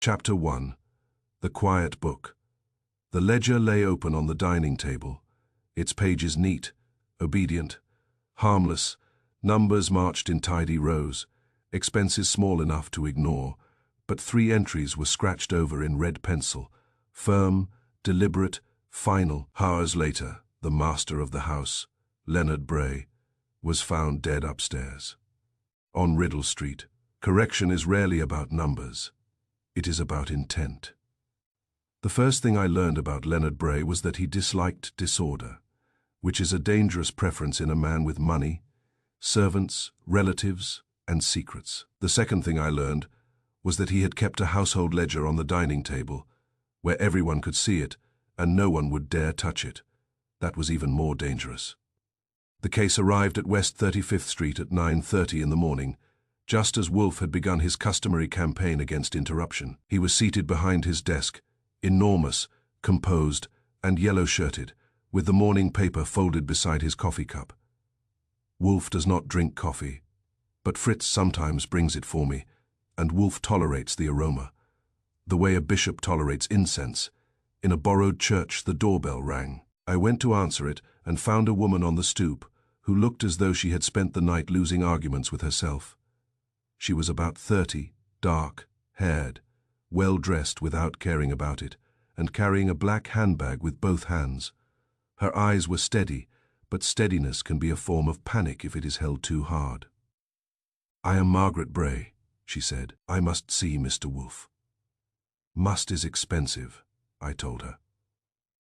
Chapter 1. The Quiet Book. The ledger lay open on the dining table, its pages neat, obedient, harmless, numbers marched in tidy rows, expenses small enough to ignore, but 3 entries were scratched over in red pencil, firm, deliberate, final. Hours later, the master of the house, Leonard Bray, was found dead upstairs. On Riddle Street. Correction is rarely about numbers. It is about intent. The first thing I learned about Leonard Bray was that he disliked disorder, which is a dangerous preference in a man with money, servants, relatives, and secrets. The second thing I learned was that he had kept a household ledger on the dining table, where everyone could see it and no one would dare touch it. That was even more dangerous. The case arrived at West 35th Street at 9:30 in the morning, just as Wolf had begun his customary campaign against interruption. He was seated behind his desk, enormous, composed, and yellow-shirted, with the morning paper folded beside his coffee cup. Wolf does not drink coffee, but Fritz sometimes brings it for me, and Wolf tolerates the aroma, the way a bishop tolerates incense. In a borrowed church, the doorbell rang. I went to answer it and found a woman on the stoop who looked as though she had spent the night losing arguments with herself. She was about 30, dark-haired, well-dressed without caring about it, and carrying a black handbag with both hands. Her eyes were steady, but steadiness can be a form of panic if it is held too hard. "I am Margaret Bray," she said. "I must see Mr. Wolf." "Must is expensive," I told her.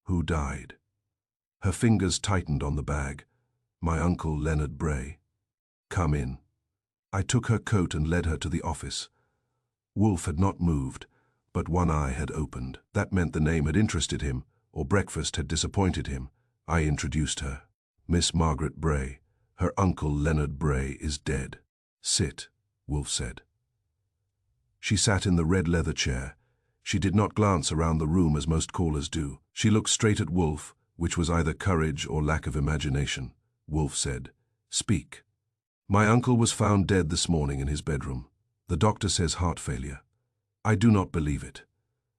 "Who died?" Her fingers tightened on the bag. "My uncle Leonard Bray." "Come in." I took her coat and led her to the office. Wolf had not moved, but one eye had opened. That meant the name had interested him, or breakfast had disappointed him. I introduced her. "Miss Margaret Bray. Her uncle Leonard Bray is dead." "Sit," Wolf said. She sat in the red leather chair. She did not glance around the room as most callers do. She looked straight at Wolf, which was either courage or lack of imagination. Wolf said, "Speak." "My uncle was found dead this morning in his bedroom. The doctor says heart failure. I do not believe it."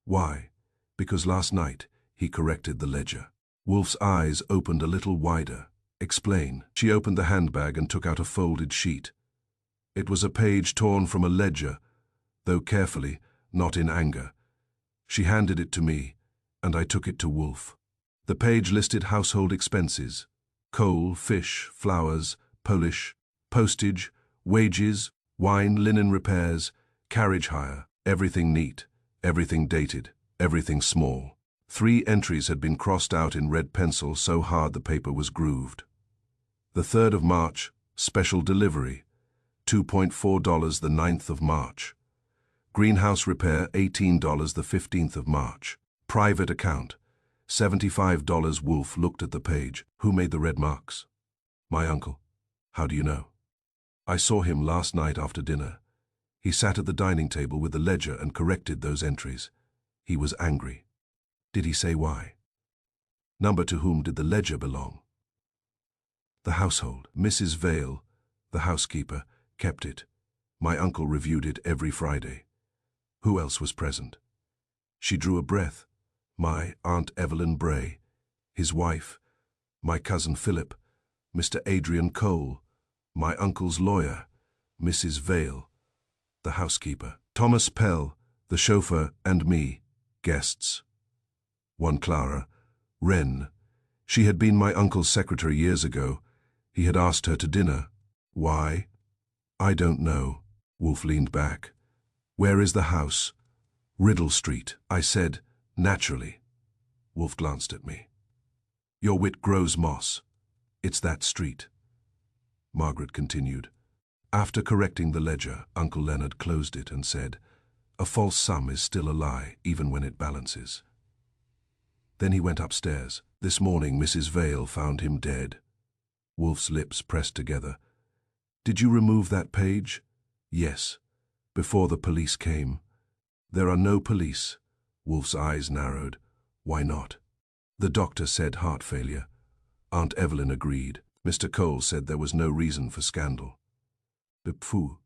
"Why?" "Because last night he corrected the ledger." Wolf's eyes opened a little wider. "Explain." She opened the handbag and took out a folded sheet. It was a page torn from a ledger, though carefully, not in anger. She handed it to me, and I took it to Wolf. The page listed household expenses: coal, fish, flowers, polish, postage, wages, wine, linen repairs, carriage hire, everything neat, everything dated, everything small. 3 entries had been crossed out in red pencil so hard the paper was grooved. The 3rd of March, special delivery, $2.4 the 9th of March. Greenhouse repair, $18 the 15th of March. Private account, $75. Wolf looked at the page. "Who made the red marks?" "My uncle." "How do you know?" "I saw him last night after dinner. He sat at the dining table with the ledger and corrected those entries. He was angry." "Did he say why?" "Number to whom did the ledger belong?" "The household. Mrs. Vale, the housekeeper, kept it. My uncle reviewed it every Friday." "Who else was present?" She drew a breath. "My Aunt Evelyn Bray, his wife, my cousin Philip, Mr. Adrian Cole, my uncle's lawyer, Mrs. Vale, the housekeeper, Thomas Pell, the chauffeur, and me, guests. One Clara, Wren. She had been my uncle's secretary years ago. He had asked her to dinner. Why? I don't know." Wolf leaned back. "Where is the house?" "Riddle Street," I said, naturally. Wolf glanced at me. "Your wit grows moss. It's that street." Margaret continued. "After correcting the ledger, Uncle Leonard closed it and said, 'A false sum is still a lie, even when it balances.' Then he went upstairs. This morning Mrs. Vale found him dead." Wolf's lips pressed together. "Did you remove that page?" "Yes, before the police came." "There are no police." Wolf's eyes narrowed. "Why not?" "The doctor said heart failure." Aunt Evelyn agreed. Mr. Cole said there was no reason for scandal. Pfoo.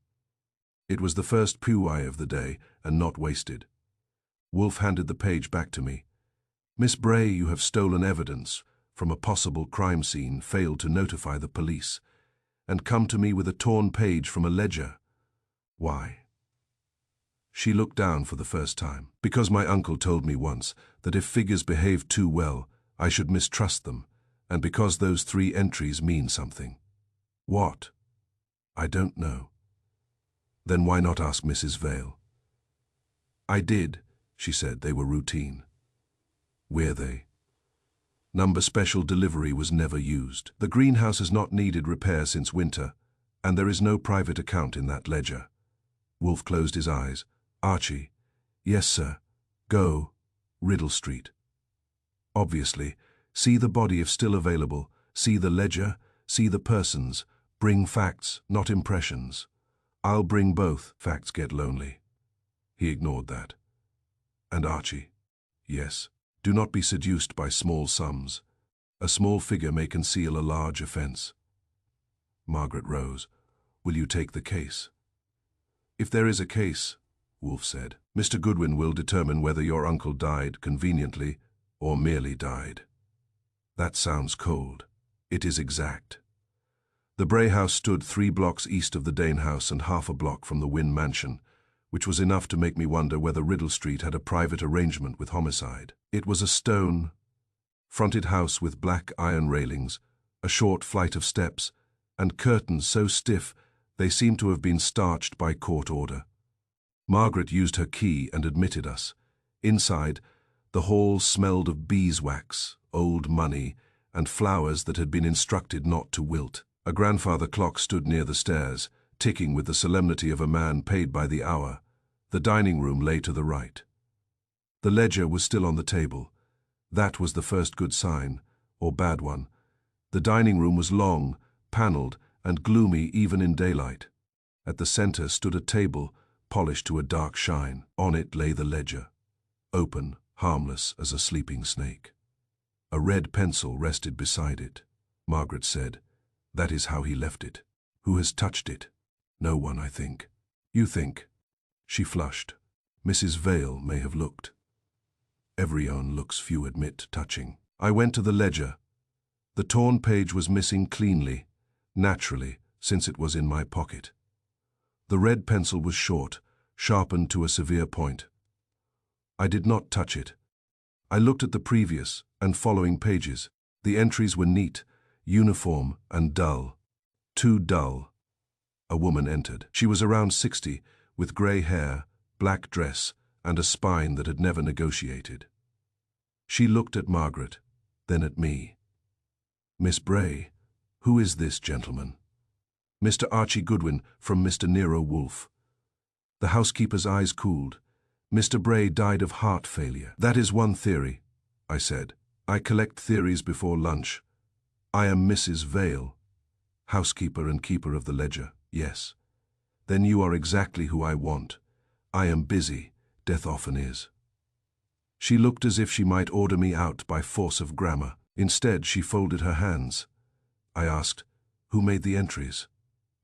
It was the first pooey of the day, and not wasted. Wolfe handed the page back to me. Miss Bray, you have stolen evidence from a possible crime scene, failed to notify the police, and come to me with a torn page from a ledger. Why? She looked down for the first time. Because my uncle told me once that if figures behaved too well, I should mistrust them, and because those 3 entries mean something. What? I don't know. Then why not ask Mrs. Vale? I did, she said. They were routine. Were they? Number special delivery was never used. The greenhouse has not needed repair since winter, and there is no private account in that ledger. Wolfe closed his eyes. Archie. Yes, sir. Go. Riddle Street. Obviously. See the body if still available. See the ledger. See the persons. Bring facts, not impressions. I'll bring both. Facts get lonely. He ignored that. And Archie. Yes. Do not be seduced by small sums. A small figure may conceal a large offense. Margaret rose. Will you take the case? If there is a case, Wolfe said, Mr. Goodwin will determine whether your uncle died conveniently or merely died. That sounds cold. It is exact. The Bray house stood 3 blocks east of the Dane house and half a block from the Wynne mansion, which was enough to make me wonder whether Riddle Street had a private arrangement with homicide. It was a stone-fronted house with black iron railings, a short flight of steps, and curtains so stiff they seemed to have been starched by court order. Margaret used her key and admitted us. Inside, the hall smelled of beeswax, old money, and flowers that had been instructed not to wilt. A grandfather clock stood near the stairs, ticking with the solemnity of a man paid by the hour. The dining room lay to the right. The ledger was still on the table. That was the first good sign, or bad one. The dining room was long, panelled, and gloomy even in daylight. At the center stood a table, polished to a dark shine. On it lay the ledger, open, harmless as a sleeping snake. A red pencil rested beside it. Margaret said, That is how he left it. Who has touched it? No one, I think. You think? She flushed. Mrs. Vale may have looked. Everyone looks, few admit touching. I went to the ledger. The torn page was missing cleanly, naturally, since it was in my pocket. The red pencil was short, sharpened to a severe point. I did not touch it. I looked at the previous and following pages. The entries were neat, uniform, and dull. Too dull. A woman entered. She was around 60, with grey hair, black dress, and a spine that had never negotiated. She looked at Margaret, then at me. Miss Bray, who is this gentleman? Mr. Archie Goodwin, from Mr. Nero Wolfe. The housekeeper's eyes cooled. Mr. Bray died of heart failure. That is one theory, I said. I collect theories before lunch. I am Mrs. Vale, housekeeper and keeper of the ledger, yes. Then you are exactly who I want. I am busy, death often is. She looked as if she might order me out by force of grammar. Instead, she folded her hands. I asked, who made the entries?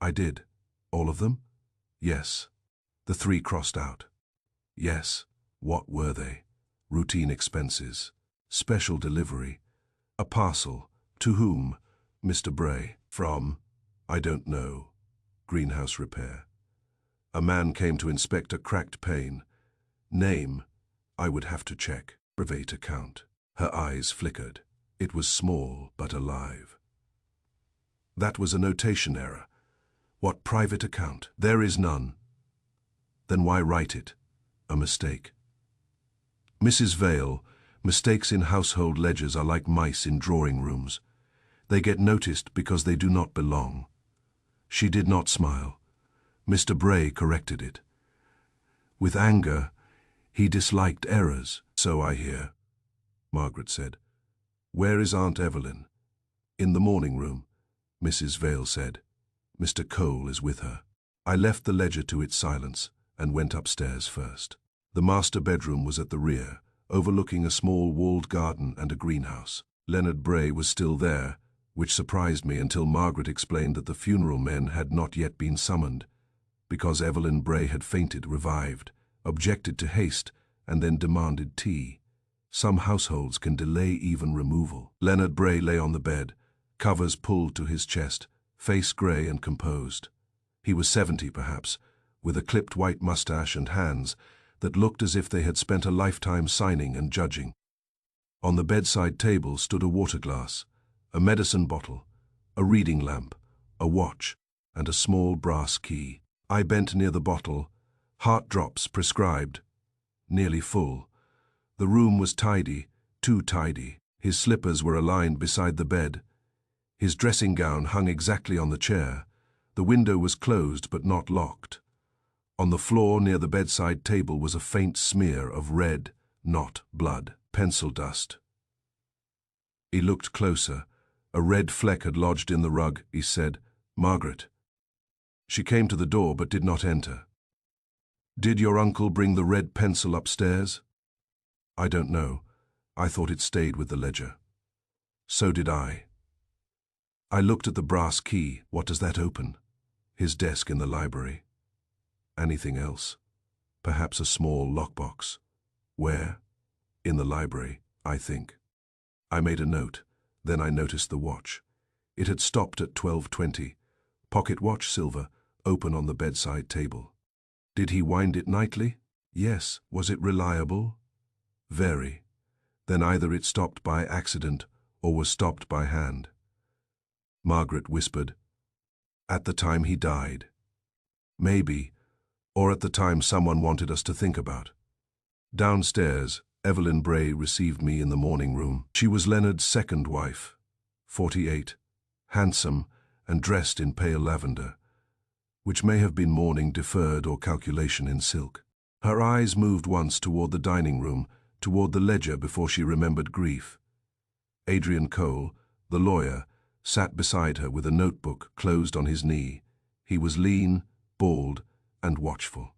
I did. All of them? Yes. The 3 crossed out. Yes. What were they? Routine expenses. Special delivery. A parcel. To whom? Mr. Bray. From? I don't know. Greenhouse repair. A man came to inspect a cracked pane. Name? I would have to check. Private account. Her eyes flickered. It was small but alive. That was a notation error. What private account? There is none. Then why write it? A mistake. Mrs. Vale, mistakes in household ledgers are like mice in drawing rooms. They get noticed because they do not belong. She did not smile. Mr. Bray corrected it. With anger, he disliked errors, so I hear, Margaret said. Where is Aunt Evelyn? In the morning room, Mrs. Vale said. Mr. Cole is with her. I left the ledger to its silence and went upstairs first. The master bedroom was at the rear, overlooking a small walled garden and a greenhouse. Leonard Bray was still there, which surprised me until Margaret explained that the funeral men had not yet been summoned, because Evelyn Bray had fainted, revived, objected to haste, and then demanded tea. Some households can delay even removal. Leonard Bray lay on the bed, covers pulled to his chest, face grey and composed. He was 70 perhaps, with a clipped white mustache and hands that looked as if they had spent a lifetime signing and judging. On the bedside table stood a water glass, a medicine bottle, a reading lamp, a watch, and a small brass key. I bent near the bottle, heart drops prescribed, nearly full. The room was tidy, too tidy. His slippers were aligned beside the bed. His dressing gown hung exactly on the chair. The window was closed but not locked. On the floor near the bedside table was a faint smear of red, not blood, pencil dust. He looked closer. A red fleck had lodged in the rug. He said, "Margaret." She came to the door but did not enter. "Did your uncle bring the red pencil upstairs?" "I don't know. I thought it stayed with the ledger." "So did I." I looked at the brass key. What does that open? His desk in the library. Anything else? Perhaps a small lockbox. Where? In the library, I think. I made a note. Then I noticed the watch. It had stopped at 12:20. Pocket watch, silver, open on the bedside table. Did he wind it nightly? Yes. Was it reliable? Very. Then either it stopped by accident or was stopped by hand. Margaret whispered, "At the time he died." Maybe, or at the time someone wanted us to think about. Downstairs, Evelyn Bray received me in the morning room. She was Leonard's second wife, 48, handsome and dressed in pale lavender, which may have been mourning deferred or calculation in silk. Her eyes moved once toward the dining room, toward the ledger before she remembered grief. Adrian Cole, the lawyer, sat beside her with a notebook closed on his knee. He was lean, bald, and watchful.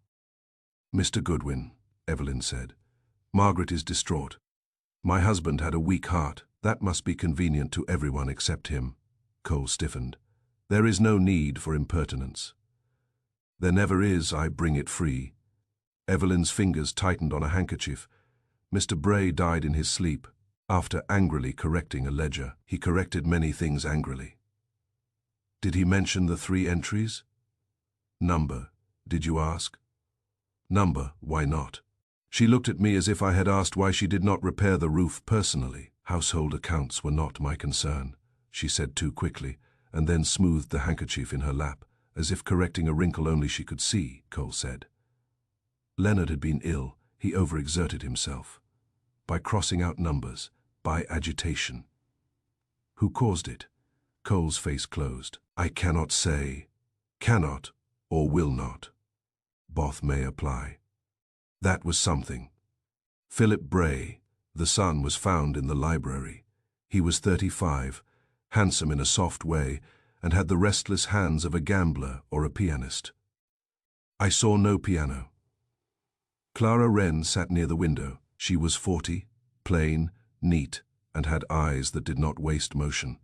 "Mr. Goodwin," Evelyn said, "Margaret is distraught. My husband had a weak heart. That must be convenient to everyone except him." Cole stiffened. "There is no need for impertinence." "There never is. I bring it free." Evelyn's fingers tightened on a handkerchief. "Mr. Bray died in his sleep, after angrily correcting a ledger. He corrected many things angrily." "Did he mention the 3 entries?" "Number, did you ask?" "Number, why not?" She looked at me as if I had asked why she did not repair the roof personally. "Household accounts were not my concern," she said too quickly, and then smoothed the handkerchief in her lap, as if correcting a wrinkle only she could see, Cole said. Leonard had been ill. He overexerted himself. By crossing out numbers, by agitation. Who caused it? Cole's face closed. "I cannot say. Cannot or will not. Both may apply." That was something. Philip Bray, the son, was found in the library. He was 35, handsome in a soft way, and had the restless hands of a gambler or a pianist. I saw no piano. Clara Wren sat near the window. She was 40, plain, neat, and had eyes that did not waste motion.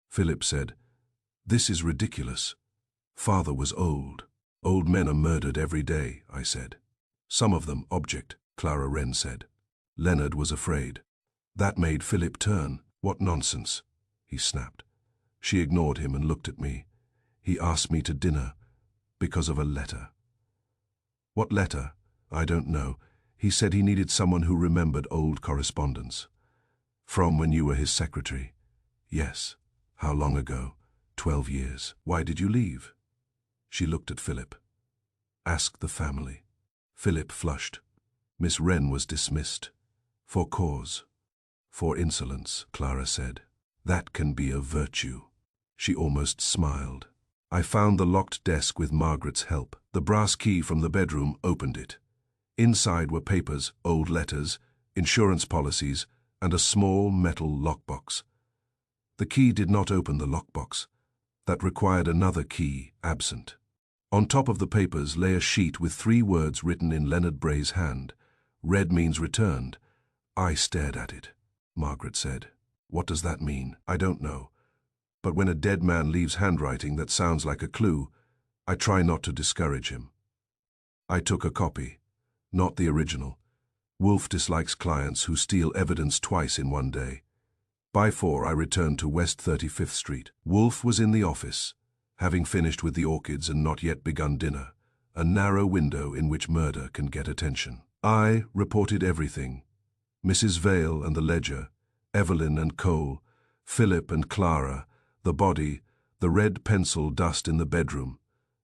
Philip said, "This is ridiculous. Father was old." "Old men are murdered every day," I said. "Some of them object," Clara Wren said. Leonard was afraid. That made Philip turn. "What nonsense," he snapped. She ignored him and looked at me. "He asked me to dinner because of a letter." "What letter?" "I don't know. He said he needed someone who remembered old correspondence." "From when you were his secretary?" "Yes." "How long ago?" 12 years. "Why did you leave?" She looked at Philip. "Ask the family." Philip flushed. Miss Wren was dismissed. "For cause." "For insolence," Clara said. "That can be a virtue." She almost smiled. I found the locked desk with Margaret's help. The brass key from the bedroom opened it. Inside were papers, old letters, insurance policies, and a small metal lockbox. The key did not open the lockbox. That required another key, absent. On top of the papers lay a sheet with 3 words written in Leonard Bray's hand. "Red means returned." I stared at it. Margaret said, "What does that mean?" "I don't know. But when a dead man leaves handwriting that sounds like a clue, I try not to discourage him." I took a copy, not the original. Wolf dislikes clients who steal evidence twice in one day. By 4, I returned to West 35th Street. Wolf was in the office, having finished with the orchids and not yet begun dinner, a narrow window in which murder can get attention. I reported everything. Mrs. Vale and the ledger, Evelyn and Cole, Philip and Clara, the body, the red pencil dust in the bedroom,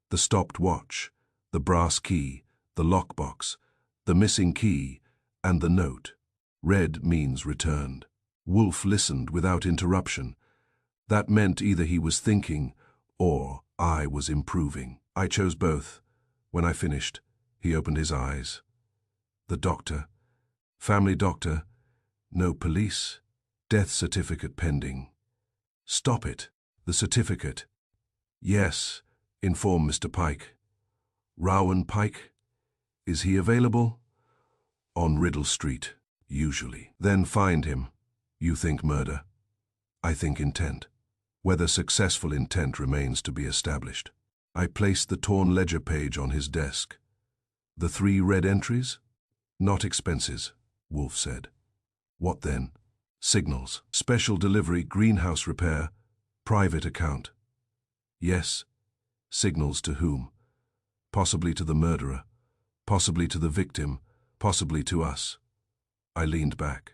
the stopped watch, the brass key, the lockbox, the missing key, and the note. Red means returned. Wolf listened without interruption. That meant either he was thinking or I was improving. I chose both. When I finished, he opened his eyes. The doctor. Family doctor. No police. Death certificate pending. Stop it. The certificate. Yes, inform Mr. Pike. Rowan Pike? Is he available? On Riddle Street, usually. Then find him. You think murder. I think intent. Whether successful intent remains to be established. I placed the torn ledger page on his desk. The 3 red entries? Not expenses, Wolf said. What then? Signals. Special delivery, greenhouse repair, private account. Yes. Signals to whom? Possibly to the murderer, possibly to the victim, possibly to us. I leaned back.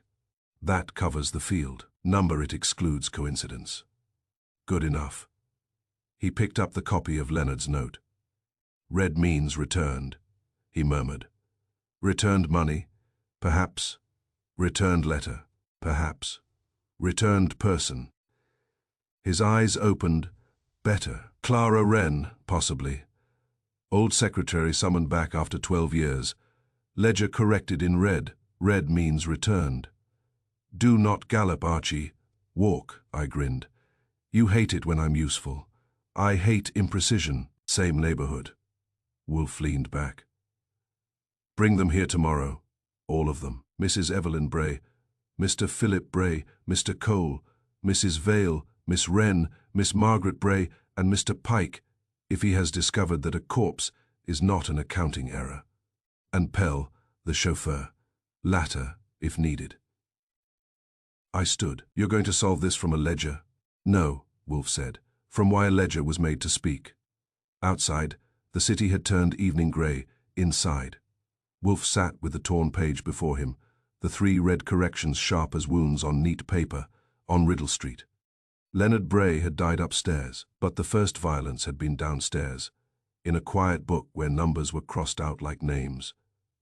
That covers the field. Number it excludes coincidence. Good enough. He picked up the copy of Leonard's note. Red means returned, he murmured. Returned money? Perhaps. Returned letter? Perhaps. Returned person? His eyes opened. Better. Clara Wren, possibly. Old secretary summoned back after 12 years. Ledger corrected in red. Red means returned. Do not gallop, Archie. Walk, I grinned. You hate it when I'm useful. I hate imprecision. Same neighborhood. Wolf leaned back. Bring them here tomorrow. All of them. Mrs. Evelyn Bray, Mr. Philip Bray, Mr. Cole, Mrs. Vale, Miss Wren, Miss Margaret Bray, and Mr. Pike, if he has discovered that a corpse is not an accounting error. And Pell, the chauffeur. Latter, if needed. I stood. You're going to solve this from a ledger? No, Wolf said, from why a ledger was made to speak. Outside, the city had turned evening grey. Inside. Wolf sat with the torn page before him, the 3 red corrections sharp as wounds on neat paper, on Riddle Street. Leonard Bray had died upstairs, but the first violence had been downstairs, in a quiet book where numbers were crossed out like names.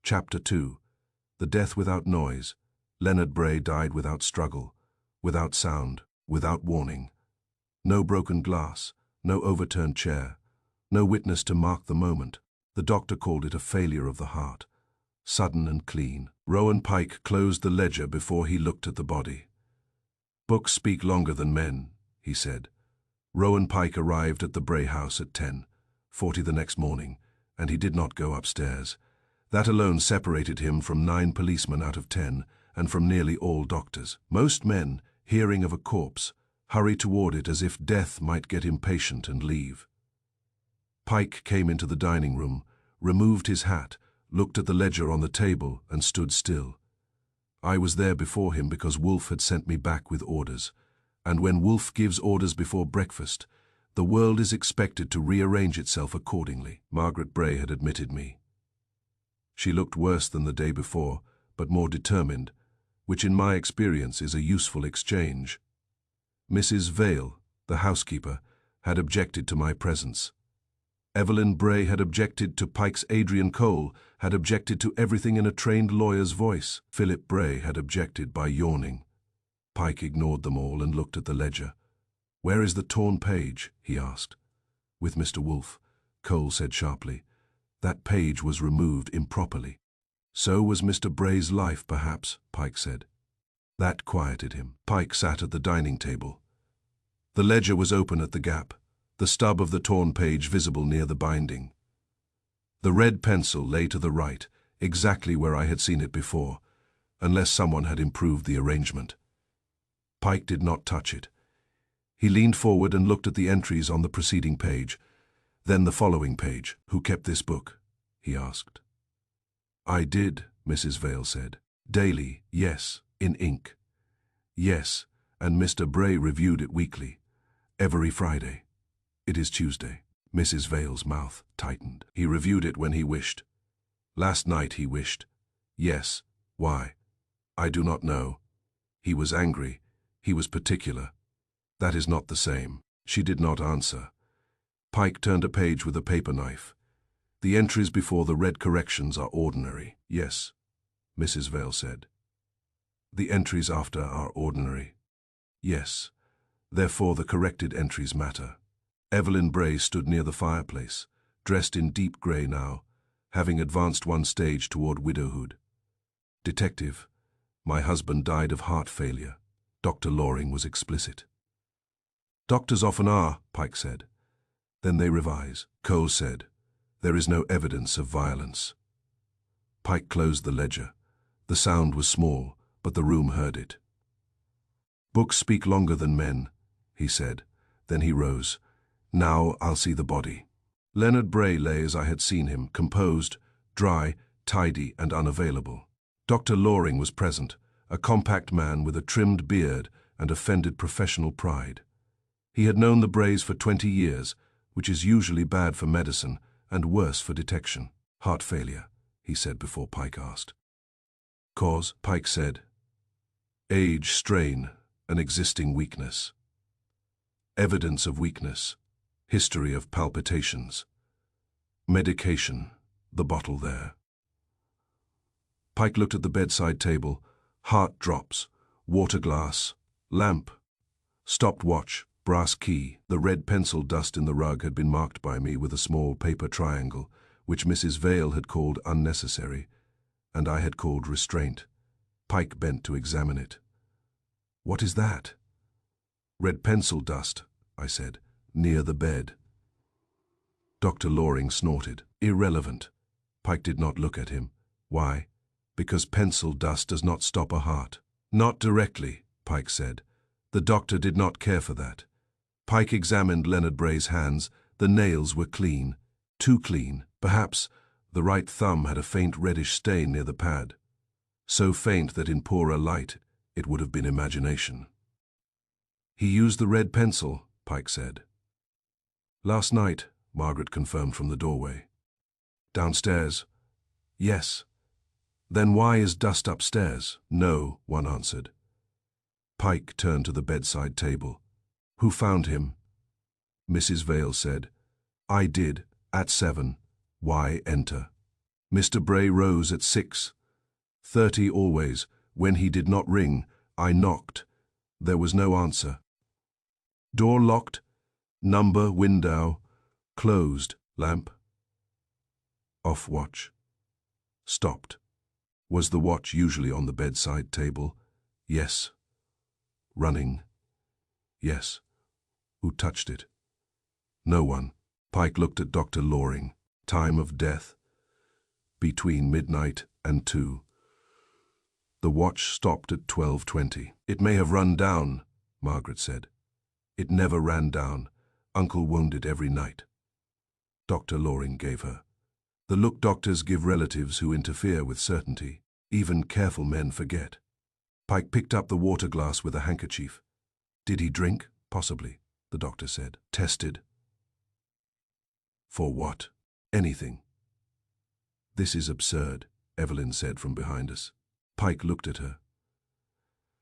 Chapter 2. The death without noise. Leonard Bray died without struggle, without sound, without warning. No broken glass, no overturned chair, no witness to mark the moment. The doctor called it a failure of the heart. Sudden and clean. Rowan Pike closed the ledger before he looked at the body. Books speak longer than men, he said. Rowan Pike arrived at the Bray house at 10:40 the next morning, and he did not go upstairs. That alone separated him from 9 policemen out of 10, and from nearly all doctors. Most men, hearing of a corpse, hurry toward it as if death might get impatient and leave. Pike came into the dining room, removed his hat, looked at the ledger on the table, and stood still. I was there before him because Wolf had sent me back with orders, and when Wolf gives orders before breakfast, the world is expected to rearrange itself accordingly. Margaret Bray had admitted me. She looked worse than the day before, but more determined, which in my experience is a useful exchange. Mrs. Vale, the housekeeper, had objected to my presence. Evelyn Bray had objected to Pike's Adrian Cole, had objected to everything in a trained lawyer's voice. Philip Bray had objected by yawning. Pike ignored them all and looked at the ledger. Where is the torn page? He asked. With Mr. Wolf, Cole said sharply. That page was removed improperly. So was Mr. Bray's life, perhaps, Pike said. That quieted him. Pike sat at the dining table. The ledger was open at the gap, the stub of the torn page visible near the binding. The red pencil lay to the right, exactly where I had seen it before, unless someone had improved the arrangement. Pike did not touch it. He leaned forward and looked at the entries on the preceding page, then the following page. Who kept this book? He asked. I did, Mrs. Vale said. Daily, yes, in ink. Yes, and Mr. Bray reviewed it weekly. Every Friday. It is Tuesday. Mrs. Vale's mouth tightened. He reviewed it when he wished. Last night he wished. Yes. Why? I do not know. He was angry. He was particular. That is not the same. She did not answer. Pike turned a page with a paper knife. The entries before the red corrections are ordinary. Yes, Mrs. Vale said. The entries after are ordinary. Yes. Therefore the corrected entries matter. Evelyn Bray stood near the fireplace, dressed in deep grey now, having advanced one stage toward widowhood. Detective, my husband died of heart failure. Dr. Loring was explicit. Doctors often are, Pike said. Then they revise. Cole said, there is no evidence of violence. Pike closed the ledger. The sound was small, but the room heard it. Books speak longer than men, he said. Then he rose. Now I'll see the body. Leonard Bray lay as I had seen him, composed, dry, tidy, and unavailable. Dr. Loring was present, a compact man with a trimmed beard and offended professional pride. He had known the Brays for 20 years, which is usually bad for medicine and worse for detection. Heart failure, he said before Pike asked. Cause, Pike said. Age, strain, an existing weakness. Evidence of weakness. History of palpitations. Medication, the bottle there. Pike looked at the bedside table. Heart drops, water glass, lamp, stopped watch, brass key. The red pencil dust in the rug had been marked by me with a small paper triangle, which Mrs. Vale had called unnecessary, and I had called restraint. Pike bent to examine it. What is that? Red pencil dust, I said, near the bed. Dr. Loring snorted. Irrelevant. Pike did not look at him. Why? Because pencil dust does not stop a heart. Not directly, Pike said. The doctor did not care for that. Pike examined Leonard Bray's hands. The nails were clean. Too clean. Perhaps the right thumb had a faint reddish stain near the pad. So faint that in poorer light it would have been imagination. He used the red pencil, Pike said. Last night, Margaret confirmed from the doorway. Downstairs. Yes. Then why is dust upstairs? No, one answered. Pike turned to the bedside table. Who found him? Mrs. Vale said. I did, at 7. Why enter? Mr. Bray rose at 6:30 always. When he did not ring, I knocked. There was no answer. Door locked. Number, window, closed. Lamp. Off watch. Stopped. Was the watch usually on the bedside table? Yes. Running? Yes. Who touched it? No one. Pike looked at Dr. Loring. Time of death? Between midnight and 2. The watch stopped at 12:20. It may have run down, Margaret said. It never ran down. Uncle wounded every night. Dr. Loring gave her. The look doctors give relatives who interfere with certainty. Even careful men forget. Pike picked up the water glass with a handkerchief. Did he drink? Possibly, the doctor said. Tested. For what? Anything. This is absurd, Evelyn said from behind us. Pike looked at her.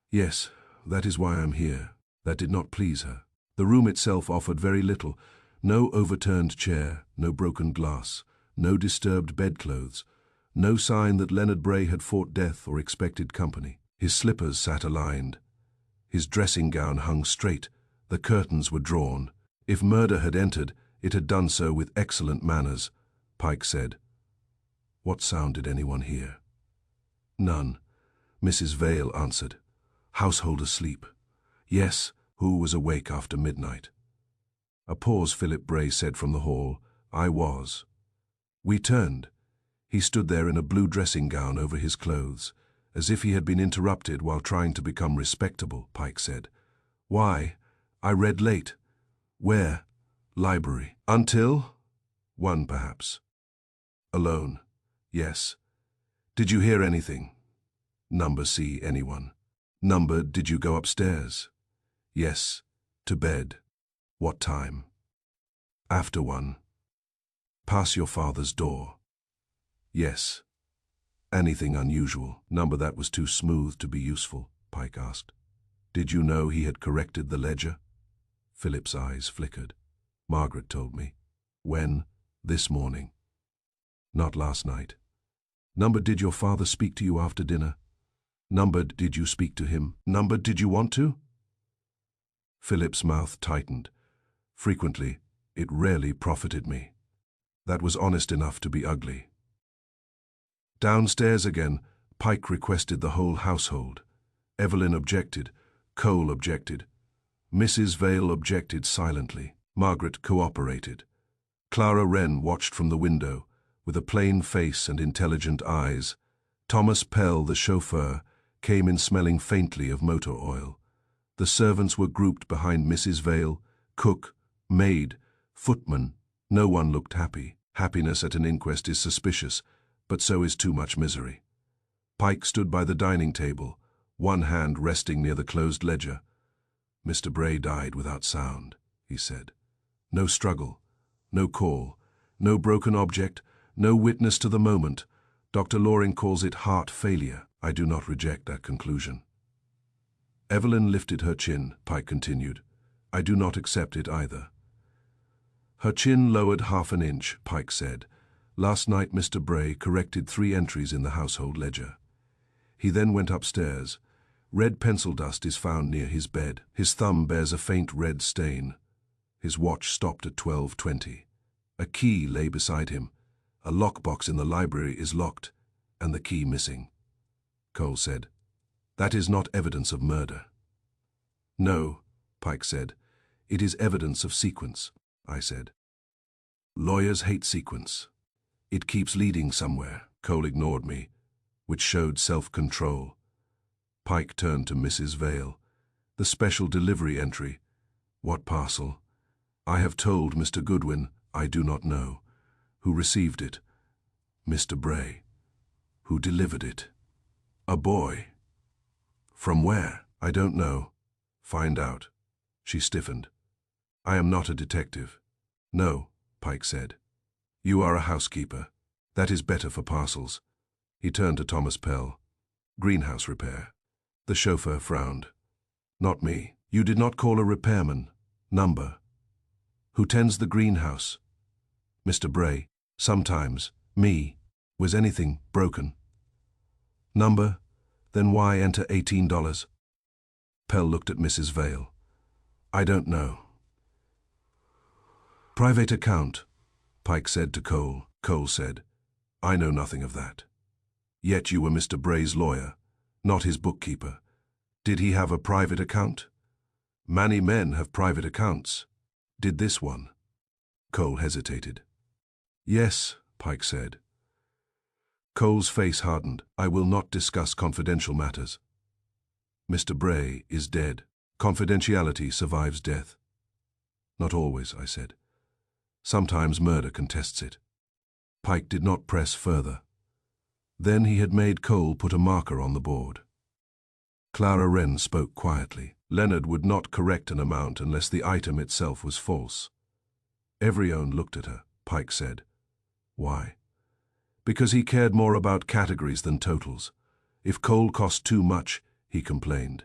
Yes, that is why I'm here. That did not please her. The room itself offered very little. No overturned chair, no broken glass, no disturbed bedclothes, no sign that Leonard Bray had fought death or expected company. His slippers sat aligned. His dressing gown hung straight. The curtains were drawn. If murder had entered, it had done so with excellent manners, Pike said. What sound did anyone hear? None. Mrs. Vale answered. Household asleep. Yes, who was awake after midnight? A pause. Philip Bray said from the hall. I was. We turned. He stood there in a blue dressing gown over his clothes, as if he had been interrupted while trying to become respectable, Pike said. Why? I read late. Where? Library. Until? 1, perhaps. Alone. Yes. Did you hear anything? Number see anyone? Number did you go upstairs? Yes. To bed. What time? After 1. Pass your father's door? Yes. Anything unusual? Number that was too smooth to be useful, Pike asked. Did you know he had corrected the ledger? Philip's eyes flickered. Margaret told me. When? This morning. Not last night. Number did your father speak to you after dinner? Number did you speak to him? Number did you want to? Philip's mouth tightened. Frequently, it rarely profited me. That was honest enough to be ugly. Downstairs again, Pike requested the whole household. Evelyn objected. Cole objected. Mrs. Vale objected silently. Margaret cooperated. Clara Wren watched from the window, with a plain face and intelligent eyes. Thomas Pell, the chauffeur, came in smelling faintly of motor oil. The servants were grouped behind Mrs. Vale, cook, maid, footman. No one looked happy. Happiness at an inquest is suspicious, but so is too much misery. Pike stood by the dining table, one hand resting near the closed ledger. Mr. Bray died without sound, he said. No struggle, no call, no broken object, no witness to the moment. Dr. Loring calls it heart failure. I do not reject that conclusion. Evelyn lifted her chin, Pike continued. I do not accept it either. Her chin lowered half an inch, Pike said. Last night Mr. Bray corrected 3 entries in the household ledger. He then went upstairs. Red pencil dust is found near his bed. His thumb bears a faint red stain. His watch stopped at 12:20. A key lay beside him. A lockbox in the library is locked, and the key missing. Cole said, That is not evidence of murder. No, Pike said. It is evidence of sequence, I said. Lawyers hate sequence. It keeps leading somewhere. Cole ignored me, which showed self-control. Pike turned to Mrs. Vale. The special delivery entry. What parcel? I have told Mr. Goodwin, I do not know. Who received it? Mr. Bray. Who delivered it? A boy. From where? I don't know. Find out. She stiffened. I am not a detective. No, Pike said. You are a housekeeper. That is better for parcels. He turned to Thomas Pell. Greenhouse repair. The chauffeur frowned. Not me. You did not call a repairman. Number. Who tends the greenhouse? Mr. Bray. Sometimes. Me. Was anything broken? Number. Then why enter $18? Pell looked at Mrs. Vale. I don't know. Private account, Pike said to Cole. Cole said, I know nothing of that. Yet you were Mr. Bray's lawyer, not his bookkeeper. Did he have a private account? Many men have private accounts. Did this one? Cole hesitated. Yes, Pike said. Cole's face hardened. I will not discuss confidential matters. Mr. Bray is dead. Confidentiality survives death. Not always, I said. Sometimes murder contests it. Pike did not press further. Then he had made Cole put a marker on the board. Clara Wren spoke quietly. Leonard would not correct an amount unless the item itself was false. Everyone looked at her, Pike said. Why? Because he cared more about categories than totals. If coal cost too much, he complained.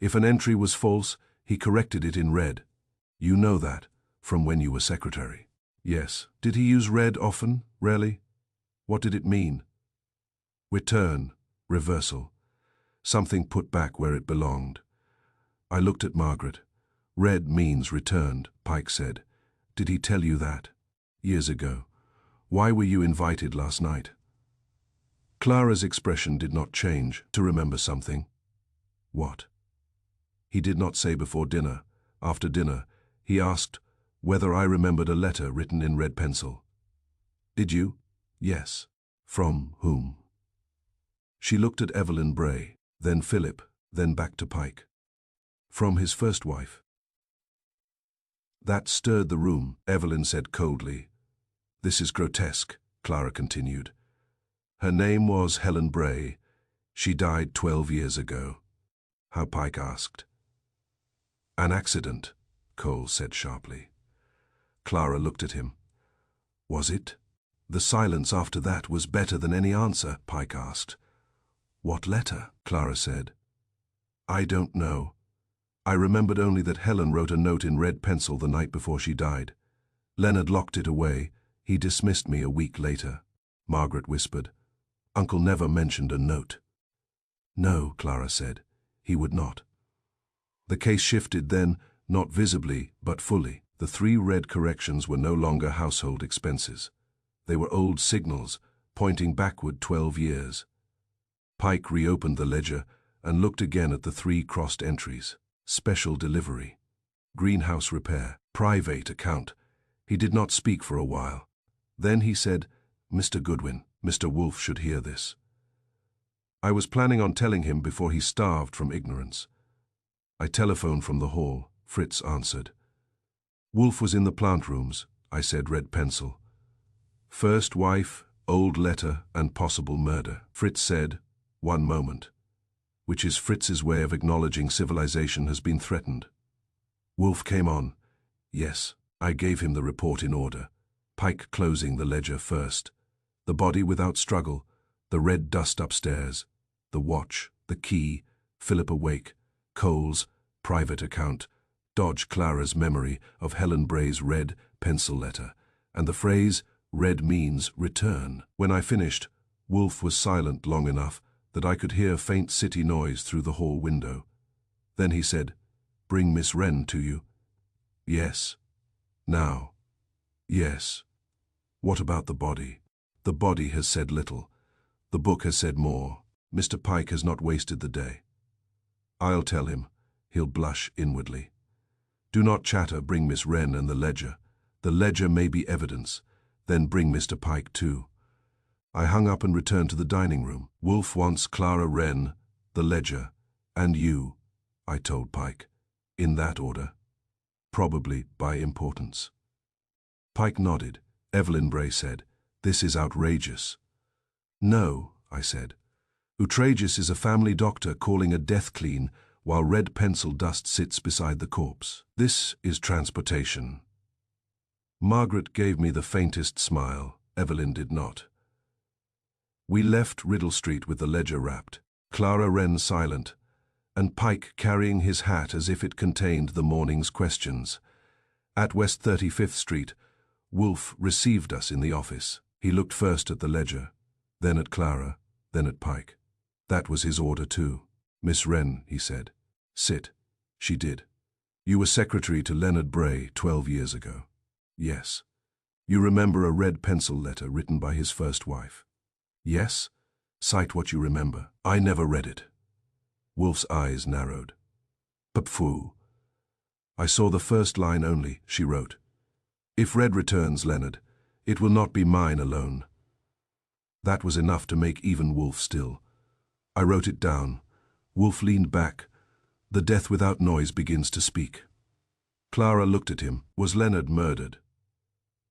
If an entry was false, he corrected it in red. You know that, from when you were secretary. Yes. Did he use red often? Rarely? What did it mean? Return, reversal. Something put back where it belonged. I looked at Margaret. Red means returned, Pike said. Did he tell you that? Years ago. Why were you invited last night? Clara's expression did not change. To remember something. What? He did not say before dinner. After dinner, he asked whether I remembered a letter written in red pencil. Did you? Yes. From whom? She looked at Evelyn Bray, then Philip, then back to Pike. From his first wife. That stirred the room, Evelyn said coldly. This is grotesque, Clara continued. Her name was Helen Bray. She died 12 years ago. How? Pike asked. An accident, Cole said sharply. Clara looked at him. Was it? The silence after that was better than any answer, Pike asked. What letter? Clara said. I don't know. I remembered only that Helen wrote a note in red pencil the night before she died. Leonard locked it away. He dismissed me a week later. Margaret whispered. Uncle never mentioned a note. No, Clara said. He would not. The case shifted then, not visibly, but fully. The 3 red corrections were no longer household expenses. They were old signals, pointing backward 12 years. Pike reopened the ledger and looked again at the 3 crossed entries. Special delivery. Greenhouse repair. Private account. He did not speak for a while. Then he said, Mr. Goodwin, Mr. Wolfe should hear this. I was planning on telling him before he starved from ignorance. I telephoned from the hall. Fritz answered. Wolfe was in the plant rooms, I said, red pencil. First wife, old letter, and possible murder. Fritz said, one moment, which is Fritz's way of acknowledging civilization has been threatened. Wolfe came on. Yes, I gave him the report in order. Pike closing the ledger first. The body without struggle, the red dust upstairs, the watch, the key, Philip awake, Cole's private account, dodge Clara's memory of Helen Bray's red pencil letter, and the phrase, red means return. When I finished, Wolfe was silent long enough that I could hear faint city noise through the hall window. Then he said, Bring Miss Wren to you. Yes. Now. Yes. What about the body? The body has said little. The book has said more. Mr. Pike has not wasted the day. I'll tell him. He'll blush inwardly. Do not chatter, bring Miss Wren and the ledger. The ledger may be evidence. Then bring Mr. Pike too. I hung up and returned to the dining room. Wolfe wants Clara Wren, the ledger, and you, I told Pike. In that order. Probably by importance. Pike nodded. Evelyn Bray said, This is outrageous. No, I said. Outrageous is a family doctor calling a death clean while red pencil dust sits beside the corpse. This is transportation. Margaret gave me the faintest smile. Evelyn did not. We left Riddle Street with the ledger wrapped, Clara Wren silent, and Pike carrying his hat as if it contained the morning's questions. At West 35th Street, Wolfe received us in the office. He looked first at the ledger, then at Clara, then at Pike. That was his order too. Miss Wren, he said. Sit. She did. You were secretary to Leonard Bray 12 years ago. Yes. You remember a red pencil letter written by his first wife. Yes. Cite what you remember. I never read it. Wolfe's eyes narrowed. Pfoo. I saw the first line only, she wrote. If Red returns, Leonard, it will not be mine alone. That was enough to make even Wolfe still. I wrote it down. Wolfe leaned back. The death without noise begins to speak. Clara looked at him. Was Leonard murdered?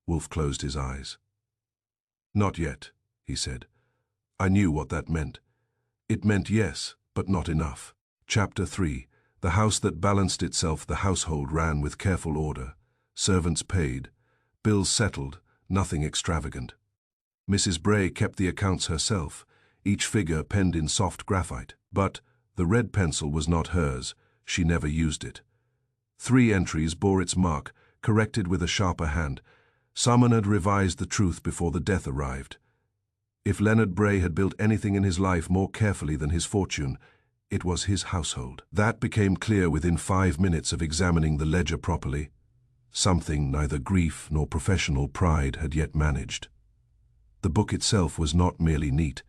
Wolfe closed his eyes. Not yet, he said. I knew what that meant. It meant yes, but not enough. Chapter 3. The house that balanced itself. The household ran with careful order. Servants paid. Bills settled. Nothing extravagant. Mrs. Bray kept the accounts herself, each figure penned in soft graphite. But the red pencil was not hers. She never used it. 3 entries bore its mark, corrected with a sharper hand. Someone had revised the truth before the death arrived. If Leonard Bray had built anything in his life more carefully than his fortune, it was his household. That became clear within 5 minutes of examining the ledger properly. Something neither grief nor professional pride had yet managed. The book itself was not merely neat,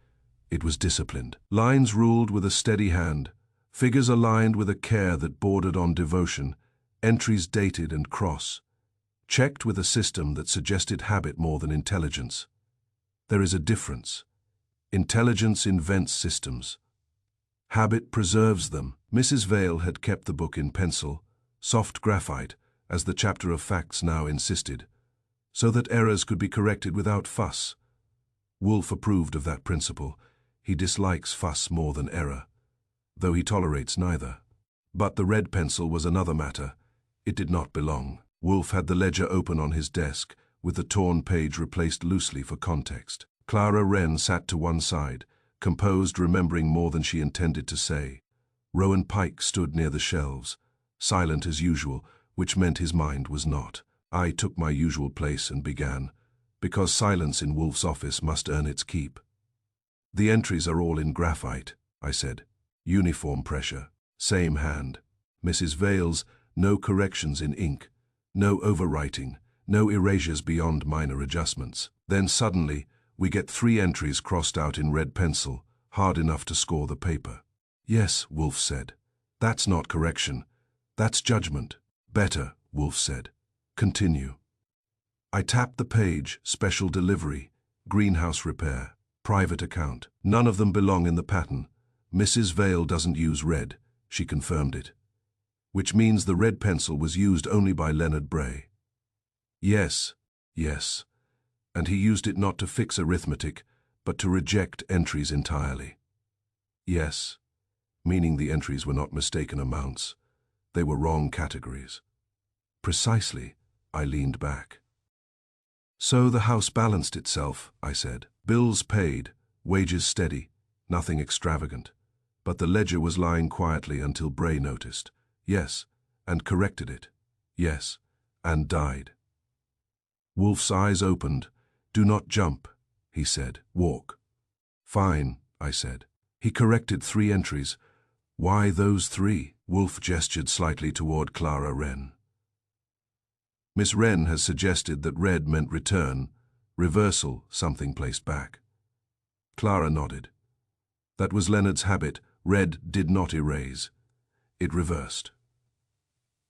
it was disciplined. Lines ruled with a steady hand, figures aligned with a care that bordered on devotion, entries dated and cross, checked with a system that suggested habit more than intelligence. There is a difference. Intelligence invents systems. Habit preserves them. Mrs. Vale had kept the book in pencil, soft graphite, as the chapter of facts now insisted, so that errors could be corrected without fuss. Wolfe approved of that principle. He dislikes fuss more than error, though he tolerates neither. But the red pencil was another matter. It did not belong. Wolf had the ledger open on his desk, with the torn page replaced loosely for context. Clara Wren sat to one side, composed, remembering more than she intended to say. Rowan Pike stood near the shelves, silent as usual, which meant his mind was not. I took my usual place and began, because silence in Wolf's office must earn its keep. The entries are all in graphite, I said. Uniform pressure, same hand. Mrs. Vale's, no corrections in ink, no overwriting, no erasures beyond minor adjustments. Then suddenly, we get 3 entries crossed out in red pencil, hard enough to score the paper. Yes, Wolf said. That's not correction. That's judgment. Better, Wolf said. Continue. I tapped the page, special delivery, greenhouse repair, private account. None of them belong in the pattern. Mrs. Vale doesn't use red, she confirmed it. Which means the red pencil was used only by Leonard Bray. Yes, yes. And he used it not to fix arithmetic, but to reject entries entirely. Yes, meaning the entries were not mistaken amounts. They were wrong categories. Precisely, I leaned back. So the house balanced itself, I said. Bills paid, wages steady, nothing extravagant. But the ledger was lying quietly until Bray noticed. Yes, and corrected it. Yes, and died. Wolf's eyes opened. Do not jump, he said. Walk. Fine, I said. He corrected 3 entries. Why those 3? Wolf gestured slightly toward Clara Wren. Miss Wren has suggested that red meant return, reversal, something placed back. Clara nodded. That was Leonard's habit. Red did not erase. It reversed.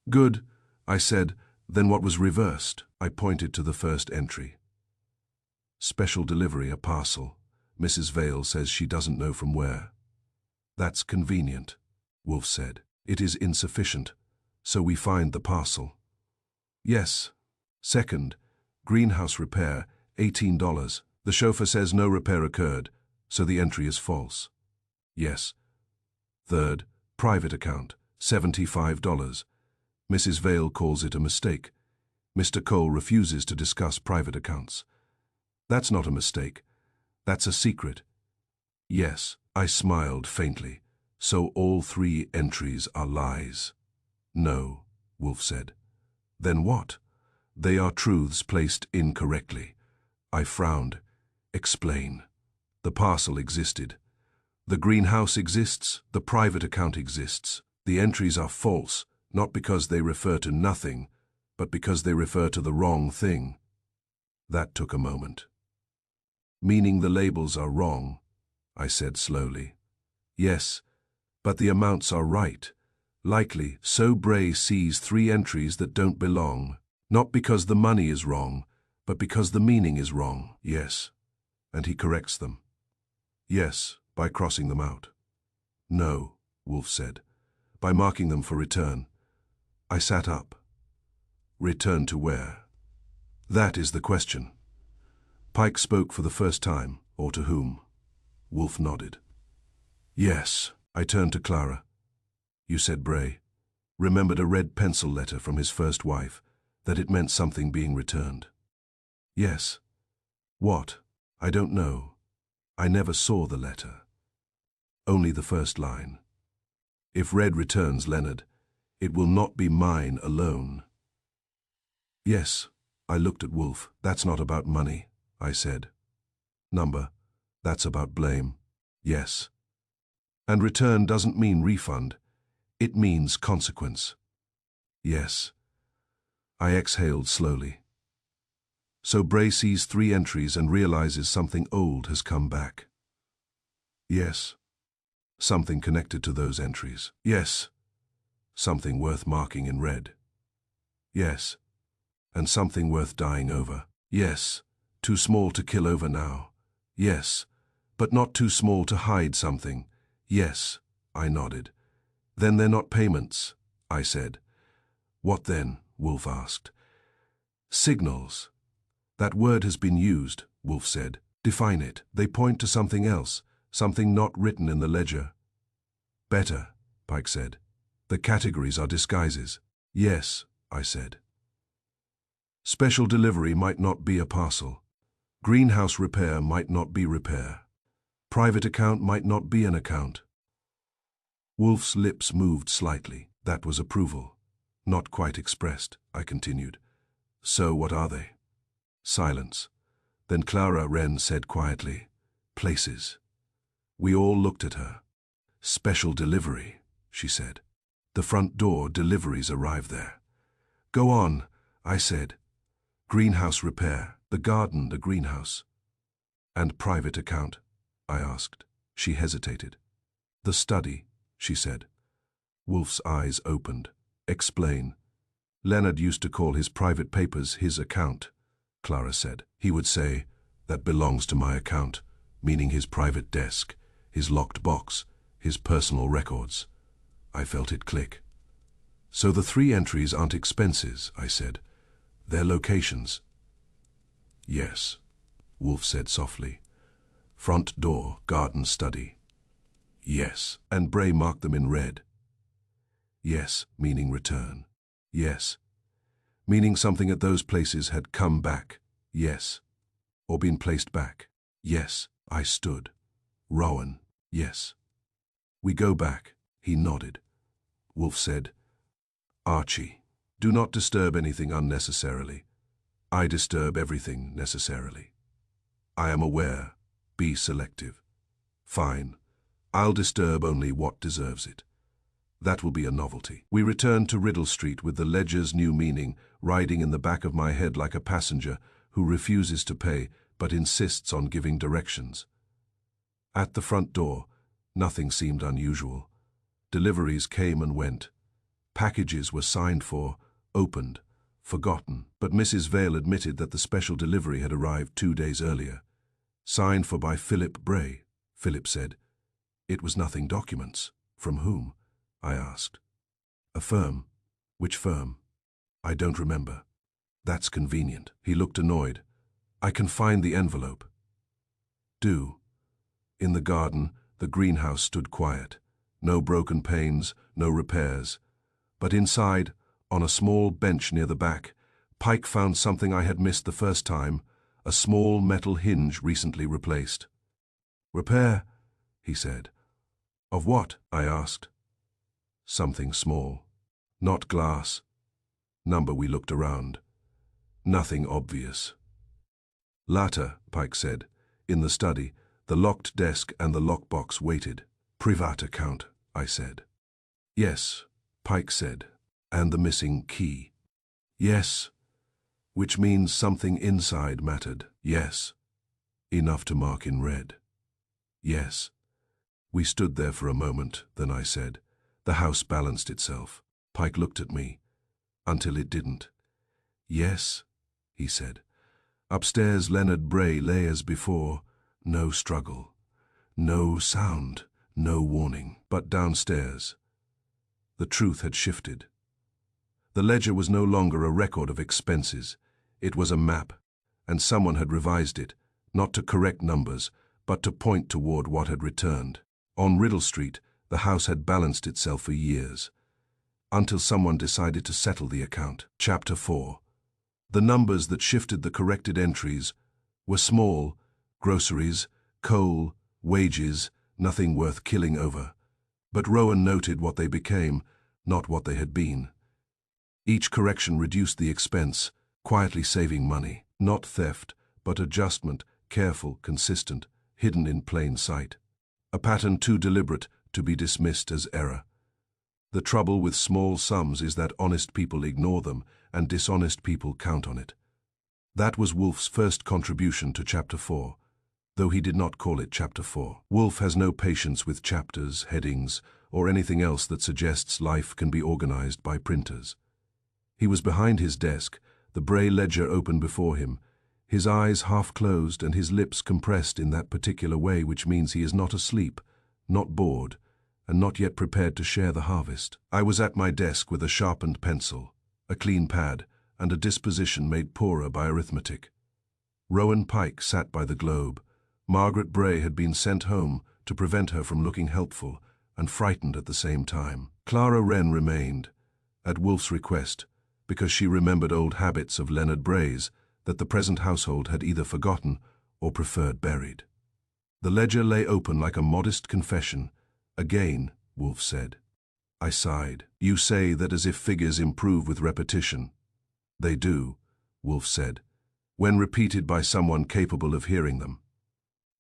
Good, I said. Then what was reversed? I pointed to the first entry. Special delivery, a parcel. Mrs. Vale says she doesn't know from where. That's convenient, Wolf said. It is insufficient, so we find the parcel. Yes. Second, greenhouse repair, $18. The chauffeur says no repair occurred, so the entry is false. Yes. Third, private account, $75. Mrs. Vale calls it a mistake. Mr. Cole refuses to discuss private accounts. That's not a mistake. That's a secret. Yes, I smiled faintly. So all 3 entries are lies. No, Wolf said. Then what? They are truths placed incorrectly. I frowned. Explain. The parcel existed. The greenhouse exists. The private account exists. The entries are false, not because they refer to nothing, but because they refer to the wrong thing. That took a moment. Meaning the labels are wrong, I said slowly. Yes, but the amounts are right. Likely, so Bray sees 3 entries that don't belong, not because the money is wrong, but because the meaning is wrong. Yes, and he corrects them. Yes, by crossing them out. No, Wolf said, by marking them for return. I sat up. Return to where? That is the question. Pike spoke for the first time, or to whom? Wolf nodded. Yes, I turned to Clara. You said Bray remembered a red pencil letter from his first wife, that it meant something being returned. Yes. What? I don't know. I never saw the letter. Only the first line. If red returns Leonard, it will not be mine alone. Yes, I looked at Wolf. That's not about money, I said. Number, that's about blame. Yes. And return doesn't mean refund. It means consequence. Yes. I exhaled slowly. So Bray sees 3 entries and realizes something old has come back. Yes. Something connected to those entries. Yes. Something worth marking in red. Yes. And something worth dying over. Yes. Too small to kill over now. Yes. But not too small to hide something. Yes. I nodded. Then they're not payments, I said. What then? Wolf asked. Signals. That word has been used, Wolf said. Define it. They point to something else. something not written in the ledger. Better, Pike said. The categories are disguises. Yes, I said. Special delivery might not be a parcel. Greenhouse repair might not be repair. Private account might not be an account. Wolf's lips moved slightly. That was approval. Not quite expressed, I continued. So what are they? Silence. Then Clara Wren said quietly, places. We all looked at her. Special delivery, she said. The front door deliveries arrive there. Go on, I said. Greenhouse repair, the garden, the greenhouse. And private account, I asked. She hesitated. The study, she said. Wolf's eyes opened. Explain. Leonard used to call his private papers his account, Clara said. He would say, that belongs to my account, meaning his private desk, his locked box, his personal records. I felt it click. So the 3 entries aren't expenses, I said. They're locations. Yes, Wolf said softly. Front door, garden, study. Yes, and Bray marked them in red. Yes, meaning return. Yes, meaning something at those places had come back. Yes, or been placed back. Yes, I stood. Rowan, yes. We go back, he nodded. Wolf said, Archie, do not disturb anything unnecessarily. I disturb everything necessarily. I am aware, be selective. Fine, I'll disturb only what deserves it. That will be a novelty. We returned to Riddle Street with the ledger's new meaning riding in the back of my head like a passenger who refuses to pay but insists on giving directions. At the front door, nothing seemed unusual. Deliveries came and went. Packages were signed for, opened, forgotten, but Mrs. Vale admitted that the special delivery had arrived 2 days earlier. Signed for by Philip Bray, Philip said. It was nothing documents. From whom? I asked. A firm. Which firm? I don't remember. That's convenient. He looked annoyed. I can find the envelope. Do. In the garden, the greenhouse stood quiet. No broken panes, no repairs. But inside, on a small bench near the back, Pike found something I had missed the first time, a small metal hinge recently replaced. Repair, he said. Of what? I asked. Something small. Not glass. Number. We looked around. Nothing obvious. Later, Pike said. In the study, the locked desk and the lockbox waited. Privat account, I said. Yes, Pike said. And the missing key. Yes. Which means something inside mattered. Yes. Enough to mark in red. Yes. We stood there for a moment, then I said. The house balanced itself. Pike looked at me. Until it didn't. Yes, he said. Upstairs Leonard Bray lay as before. No struggle. No sound. No warning. But downstairs. The truth had shifted. The ledger was no longer a record of expenses. It was a map, and someone had revised it, not to correct numbers, but to point toward what had returned. On Riddle Street, the house had balanced itself for years, until someone decided to settle the account. Chapter 4. The numbers that shifted the corrected entries were small: groceries, coal, wages, nothing worth killing over. But Rowan noted what they became, not what they had been. Each correction reduced the expense, quietly saving money. Not theft, but adjustment, careful, consistent, hidden in plain sight. A pattern too deliberate to be dismissed as error. The trouble with small sums is that honest people ignore them and dishonest people count on it. That was Wolf's first contribution to Chapter 4, though he did not call it Chapter 4. Wolf has no patience with chapters, headings, or anything else that suggests life can be organized by printers. He was behind his desk, the Bray ledger open before him, his eyes half closed and his lips compressed in that particular way which means he is not asleep, not bored, and not yet prepared to share the harvest. I was at my desk with a sharpened pencil, a clean pad, and a disposition made poorer by arithmetic. Rowan Pike sat by the globe. Margaret Bray had been sent home to prevent her from looking helpful and frightened at the same time. Clara Wren remained, at Wolf's request, because she remembered old habits of Leonard Bray's that the present household had either forgotten or preferred buried. The ledger lay open like a modest confession. Again, Wolf said. I sighed. You say that as if figures improve with repetition. They do, Wolf said, when repeated by someone capable of hearing them.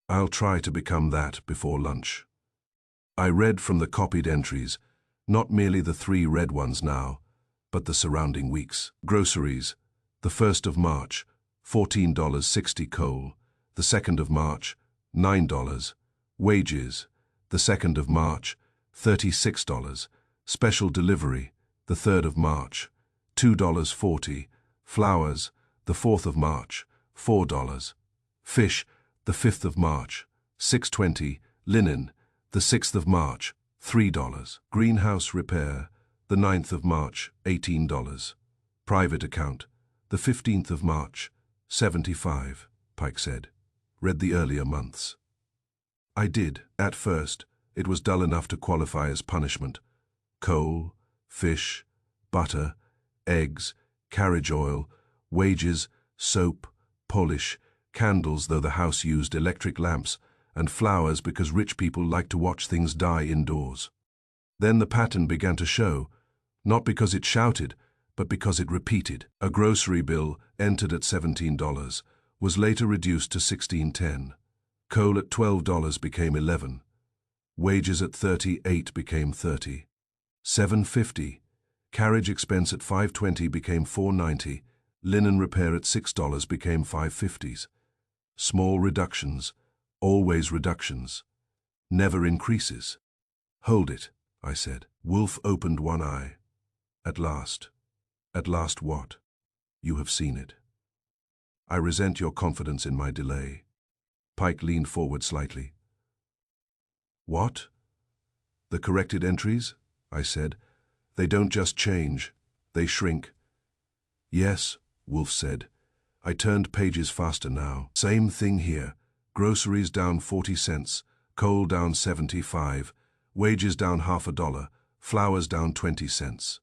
I'll try to become that before lunch. I read from the copied entries, not merely the 3 red ones now, but the surrounding weeks. Groceries, the 1st of March, $14.60 coal, the 2nd of March, $9. Wages, the 2nd of March, $36. Special delivery, the 3rd of March, $2.40. Flowers, the 4th of March, $4. Fish, the 5th of March, $6.20. Linen, the 6th of March, $3. Greenhouse repair, the 9th of March, $18. Private account, the 15th of March, $75, Pike said. Read the earlier months. I did. At first, it was dull enough to qualify as punishment. Coal, fish, butter, eggs, carriage oil, wages, soap, polish, candles though the house used electric lamps, and flowers because rich people like to watch things die indoors. Then the pattern began to show, not because it shouted, but because it repeated. A grocery bill, entered at $17, was later reduced to $16.10. Coal at $12 became $11. Wages at $38 became $30. $7.50. Carriage expense at $5.20 became $4.90. Linen repair at $6 became $5.50s. Small reductions, always reductions, never increases. Hold it, I said. Wolf opened one eye. At last. At last what? You have seen it. I resent your confidence in my delay. Pike leaned forward slightly. What? The corrected entries? I said. They don't just change, they shrink. Yes, Wolf said. I turned pages faster now. Same thing here. Groceries down 40 cents, coal down 75, wages down $0.50, flowers down 20 cents.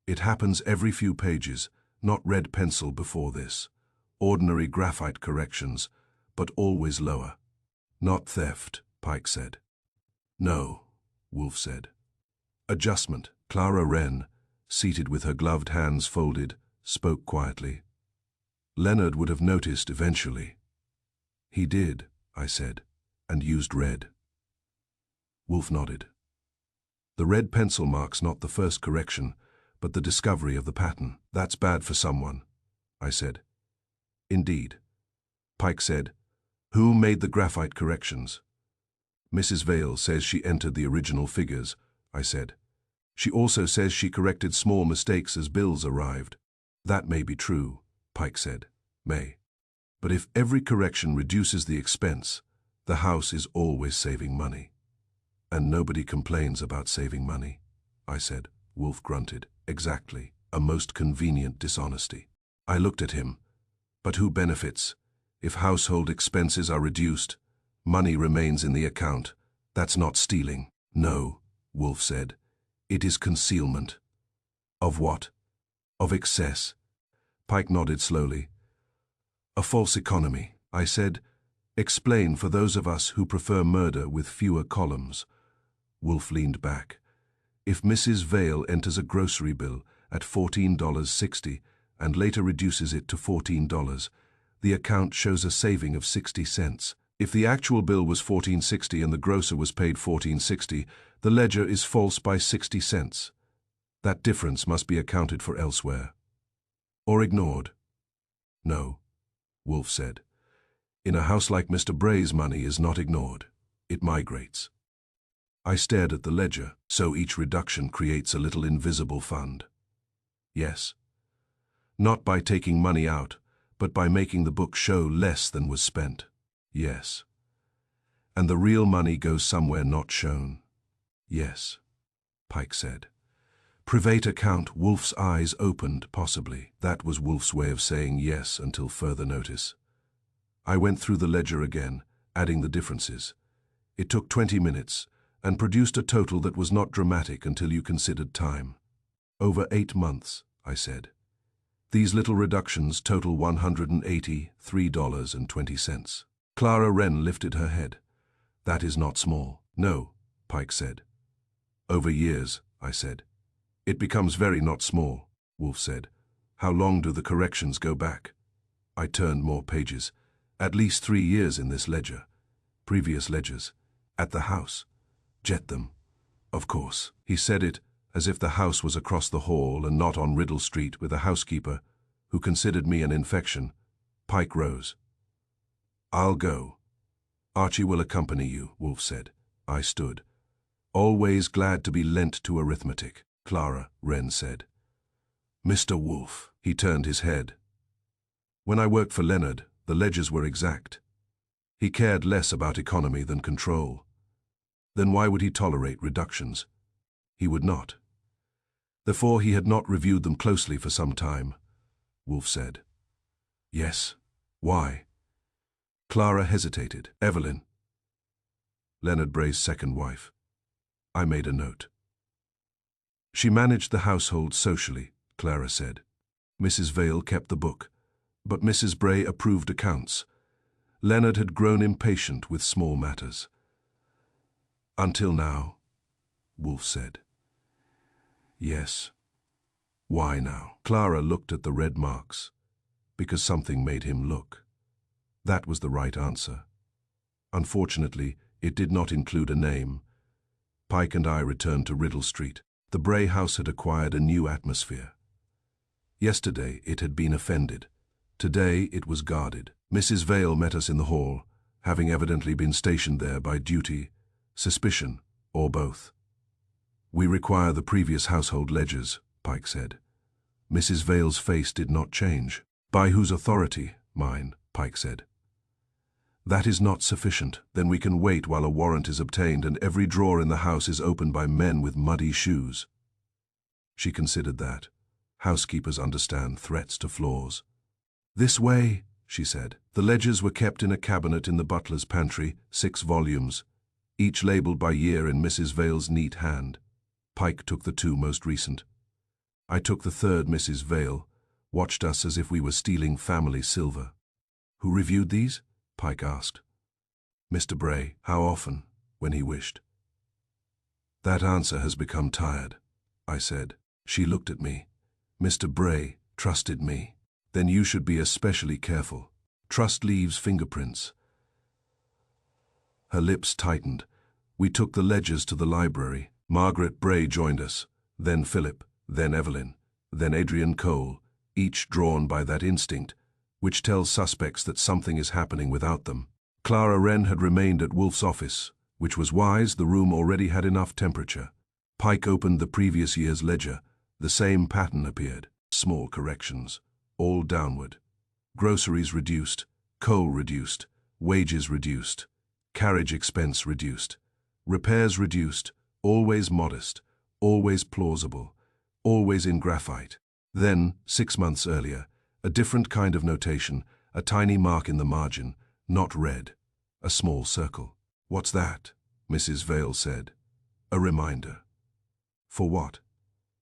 It happens every few pages, not red pencil before this. Ordinary graphite corrections, but always lower. Not theft, Pike said. No, Wolf said. Adjustment. Clara Wren, seated with her gloved hands folded, spoke quietly. Leonard would have noticed eventually. He did, I said, and used red. Wolf nodded. The red pencil mark's not the first correction, but the discovery of the pattern. That's bad for someone, I said. Indeed. Pike said, Who made the graphite corrections? Mrs. Vale says she entered the original figures, I said. She also says she corrected small mistakes as bills arrived. That may be true, Pike said. May. But if every correction reduces the expense, the house is always saving money. And nobody complains about saving money, I said. Wolf grunted. Exactly. A most convenient dishonesty. I looked at him. But who benefits? If household expenses are reduced, money remains in the account. That's not stealing. No, Wolf said. It is concealment. Of what? Of excess. Pike nodded slowly. A false economy, I said. Explain for those of us who prefer murder with fewer columns. Wolf leaned back. If Mrs. Vale enters a grocery bill at $14.60 and later reduces it to $14, the account shows a saving of 60 cents. If the actual bill was $14.60 and the grocer was paid $14.60, the ledger is false by 60 cents. That difference must be accounted for elsewhere. Or ignored. No, Wolf said. In a house like Mr. Bray's, money is not ignored. It migrates. I stared at the ledger, so each reduction creates a little invisible fund. Yes. Not by taking money out, but by making the book show less than was spent. Yes. And the real money goes somewhere not shown. Yes, Pike said. Private account. Wolf's eyes opened, possibly. That was Wolf's way of saying yes until further notice. I went through the ledger again, adding the differences. It took 20 minutes and produced a total that was not dramatic until you considered time. Over 8 months, I said. These little reductions total $183.20. Clara Wren lifted her head. That is not small. No, Pike said. Over years, I said. It becomes very not small, Wolf said. How long do the corrections go back? I turned more pages. At least 3 years in this ledger. Previous ledgers. At the house. Jet them. Of course. He said it as if the house was across the hall and not on Riddle Street with a housekeeper who considered me an infection. Pike rose. I'll go. Archie will accompany you, Wolf said. I stood. Always glad to be lent to arithmetic, Clara Wren said. Mr. Wolf. He turned his head. When I worked for Leonard, the ledgers were exact. He cared less about economy than control. Then why would he tolerate reductions? He would not. Therefore he had not reviewed them closely for some time, Wolf said. Yes. Why? Clara hesitated. Evelyn. Leonard Bray's second wife. I made a note. She managed the household socially, Clara said. Mrs. Vale kept the book, but Mrs. Bray approved accounts. Leonard had grown impatient with small matters. Until now, Wolf said. Yes. Why now? Clara looked at the red marks. Because something made him look. That was the right answer. Unfortunately, it did not include a name. Pike and I returned to Riddle Street. The Bray house had acquired a new atmosphere. Yesterday it had been offended. Today it was guarded. Mrs. Vale met us in the hall, having evidently been stationed there by duty, suspicion, or both. We require the previous household ledgers, Pike said. Mrs. Vale's face did not change. By whose authority? Mine, Pike said. That is not sufficient. Then we can wait while a warrant is obtained and every drawer in the house is opened by men with muddy shoes. She considered that. Housekeepers understand threats to floors. This way, she said. The ledgers were kept in a cabinet in the butler's pantry, 6 volumes, each labeled by year in Mrs. Vale's neat hand. Pike took the 2 most recent. I took the 3rd. Mrs. Vale watched us as if we were stealing family silver. Who reviewed these? Pike asked. Mr. Bray. How often? When he wished. That answer has become tired, I said. She looked at me. Mr. Bray trusted me. Then you should be especially careful. Trust leaves fingerprints. Her lips tightened. We took the ledgers to the library. Margaret Bray joined us, then Philip, then Evelyn, then Adrian Cole, each drawn by that instinct, which tells suspects that something is happening without them. Clara Wren had remained at Wolf's office, which was wise. The room already had enough temperature. Pike opened the previous year's ledger. The same pattern appeared. Small corrections. All downward. Groceries reduced, coal reduced, wages reduced, carriage expense reduced, repairs reduced, always modest, always plausible, always in graphite. Then, 6 months earlier, a different kind of notation, a tiny mark in the margin, not red, a small circle. What's that? Mrs. Vale said. A reminder. For what?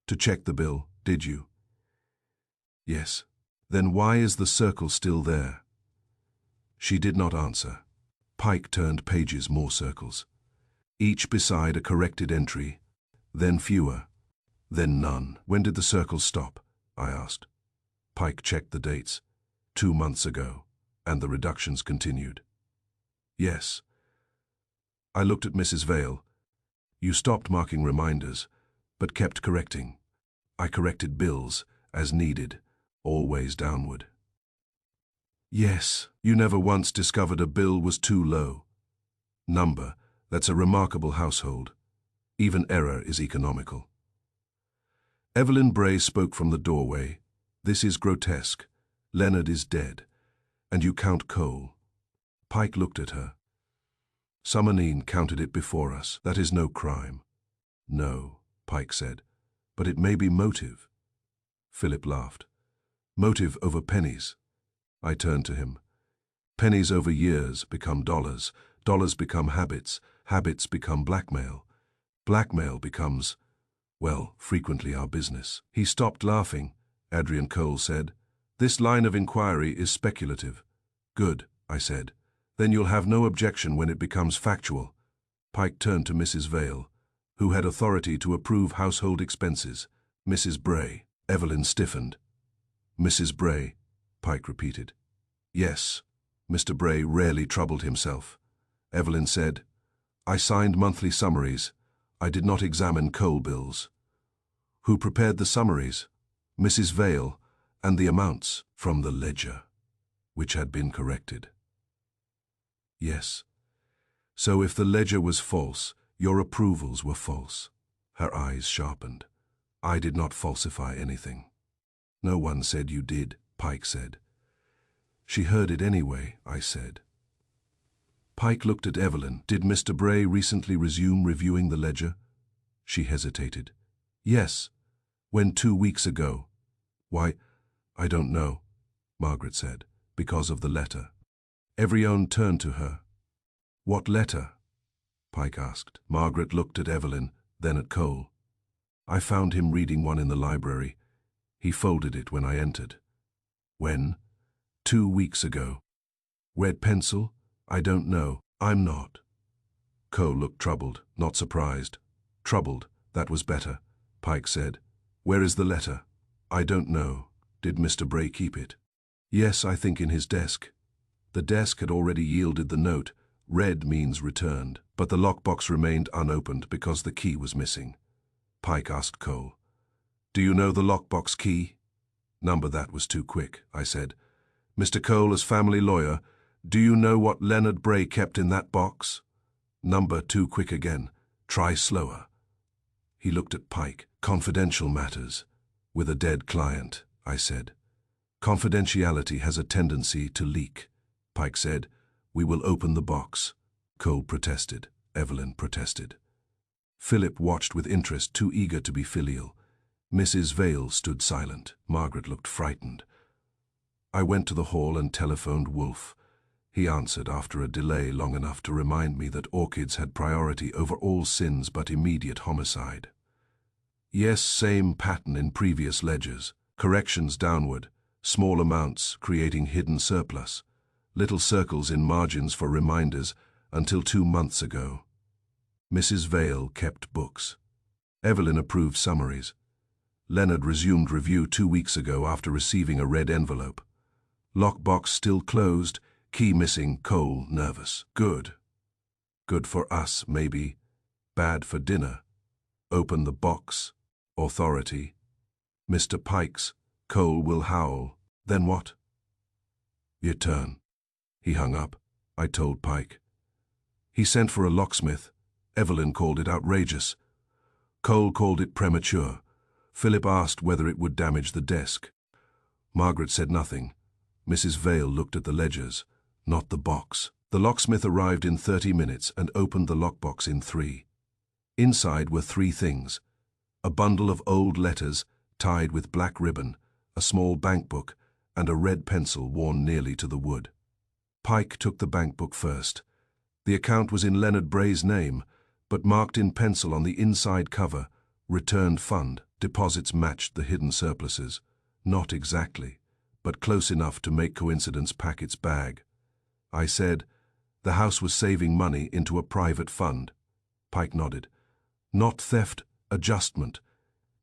To check the bill, did you? Yes. Then why is the circle still there? She did not answer. Pike turned pages, more circles. Each beside a corrected entry, then fewer, then none. When did the circle stop? I asked. Pike checked the dates. 2 months ago, and the reductions continued. Yes. I looked at Mrs. Vale. You stopped marking reminders, but kept correcting. I corrected bills, as needed. Always downward. Yes, you never once discovered a bill was too low. Number, that's a remarkable household. Even error is economical. Evelyn Bray spoke from the doorway. This is grotesque. Leonard is dead. And you count coal. Pike looked at her. Summonine counted it before us. That is no crime. No, Pike said, but it may be motive. Philip laughed. Motive over pennies. I turned to him. Pennies over years become dollars. Dollars become habits. habits become blackmail. Blackmail becomes, well, frequently our business. He stopped laughing. Adrian Cole said, "This line of inquiry is speculative." "Good," I said. "Then you'll have no objection when it becomes factual." Pike turned to Mrs. Vale, who had authority to approve household expenses. "Mrs. Bray." Evelyn stiffened. "Mrs. Bray," Pike repeated. "Yes." Mr. Bray rarely troubled himself. Evelyn said, "I signed monthly summaries. I did not examine coal bills." "Who prepared the summaries?" "Mrs. Vale, and the amounts from the ledger, which had been corrected." "Yes. So if the ledger was false, your approvals were false." Her eyes sharpened. "I did not falsify anything." "No one said you did," Pike said. "She heard it anyway," I said. Pike looked at Evelyn. "Did Mr. Bray recently resume reviewing the ledger?" She hesitated. "Yes. When 2 weeks ago." "Why, I don't know," Margaret said. "Because of the letter." Everyone turned to her. "What letter?" Pike asked. Margaret looked at Evelyn, then at Cole. "I found him reading one in the library. He folded it when I entered." "When?" 2 weeks ago." "Red pencil?" "I don't know. I'm not." Cole looked troubled, not surprised. "Troubled, that was better," Pike said. "Where is the letter?" "I don't know. Did Mr. Bray keep it?" "Yes, I think in his desk." The desk had already yielded the note. Red means returned, but the lockbox remained unopened because the key was missing. Pike asked Cole, "Do you know the lockbox key?" "Number that was too quick," I said. "Mr. Cole, as family lawyer, do you know what Leonard Bray kept in that box?" "Number too quick again. Try slower." He looked at Pike. "Confidential matters. With a dead client," I said. "Confidentiality has a tendency to leak." Pike said, "We will open the box." Cole protested. Evelyn protested. Philip watched with interest, too eager to be filial. Mrs. Vale stood silent. Margaret looked frightened. I went to the hall and telephoned Wolf. He answered after a delay long enough to remind me that orchids had priority over all sins but immediate homicide. "Yes, same pattern in previous ledgers. Corrections downward, small amounts creating hidden surplus, little circles in margins for reminders until 2 months ago." Mrs. Vale kept books. Evelyn approved summaries. Leonard resumed review 2 weeks ago after receiving a red envelope. Lockbox still closed, key missing, Cole nervous. "Good. Good for us, maybe. Bad for dinner. Open the box. Authority. Mr. Pike's. Cole will howl. Then what?" "Your turn." He hung up. I told Pike. He sent for a locksmith. Evelyn called it outrageous. Cole called it premature. Philip asked whether it would damage the desk. Margaret said nothing. Mrs. Vale looked at the ledgers, not the box. The locksmith arrived in 30 minutes and opened the lockbox in 3. Inside were 3 things: a bundle of old letters tied with black ribbon, a small bank book, and a red pencil worn nearly to the wood. Pike took the bank book first. The account was in Leonard Bray's name, but marked in pencil on the inside cover, "Returned Fund." Deposits matched the hidden surpluses. Not exactly, but close enough to make coincidence pack its bag. I said, "The house was saving money into a private fund." Pike nodded. "Not theft, adjustment.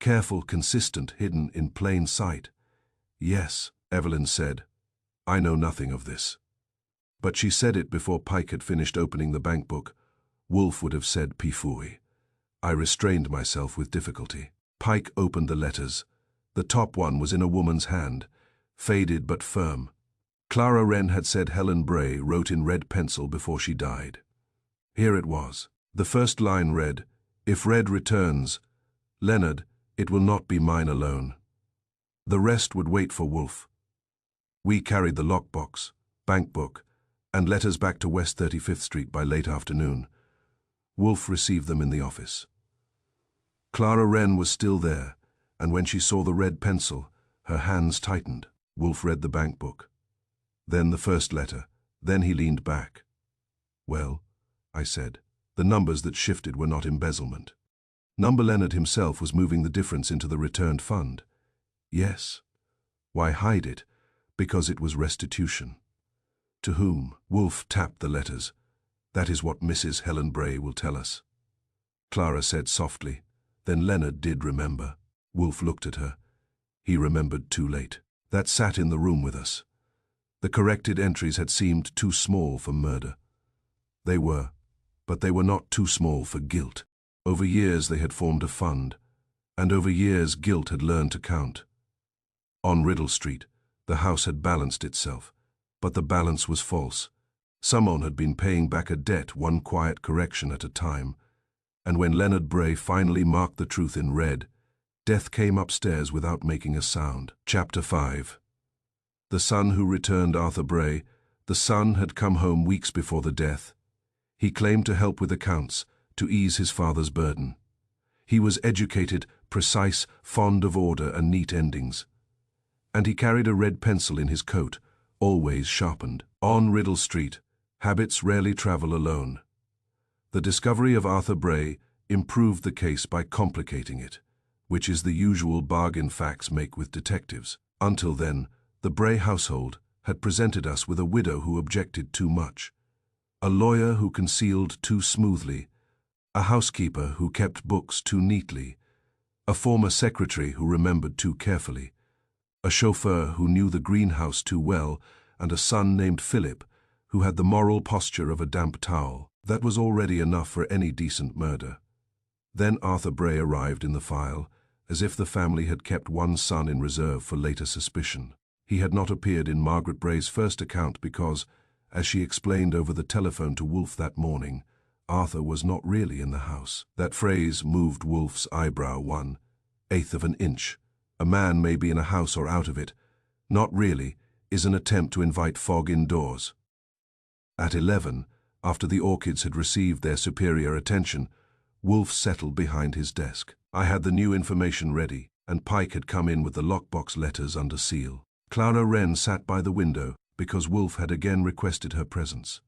Careful, consistent, hidden in plain sight." "Yes," Evelyn said. "I know nothing of this." But she said it before Pike had finished opening the bank book. Wolf would have said pifui. I restrained myself with difficulty. Pike opened the letters. The top one was in a woman's hand, faded but firm. Clara Wren had said Helen Bray wrote in red pencil before she died. Here it was. The first line read, "If Red returns, Leonard, it will not be mine alone." The rest would wait for Wolf. We carried the lockbox, bank book, and letters back to West 35th Street by late afternoon. Wolf received them in the office. Clara Wren was still there, and when she saw the red pencil, her hands tightened. Wolf read the bank book. Then the first letter. Then he leaned back. "Well," I said. The numbers that shifted were not embezzlement. Number Leonard himself was moving the difference into the returned fund. Yes. Why hide it? Because it was restitution. To whom? Wolf tapped the letters. That is what Mrs. Helen Bray will tell us. Clara said softly. Then Leonard did remember. Wolf looked at her. He remembered too late. That sat in the room with us. The corrected entries had seemed too small for murder. They were, but they were not too small for guilt. Over years they had formed a fund, and over years guilt had learned to count. On Riddle Street, the house had balanced itself, but the balance was false. Someone had been paying back a debt one quiet correction at a time, and when Leonard Bray finally marked the truth in red, death came upstairs without making a sound. Chapter 5. The son who returned Arthur Bray, the son had come home weeks before the death. He claimed to help with accounts, to ease his father's burden. He was educated, precise, fond of order and neat endings. And he carried a red pencil in his coat, always sharpened. On Riddle Street, habits rarely travel alone. The discovery of Arthur Bray improved the case by complicating it, which is the usual bargain facts make with detectives. Until then, the Bray household had presented us with a widow who objected too much, a lawyer who concealed too smoothly, a housekeeper who kept books too neatly, a former secretary who remembered too carefully, a chauffeur who knew the greenhouse too well, and a son named Philip who had the moral posture of a damp towel. That was already enough for any decent murder. Then Arthur Bray arrived in the file, as if the family had kept one son in reserve for later suspicion. He had not appeared in Margaret Bray's first account because, as she explained over the telephone to Wolf that morning, Arthur was not really in the house. That phrase moved Wolf's eyebrow 1/8 of an inch. A man may be in a house or out of it. Not really is an attempt to invite fog indoors. At 11, after the orchids had received their superior attention, Wolf settled behind his desk. I had the new information ready, and Pike had come in with the lockbox letters under seal. Clara Wren sat by the window because Wolf had again requested her presence.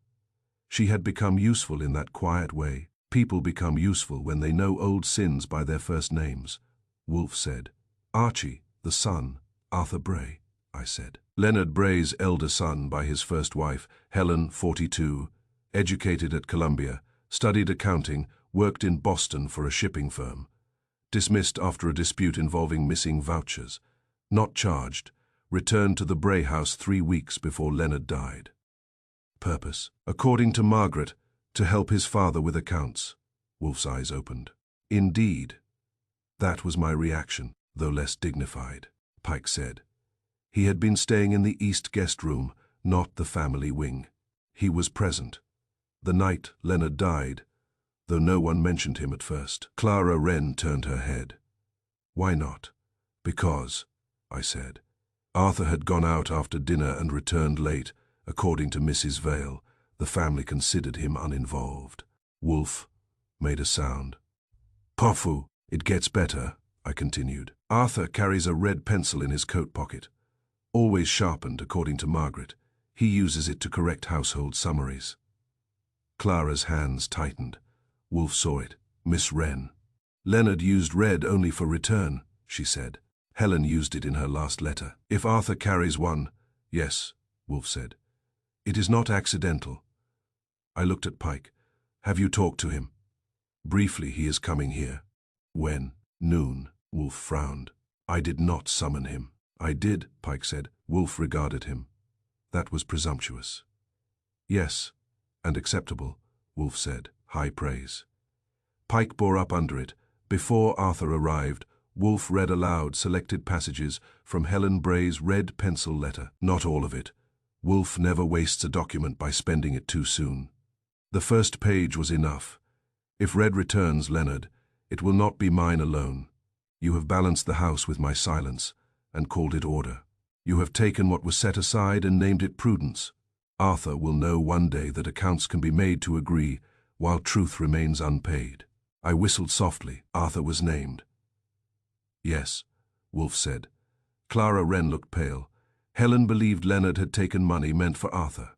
She had become useful in that quiet way. People become useful when they know old sins by their first names. Wolf said. Archie, the son, Arthur Bray, I said. Leonard Bray's elder son by his first wife, Helen, 42, educated at Columbia, studied accounting, worked in Boston for a shipping firm. Dismissed after a dispute involving missing vouchers. Not charged. Returned to the Bray house 3 weeks before Leonard died. Purpose, according to Margaret, to help his father with accounts. Wolf's eyes opened. Indeed. That was my reaction, though less dignified, Pike said. He had been staying in the East guest room, not the family wing. He was present. The night Leonard died, though no one mentioned him at first. Clara Wren turned her head. Why not? Because, I said. Arthur had gone out after dinner and returned late. According to Mrs. Vale, the family considered him uninvolved. Wolf made a sound. Pofu, it gets better, I continued. Arthur carries a red pencil in his coat pocket. Always sharpened, according to Margaret. He uses it to correct household summaries. Clara's hands tightened. Wolf saw it. Miss Wren. Leonard used red only for return, she said. Helen used it in her last letter. If Arthur carries one, yes, Wolf said. It is not accidental. I looked at Pike. Have you talked to him? Briefly, he is coming here. When? Noon. Wolf frowned. I did not summon him. I did, Pike said. Wolf regarded him. That was presumptuous. Yes, and acceptable, Wolf said. High praise. Pike bore up under it. Before Arthur arrived, Wolf read aloud selected passages from Helen Bray's red pencil letter. Not all of it. Wolf never wastes a document by spending it too soon. The first page was enough. If Red returns, Leonard, it will not be mine alone. You have balanced the house with my silence and called it order. You have taken what was set aside and named it prudence. Arthur will know one day that accounts can be made to agree while truth remains unpaid. I whistled softly. Arthur was named. Yes, Wolf said. Clara Wren looked pale. Helen believed Leonard had taken money meant for Arthur.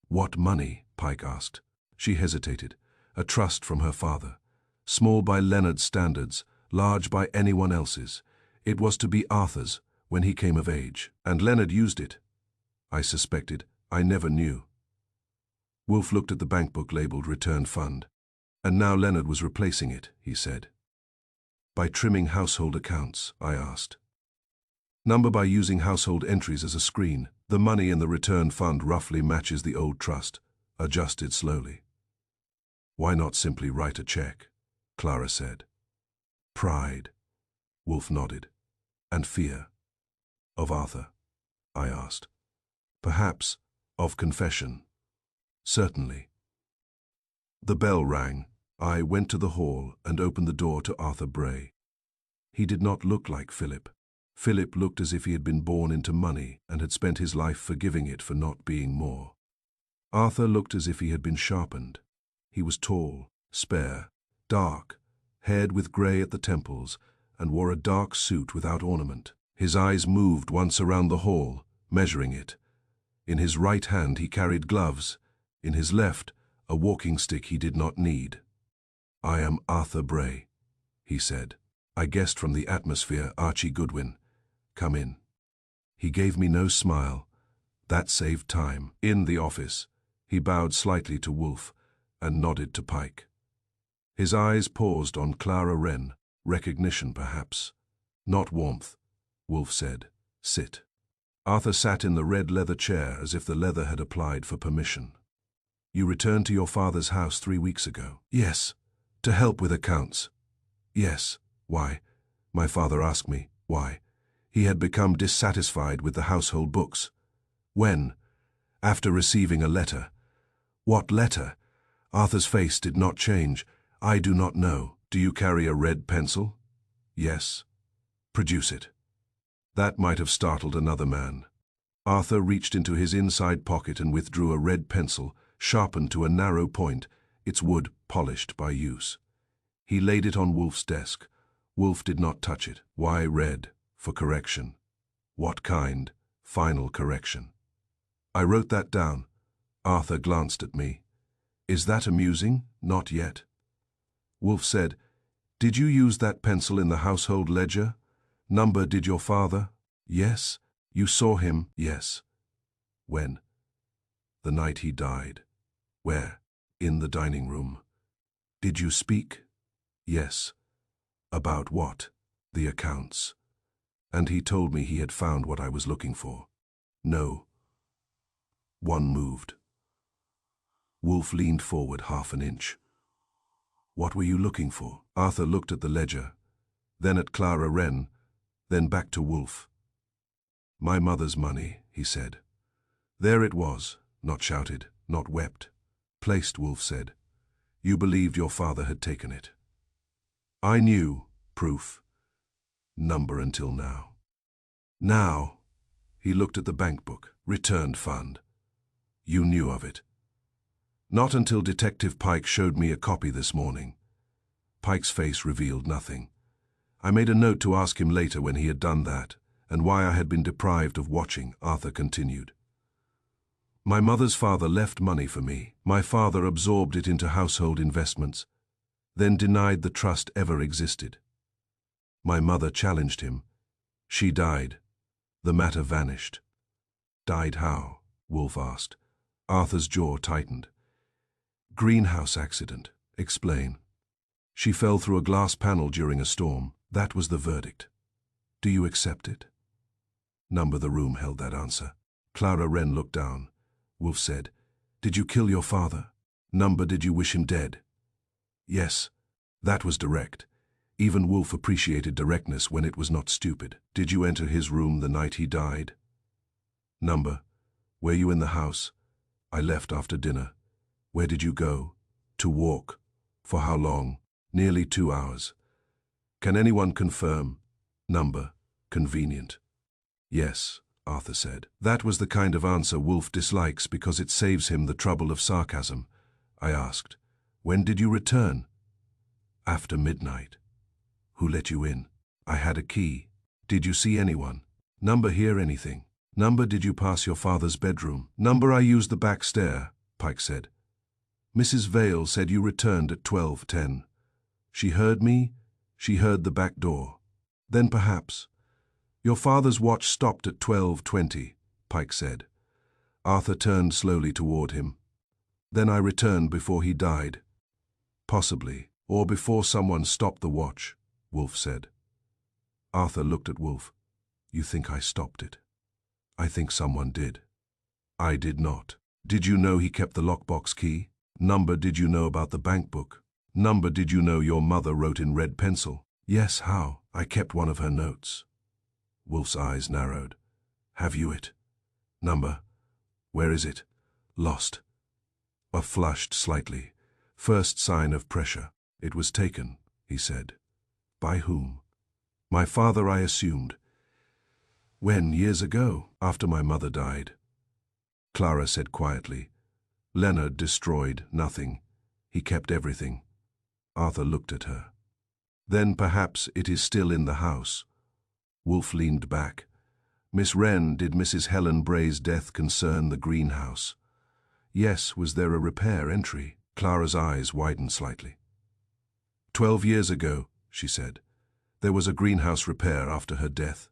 What money? Pike asked. She hesitated. A trust from her father. Small by Leonard's standards, large by anyone else's. It was to be Arthur's when he came of age, and Leonard used it. I suspected. I never knew. Wolf looked at the bank book labeled Return Fund. And now Leonard was replacing it, he said. By trimming household accounts, I asked. Number by using household entries as a screen. The money in the return fund roughly matches the old trust, adjusted slowly. Why not simply write a check? Clara said. Pride. Wolf nodded. And fear. Of Arthur? I asked. Perhaps of confession. Certainly. The bell rang. I went to the hall and opened the door to Arthur Bray. He did not look like Philip. Philip looked as if he had been born into money and had spent his life forgiving it for not being more. Arthur looked as if he had been sharpened. He was tall, spare, dark, haired with grey at the temples, and wore a dark suit without ornament. His eyes moved once around the hall, measuring it. In his right hand he carried gloves. In his left, a walking stick he did not need. I am Arthur Bray, he said. I guessed from the atmosphere Archie Goodwin. Come in. He gave me no smile. That saved time. In the office, he bowed slightly to Wolf and nodded to Pike. His eyes paused on Clara Wren, recognition perhaps. Not warmth, Wolf said. Sit. Arthur sat in the red leather chair as if the leather had applied for permission. You returned to your father's house 3 weeks ago. Yes. To help with accounts. Yes. Why? My father asked me. Why? He had become dissatisfied with the household books. When? After receiving a letter. What letter? Arthur's face did not change. I do not know. Do you carry a red pencil? Yes. Produce it. That might have startled another man. Arthur reached into his inside pocket and withdrew a red pencil, sharpened to a narrow point, its wood polished by use. He laid it on Wolf's desk. Wolf did not touch it. Why red? For correction. What kind? Final correction. I wrote that down. Arthur glanced at me. Is that amusing? Not yet. Wolf said, Did you use that pencil in the household ledger? Number did your father? Yes. You saw him? Yes. When? The night he died. Where? In the dining room. Did you speak? Yes. About what? The accounts. And he told me he had found what I was looking for. No. One moved. Wolf leaned forward half an inch. What were you looking for? Arthur looked at the ledger, then at Clara Wren, then back to Wolf. My mother's money, he said. There it was, not shouted, not wept. Placed, Wolf said. You believed your father had taken it. I knew, proof. Number until now. Now, he looked at the bank book, returned fund. You knew of it. Not until Detective Pike showed me a copy this morning. Pike's face revealed nothing. I made a note to ask him later when he had done that, and why I had been deprived of watching, Arthur continued. My mother's father left money for me. My father absorbed it into household investments, then denied the trust ever existed. My mother challenged him. She died. The matter vanished. Died how? Wolf asked. Arthur's jaw tightened. Greenhouse accident. Explain. She fell through a glass panel during a storm. That was the verdict. Do you accept it? Number the room held that answer. Clara Wren looked down. Wolf said, Did you kill your father? Number did you wish him dead? Yes. That was direct. Even Wolf appreciated directness when it was not stupid. Did you enter his room the night he died? Number. Were you in the house? I left after dinner. Where did you go? To walk. For how long? Nearly 2 hours. Can anyone confirm? Number. Convenient. Yes, Arthur said. That was the kind of answer Wolf dislikes because it saves him the trouble of sarcasm. I asked, When did you return? After midnight. Who let you in? I had a key. Did you see anyone? Number hear anything? Number did you pass your father's bedroom? Number I used the back stair, Pike said. Mrs. Vale said you returned at 12:10. She heard me, she heard the back door. Then perhaps. Your father's watch stopped at 12:20, Pike said. Arthur turned slowly toward him. Then I returned before he died. Possibly, or before someone stopped the watch, Wolf said. Arthur looked at Wolf. You think I stopped it? I think someone did. I did not. Did you know he kept the lockbox key? Number, did you know about the bank book? Number, did you know your mother wrote in red pencil? Yes, how? I kept one of her notes. Wolf's eyes narrowed. Have you it? Number. Where is it? Lost. Flushed slightly. First sign of pressure. It was taken, he said. By whom? My father, I assumed. When? Years ago, after my mother died. Clara said quietly. Leonard destroyed nothing. He kept everything. Arthur looked at her. Then perhaps it is still in the house. Wolf leaned back. Miss Wren, did Mrs. Helen Bray's death concern the greenhouse? Yes. Was there a repair entry? Clara's eyes widened slightly. 12 years ago, she said. There was a greenhouse repair after her death.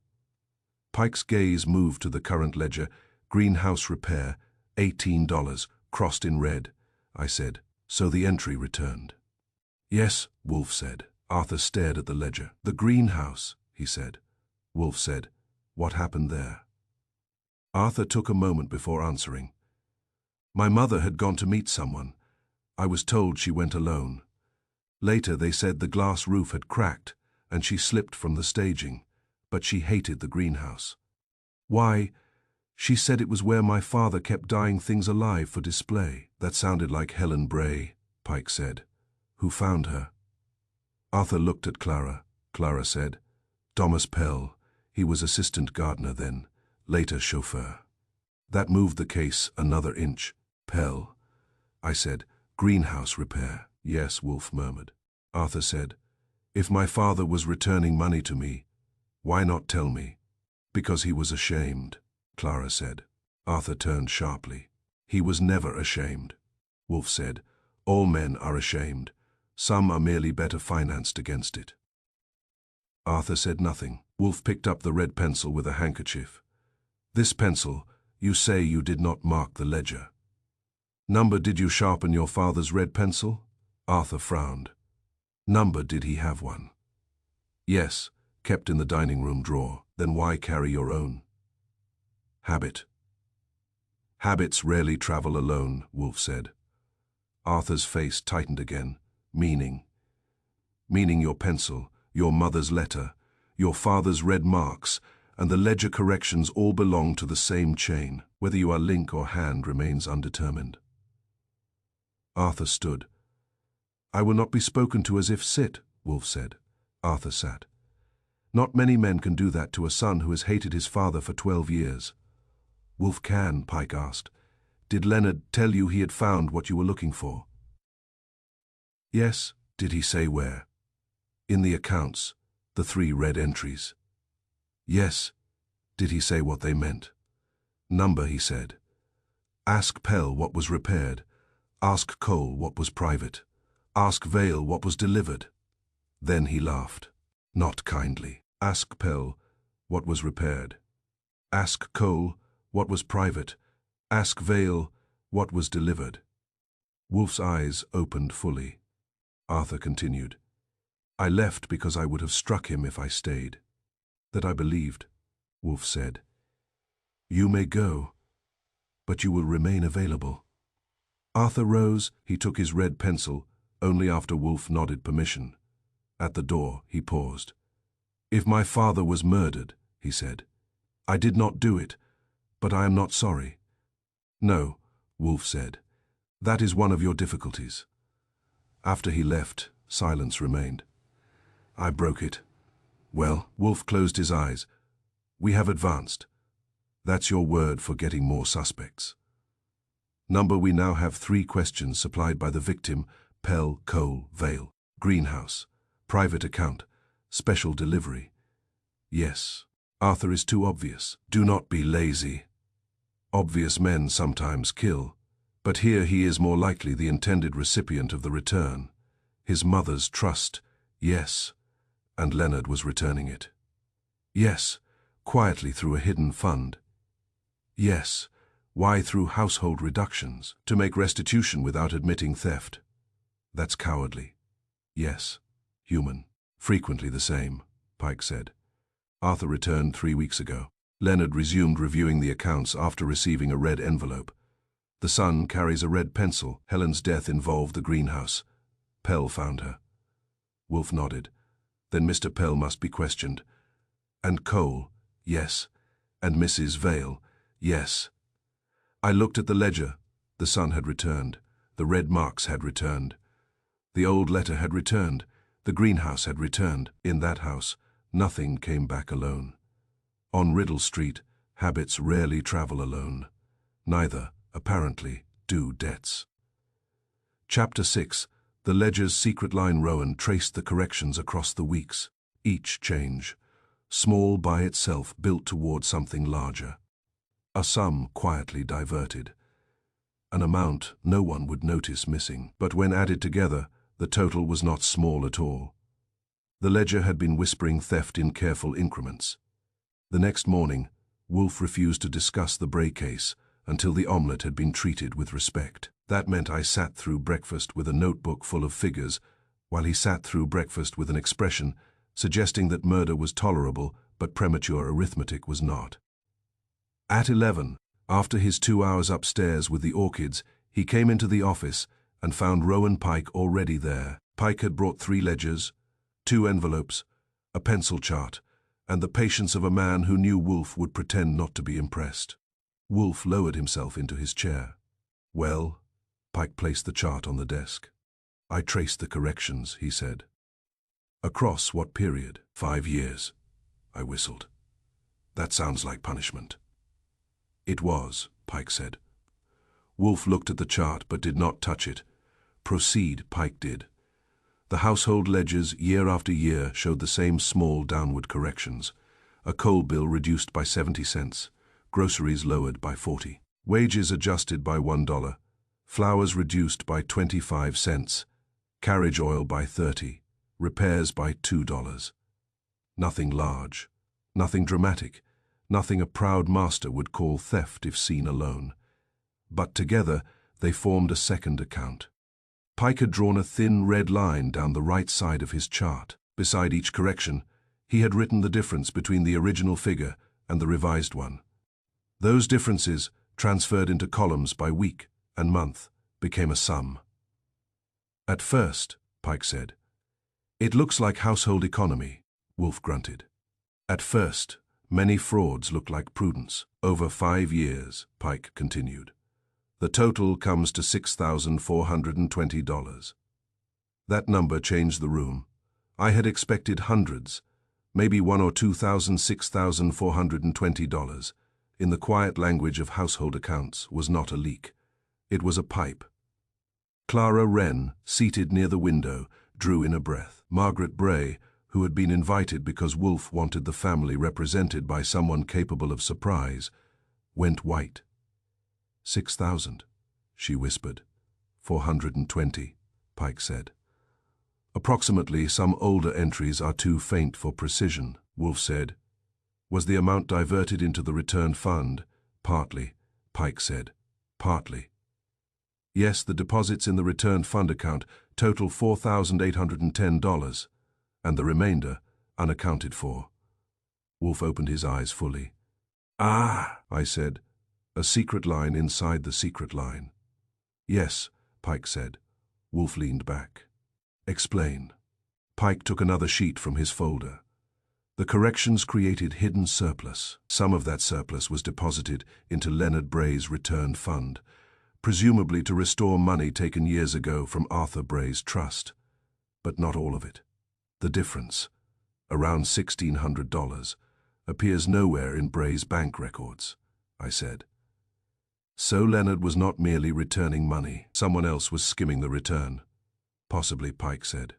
Pike's gaze moved to the current ledger. Greenhouse repair, $18, crossed in red. I said, so the entry returned. Yes, Wolf said. Arthur stared at the ledger. The greenhouse, he said. Wolf said, what happened there? Arthur took a moment before answering. My mother had gone to meet someone. I was told she went alone. Later they said the glass roof had cracked and she slipped from the staging, but she hated the greenhouse. Why? She said it was where my father kept dying things alive for display. That sounded like Helen Bray, Pike said. Who found her? Arthur looked at Clara. Clara said, Thomas Pell. He was assistant gardener then, later chauffeur. That moved the case another inch. Pell. I said, greenhouse repair. Yes, Wolf murmured. Arthur said, if my father was returning money to me, why not tell me? Because he was ashamed, Clara said. Arthur turned sharply. He was never ashamed. Wolf said, all men are ashamed. Some are merely better financed against it. Arthur said nothing. Wolf picked up the red pencil with a handkerchief. This pencil, you say you did not mark the ledger. Number, did you sharpen your father's red pencil? Arthur frowned. Number, did he have one? Yes, kept in the dining room drawer. Then why carry your own? Habit. Habits rarely travel alone, Wolf said. Arthur's face tightened again. Meaning. Meaning your pencil, your mother's letter, your father's red marks, and the ledger corrections all belong to the same chain. Whether you are link or hand remains undetermined. Arthur stood. I will not be spoken to as if sit, Wolf said. Arthur sat. Not many men can do that to a son who has hated his father for 12 years. Wolf can, Pike asked. Did Leonard tell you he had found what you were looking for? Yes. Did he say where? In the accounts, the 3 red entries. Yes. Did he say what they meant? Number, he said. Ask Pell what was repaired. Ask Cole what was private. Ask Vale what was delivered. Then he laughed. Not kindly. Ask Pell what was repaired. Ask Cole what was private. Ask Vale what was delivered. Wolf's eyes opened fully. Arthur continued. I left because I would have struck him if I stayed. That I believed, Wolf said. You may go, but you will remain available. Arthur rose. He took his red pencil, only after Wolf nodded permission. At the door, he paused. If my father was murdered, he said, I did not do it, but I am not sorry. No, Wolf said. That is one of your difficulties. After he left, silence remained. I broke it. Well, Wolf closed his eyes. We have advanced. That's your word for getting more suspects. Number, we now have 3 questions supplied by the victim, Pell, Cole, Vale. Greenhouse. Private account. Special delivery. Yes. Arthur is too obvious. Do not be lazy. Obvious men sometimes kill. But here he is more likely the intended recipient of the return. His mother's trust, yes, and Leonard was returning it. Yes, quietly through a hidden fund. Yes, why through household reductions, to make restitution without admitting theft? That's cowardly. Yes, human. Frequently the same, Pike said. Arthur returned 3 weeks ago. Leonard resumed reviewing the accounts after receiving a red envelope. The son carries a red pencil. Helen's death involved the greenhouse. Pell found her. Wolf nodded. Then Mr. Pell must be questioned. And Cole, yes. And Mrs. Vale, yes. I looked at the ledger. The son had returned. The red marks had returned. The old letter had returned. The greenhouse had returned. In that house, nothing came back alone. On Riddle Street, habits rarely travel alone. Neither, apparently, do debts. Chapter 6. The ledger's secret line. Rowan traced the corrections across the weeks. Each change, small by itself, built toward something larger. A sum quietly diverted. An amount no one would notice missing, but when added together, the total was not small at all. The ledger had been whispering theft in careful increments. The next morning, Wolf refused to discuss the Bray case until the omelette had been treated with respect. That meant I sat through breakfast with a notebook full of figures, while he sat through breakfast with an expression suggesting that murder was tolerable but premature arithmetic was not. At 11, after his 2 hours upstairs with the orchids, he came into the office and found Rowan Pike already there. Pike had brought 3 ledgers, 2 envelopes, a pencil chart, and the patience of a man who knew Wolf would pretend not to be impressed. Wolf lowered himself into his chair. Well, Pike placed the chart on the desk. I traced the corrections, he said. Across what period? 5 years. I whistled. That sounds like punishment. It was, Pike said. Wolf looked at the chart but did not touch it. Proceed, Pike did. The household ledgers, year after year, showed the same small downward corrections. A coal bill reduced by 70 cents, groceries lowered by 40, wages adjusted by $1, flowers reduced by 25 cents, carriage oil by 30, repairs by $2. Nothing large, nothing dramatic, nothing a proud master would call theft if seen alone. But together they formed a second account. Pike had drawn a thin red line down the right side of his chart. Beside each correction, he had written the difference between the original figure and the revised one. Those differences, transferred into columns by week and month, became a sum. At first, Pike said. It looks like household economy, Wolf grunted. At first, many frauds look like prudence. Over 5 years, Pike continued. The total comes to $6,420. That number changed the room. I had expected hundreds, maybe $1,000 or $2,000. $6,420, in the quiet language of household accounts, was not a leak. It was a pipe. Clara Wren, seated near the window, drew in a breath. Margaret Bray, who had been invited because Wolf wanted the family represented by someone capable of surprise, went white. 6,000, she whispered. 420, Pike said. Approximately. Some older entries are too faint for precision, Wolf said. Was the amount diverted into the return fund? Partly, Pike said. Partly. Yes, the deposits in the return fund account total $4,810, and the remainder unaccounted for. Wolf opened his eyes fully. Ah, I said. A secret line inside the secret line. Yes, Pike said. Wolf leaned back. Explain. Pike took another sheet from his folder. The corrections created hidden surplus. Some of that surplus was deposited into Leonard Bray's return fund, presumably to restore money taken years ago from Arthur Bray's trust. But not all of it. The difference, around $1,600, appears nowhere in Bray's bank records, I said. So Leonard was not merely returning money. Someone else was skimming the return. Possibly, Pike said.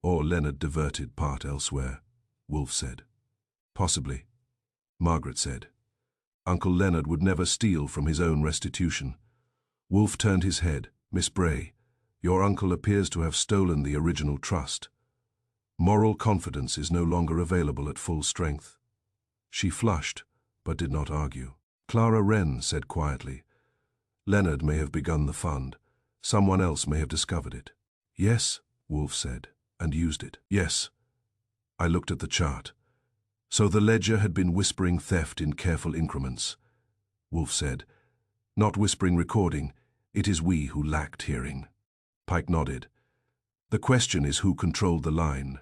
Or Leonard diverted part elsewhere, Wolf said. Possibly, Margaret said. Uncle Leonard would never steal from his own restitution. Wolf turned his head. Miss Bray, your uncle appears to have stolen the original trust. Moral confidence is no longer available at full strength. She flushed, but did not argue. Clara Wren said quietly, Leonard may have begun the fund. Someone else may have discovered it. Yes, Wolf said, and used it. Yes. I looked at the chart. So the ledger had been whispering theft in careful increments. Wolf said, not whispering recording, it is we who lacked hearing. Pike nodded. The question is who controlled the line.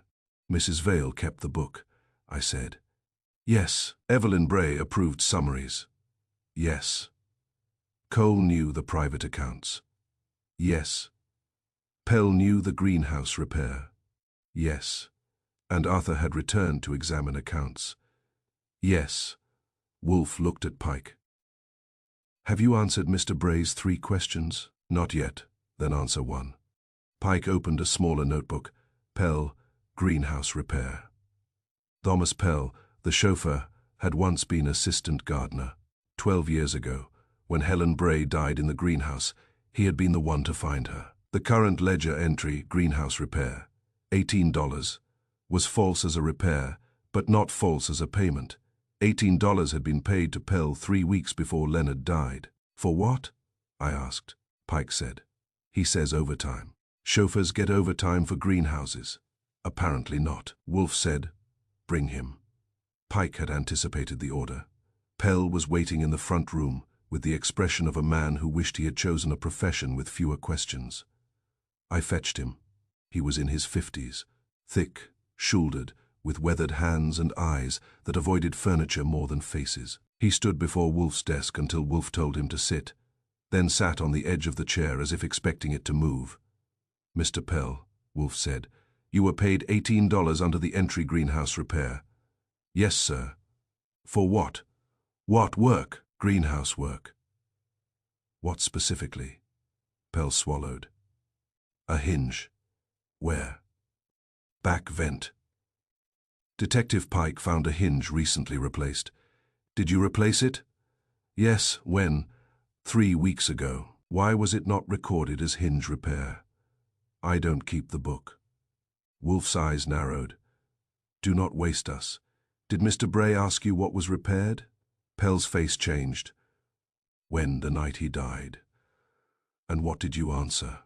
Mrs. Vale kept the book, I said. Yes. Evelyn Bray approved summaries. Yes. Cole knew the private accounts. Yes. Pell knew the greenhouse repair. Yes. And Arthur had returned to examine accounts. Yes. Wolf looked at Pike. Have you answered Mr. Bray's 3 questions? Not yet. Then answer 1. Pike opened a smaller notebook. Pell, greenhouse repair. Thomas Pell, the chauffeur, had once been assistant gardener. 12 years ago, when Helen Bray died in the greenhouse, he had been the one to find her. The current ledger entry, greenhouse repair, $18, was false as a repair, but not false as a payment. $18 had been paid to Pell 3 weeks before Leonard died. For what? I asked. Pike said. He says overtime. Chauffeurs get overtime for greenhouses. Apparently not. Wolf said, bring him. Pike had anticipated the order. Pell was waiting in the front room with the expression of a man who wished he had chosen a profession with fewer questions. I fetched him. He was in his 50s, thick, shouldered, with weathered hands and eyes that avoided furniture more than faces. He stood before Wolf's desk until Wolf told him to sit, then sat on the edge of the chair as if expecting it to move. Mr. Pell, Wolf said, you were paid $18 under the entry greenhouse repair. Yes, sir. For what? What work? Greenhouse work. What specifically? Pell swallowed. A hinge. Where? Back vent. Detective Pike found a hinge recently replaced. Did you replace it? Yes, when? 3 weeks ago. Why was it not recorded as hinge repair? I don't keep the book. Wolf's eyes narrowed. Do not waste us. Did Mr. Bray ask you what was repaired? Pell's face changed. When the night he died. And what did you answer?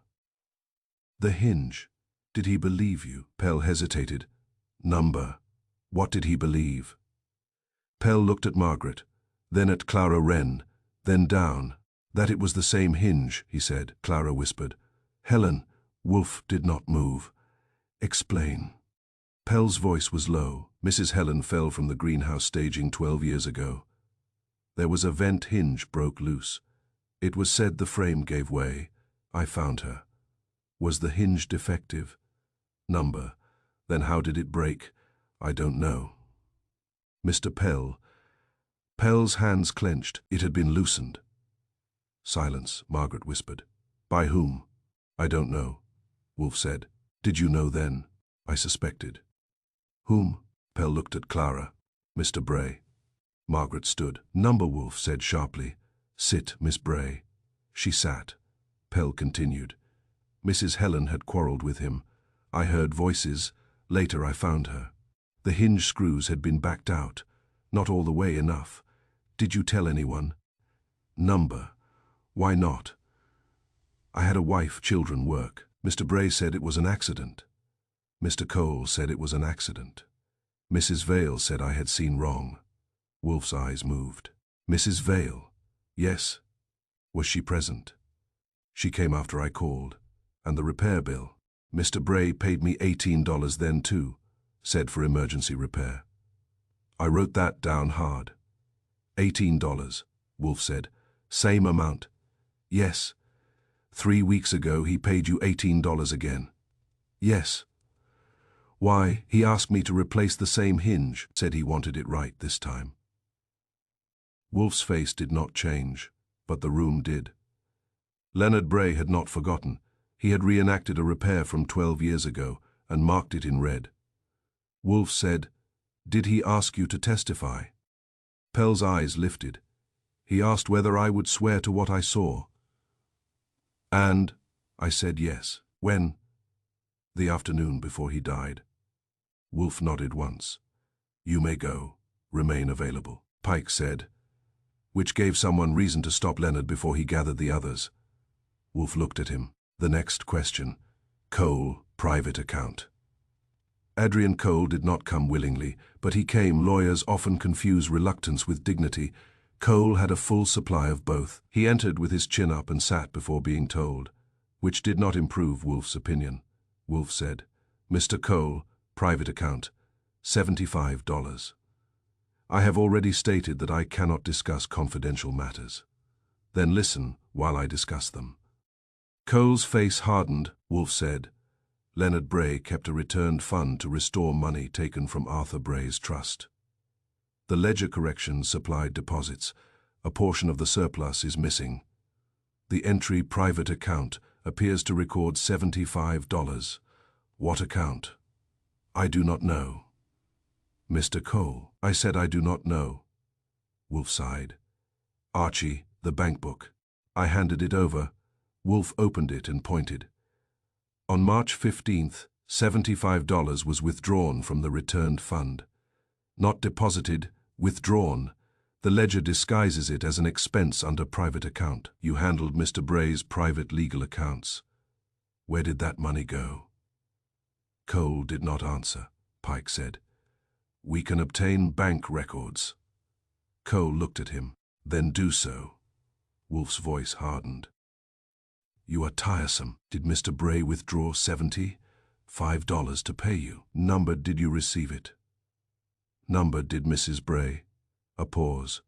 The hinge. Did he believe you? Pell hesitated. Number. What did he believe? Pell looked at Margaret, then at Clara Wren, then down. That it was the same hinge, he said. Clara whispered. Helen. Wolf did not move. Explain. Pell's voice was low. Mrs. Helen fell from the greenhouse staging 12 years ago. There was a vent hinge broke loose. It was said the frame gave way. I found her. Was the hinge defective? Number. Then how did it break? I don't know. Mr. Pell. Pell's hands clenched. It had been loosened. Silence, Margaret whispered. By whom? I don't know, Wolf said. Did you know then? I suspected. Whom? Pell looked at Clara. Mr. Bray. Margaret stood. Number, Wolf said sharply. Sit, Miss Bray. She sat. Pell continued. Mrs. Helen had quarreled with him. I heard voices. Later I found her. The hinge screws had been backed out. Not all the way enough. Did you tell anyone? Number. Why not? I had a wife, children, work. Mr. Bray said it was an accident. Mr. Cole said it was an accident. Mrs. Vale said I had seen wrong. Wolf's eyes moved. Mrs. Vale? Yes. Was she present? She came after I called. And the repair bill? Mr. Bray paid me $18 then too, said for emergency repair. I wrote that down hard. $18, Wolf said. Same amount. Yes. 3 weeks ago he paid you $18 again. Yes. Why, he asked me to replace the same hinge, said he wanted it right this time. Wolf's face did not change, but the room did. Leonard Bray had not forgotten. He had reenacted a repair from 12 years ago and marked it in red. Wolf said, Did he ask you to testify? Pell's eyes lifted. He asked whether I would swear to what I saw. And I said yes. When? The afternoon before he died. Wolf nodded once. You may go. Remain available. Pike said, which gave someone reason to stop Leonard before he gathered the others. Wolf looked at him. The next question. Cole, private account. Adrian Cole did not come willingly, but he came. Lawyers often confuse reluctance with dignity. Cole had a full supply of both. He entered with his chin up and sat before being told, which did not improve Wolf's opinion. Wolf said, Mr. Cole, private account, $75. I have already stated that I cannot discuss confidential matters. Then listen while I discuss them. Cole's face hardened. Wolf said, Leonard Bray kept a returned fund to restore money taken from Arthur Bray's trust. The ledger corrections supplied deposits. A portion of the surplus is missing. The entry private account appears to record $75. What account? I do not know. Mr. Cole, I said I do not know. Wolf sighed. Archie, the bank book. I handed it over. Wolf opened it and pointed. On March 15th, $75 was withdrawn from the returned fund. Not deposited, withdrawn. The ledger disguises it as an expense under private account. You handled Mr. Bray's private legal accounts. Where did that money go? Cole did not answer. Pike said, We can obtain bank records. Cole looked at him. Then do so. Wolf's voice hardened. You are tiresome. Did Mr. Bray withdraw $75 to pay you? Number did you receive it? Number did Mrs. Bray? A pause.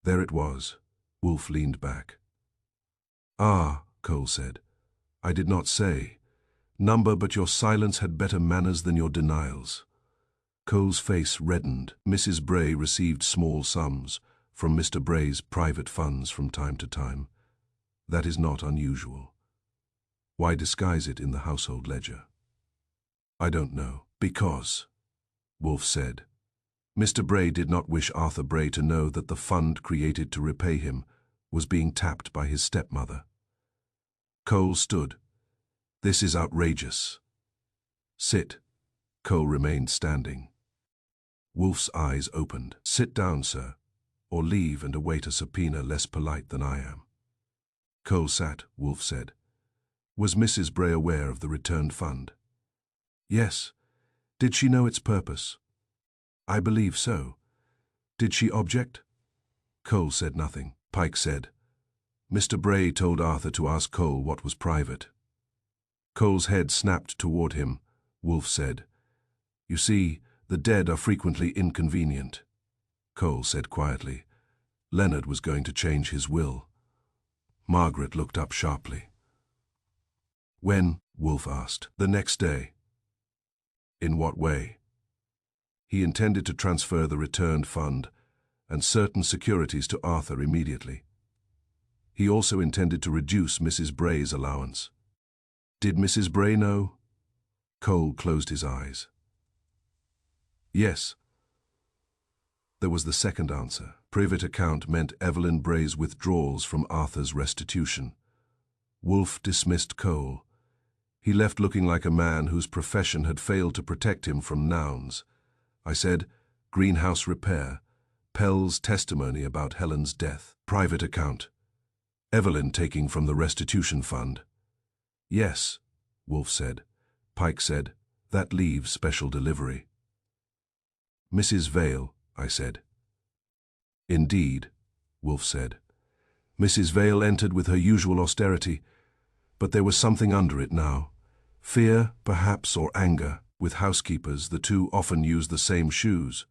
There it was. Wolf leaned back. Ah, Cole said. I did not say. Number, but your silence had better manners than your denials. Cole's face reddened. Mrs. Bray received small sums from Mr. Bray's private funds from time to time. That is not unusual. Why disguise it in the household ledger? I don't know. Because, Wolf said, Mr. Bray did not wish Arthur Bray to know that the fund created to repay him was being tapped by his stepmother. Cole stood. This is outrageous. Sit. Cole remained standing. Wolf's eyes opened. Sit down, sir, or leave and await a subpoena less polite than I am. Cole sat. Wolf said. Was Mrs. Bray aware of the returned fund? Yes. Did she know its purpose? I believe so. Did she object? Cole said nothing. Pike said, Mr. Bray told Arthur to ask Cole what was private. Cole's head snapped toward him. Wolf said, You see, the dead are frequently inconvenient. Cole said quietly, Leonard was going to change his will. Margaret looked up sharply. When? Wolf asked. The next day. In what way? He intended to transfer the returned fund and certain securities to Arthur immediately. He also intended to reduce Mrs. Bray's allowance. Did Mrs. Bray know? Cole closed his eyes. Yes. There was the second answer. Private account meant Evelyn Bray's withdrawals from Arthur's restitution. Wolf dismissed Cole. He left looking like a man whose profession had failed to protect him from nouns. I said, greenhouse repair, Pell's testimony about Helen's death, private account, Evelyn taking from the restitution fund. Yes, Wolf said. Pike said, that leaves special delivery. Mrs. Vale, I said. Indeed, Wolf said. Mrs. Vale entered with her usual austerity, but there was something under it now. Fear, perhaps, or anger. With housekeepers, the two often used the same shoes.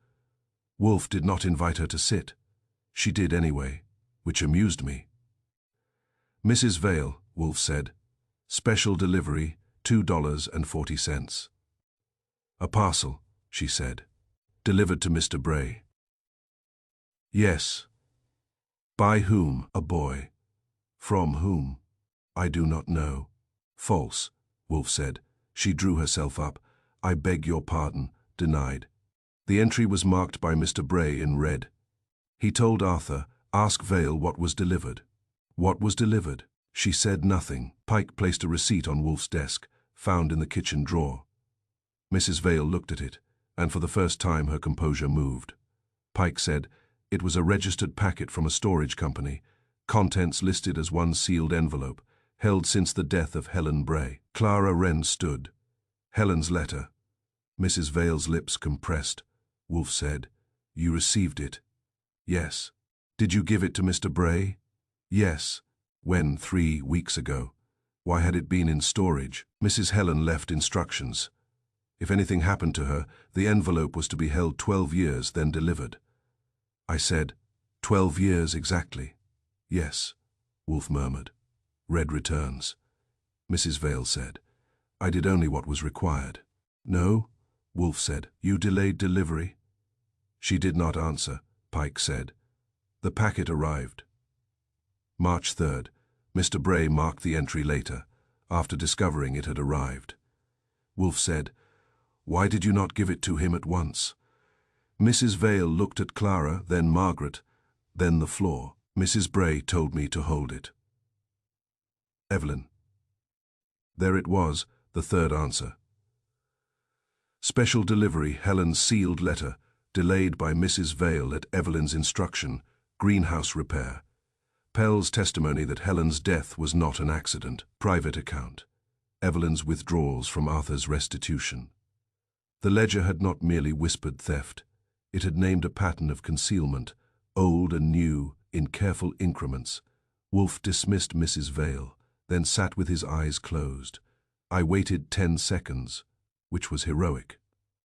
Wolf did not invite her to sit. She did anyway, which amused me. Mrs. Vale, Wolf said. Special delivery, $2.40. A parcel, she said. Delivered to Mr. Bray. Yes. By whom? A boy. From whom? I do not know. False, Wolf said. She drew herself up. I beg your pardon. Denied. The entry was marked by Mr. Bray in red. He told Arthur, ask Vale what was delivered. What was delivered? She said nothing. Pike placed a receipt on Wolf's desk, found in the kitchen drawer. Mrs. Vale looked at it, and for the first time her composure moved. Pike said it was a registered packet from a storage company, contents listed as one sealed envelope, held since the death of Helen Bray. Clara Wren stood. Helen's letter. Mrs. Vale's lips compressed. Wolf said, "You received it?" "Yes." "Did you give it to Mr. Bray?" "Yes." "When, 3 weeks ago? Why had it been in storage?" Mrs. Helen left instructions. If anything happened to her, the envelope was to be held 12 years, then delivered. I said, 12 years exactly. "Yes," Wolf murmured. "Read returns." Mrs. Vale said, "I did only what was required." "No," Wolf said, "you delayed delivery." She did not answer. Pike said, "The packet arrived." March 3rd, Mr. Bray marked the entry later, after discovering it had arrived. Wolf said, "Why did you not give it to him at once?" Mrs. Vale looked at Clara, then Margaret, then the floor. "Mrs. Bray told me to hold it." Evelyn. There it was, the third answer. Special delivery, Helen's sealed letter, delayed by Mrs. Vale at Evelyn's instruction, greenhouse repair. Pell's testimony that Helen's death was not an accident. Private account. Evelyn's withdrawals from Arthur's restitution. The ledger had not merely whispered theft. It had named a pattern of concealment, old and new, in careful increments. Wolf dismissed Mrs. Vale, then sat with his eyes closed. I waited 10 seconds, which was heroic.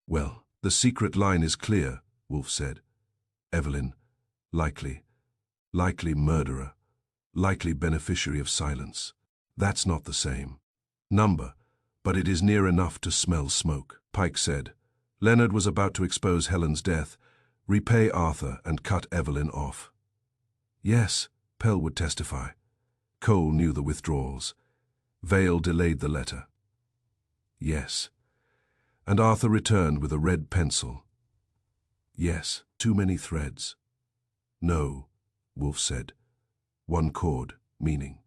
"Well, the secret line is clear," Wolf said. "Evelyn, likely murderer, likely beneficiary of silence. That's not the same number, but it is near enough to smell smoke." Pike said, "Leonard was about to expose Helen's death, repay Arthur and cut Evelyn off." "Yes," Pell would testify. Cole knew the withdrawals. Vale delayed the letter. "Yes." And Arthur returned with a red pencil. "Yes, too many threads." "No," Wolf said. "One cord, meaning."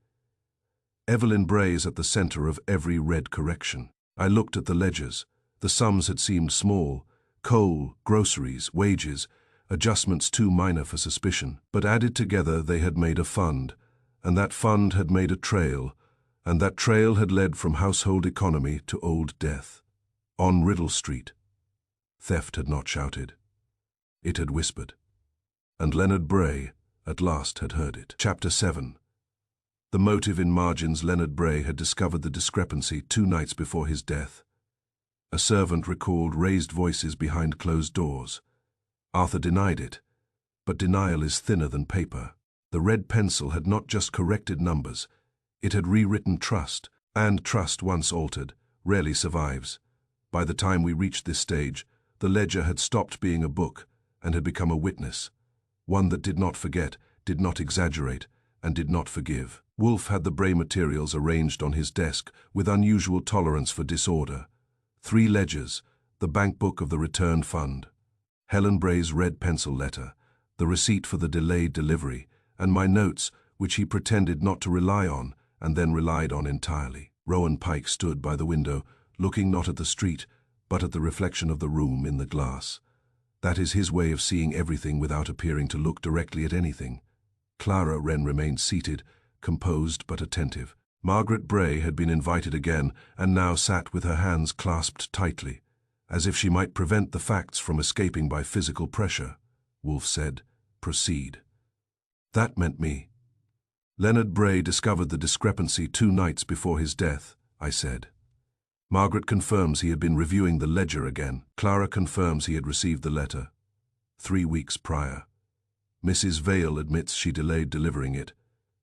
Evelyn Bray is at the center of every red correction. I looked at the ledgers. The sums had seemed small. Coal, groceries, wages, adjustments too minor for suspicion. But added together they had made a fund, and that fund had made a trail, and that trail had led from household economy to old death. On Riddle Street. Theft had not shouted. It had whispered. And Leonard Bray, at last, had heard it. Chapter 7. The motive in margins. Leonard Bray had discovered the discrepancy 2 nights before his death. A servant recalled raised voices behind closed doors. Arthur denied it, but denial is thinner than paper. The red pencil had not just corrected numbers, it had rewritten trust, and trust once altered rarely survives. By the time we reached this stage, the ledger had stopped being a book and had become a witness, one that did not forget, did not exaggerate, and did not forgive. Wolf had the Bray materials arranged on his desk with unusual tolerance for disorder. 3 ledgers, the bank book of the returned fund, Helen Bray's red pencil letter, the receipt for the delayed delivery, and my notes, which he pretended not to rely on, and then relied on entirely. Rowan Pike stood by the window, looking not at the street, but at the reflection of the room in the glass. That is his way of seeing everything without appearing to look directly at anything. Clara Wren remained seated, composed but attentive. Margaret Bray had been invited again, and now sat with her hands clasped tightly, as if she might prevent the facts from escaping by physical pressure. Wolf said, "Proceed." That meant me. Leonard Bray discovered the discrepancy 2 nights before his death, I said. Margaret confirms he had been reviewing the ledger again. Clara confirms he had received the letter 3 weeks prior. Mrs. Vale admits she delayed delivering it.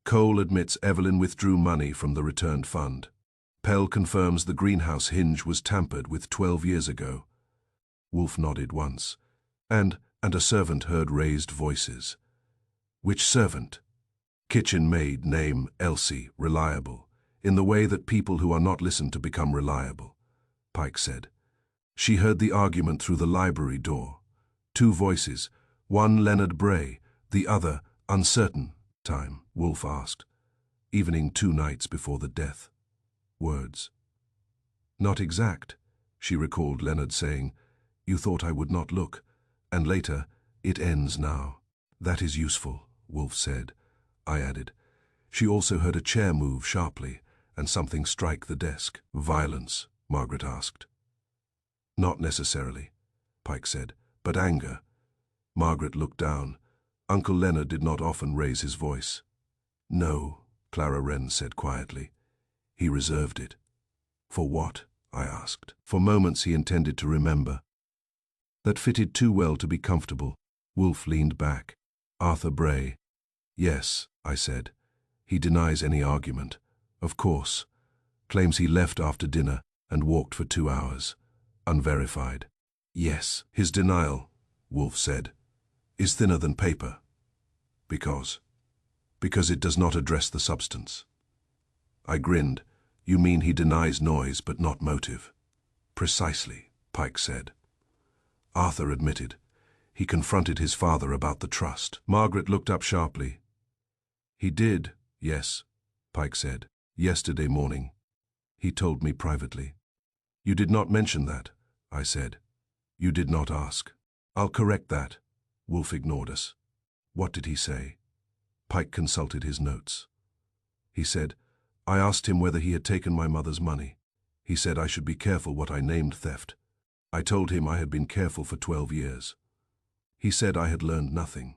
Cole admits Evelyn withdrew money from the returned fund. Pell confirms the greenhouse hinge was tampered with 12 years ago. Wolf nodded once. And a servant heard raised voices. Which servant? Kitchen maid, name Elsie, reliable, in the way that people who are not listened to become reliable, Pike said. She heard the argument through the library door. 2 voices, one Leonard Bray, the other uncertain. Time, Wolf asked. evening 2 nights before the death. Words. Not exact, she recalled Leonard saying, "You thought I would not look." And later, "It ends now." "That is useful," Wolf said. I added. She also heard a chair move sharply and something strike the desk. "Violence?" Margaret asked. "Not necessarily," Pike said, "but anger." Margaret looked down. Uncle Leonard did not often raise his voice. "No," Clara Wren said quietly. "He reserved it." "For what?" I asked. "For moments he intended to remember." That fitted too well to be comfortable. Wolf leaned back. "Arthur Bray." "Yes," I said. "He denies any argument. Of course. Claims he left after dinner and walked for 2 hours. Unverified." "Yes." "His denial," Wolf said, "is thinner than paper." Because it does not address the substance." I grinned. "You mean he denies noise but not motive?" "Precisely," Pike said. Arthur admitted. He confronted his father about the trust. Margaret looked up sharply. "He did, yes," Pike said. "Yesterday morning. He told me privately." "You did not mention that," I said. "You did not ask." "I'll correct that." Wolf ignored us. "What did he say?" Pike consulted his notes. He said, "I asked him whether he had taken my mother's money. He said I should be careful what I named theft. I told him I had been careful for 12 years. He said I had learned nothing."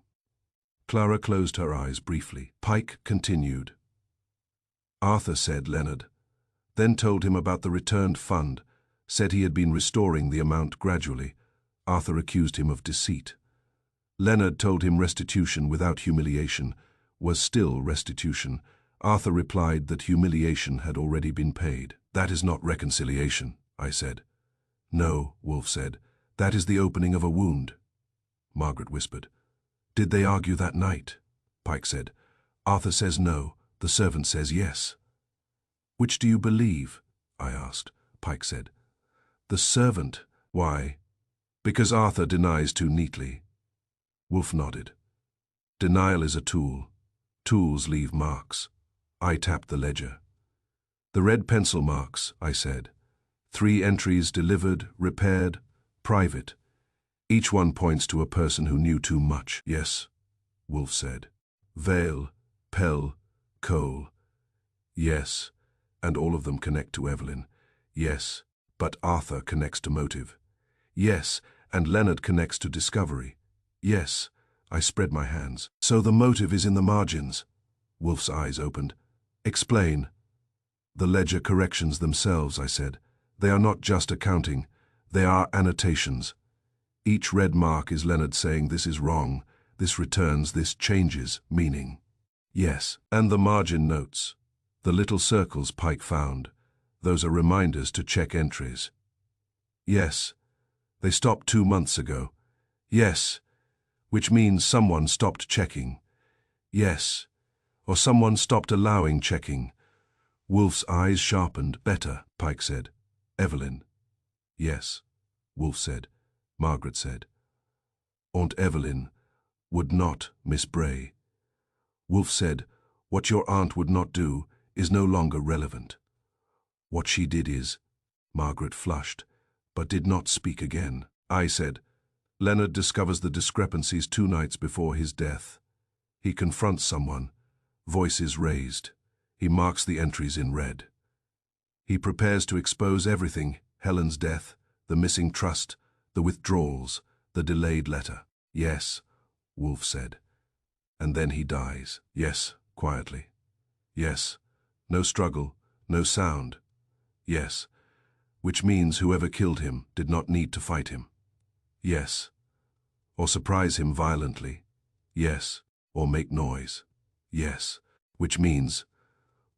Clara closed her eyes briefly. Pike continued. "Arthur said Leonard, then told him about the returned fund, said he had been restoring the amount gradually. Arthur accused him of deceit. Leonard told him restitution without humiliation was still restitution. Arthur replied that humiliation had already been paid." "That is not reconciliation," I said. "No," Wolf said. "That is the opening of a wound." Margaret whispered. "Did they argue that night?" Pike said. "Arthur says no. The servant says yes." "Which do you believe?" I asked. Pike said. "The servant." "Why?" "Because Arthur denies too neatly." Wolf nodded. "Denial is a tool. Tools leave marks." I tapped the ledger. "The red pencil marks," I said. 3 entries delivered, repaired, private. Each one points to a person who knew too much." "Yes," Wolf said. "Vale, Pell, Cole." "Yes, and all of them connect to Evelyn." "Yes, but Arthur connects to motive." "Yes, and Leonard connects to discovery." "Yes." I spread my hands. "So the motive is in the margins." Wolf's eyes opened. "Explain." "The ledger corrections themselves," I said. "They are not just accounting. They are annotations. Each red mark is Leonard saying this is wrong, this returns, this changes meaning." "Yes." "And the margin notes. The little circles Pike found. Those are reminders to check entries." "Yes. They stopped 2 months ago." "Yes. Which means someone stopped checking." "Yes. Or someone stopped allowing checking." Wolf's eyes sharpened. "Better," Pike said. "Evelyn." "Yes," Wolf said. Margaret said. "Aunt Evelyn would not, Miss Bray." Wolf said, "What your aunt would not do is no longer relevant." "What she did is." Margaret flushed, but did not speak again. I said, "Leonard discovers the discrepancies 2 nights before his death. He confronts someone, voices raised. He marks the entries in red. He prepares to expose everything: Helen's death, the missing trust, the withdrawals, the delayed letter." "Yes," Wolf said. "And then he dies." "Yes," quietly. "Yes. No struggle, no sound." "Yes. Which means whoever killed him did not need to fight him." "Yes. Or surprise him violently." "Yes. Or make noise." "Yes. Which means..."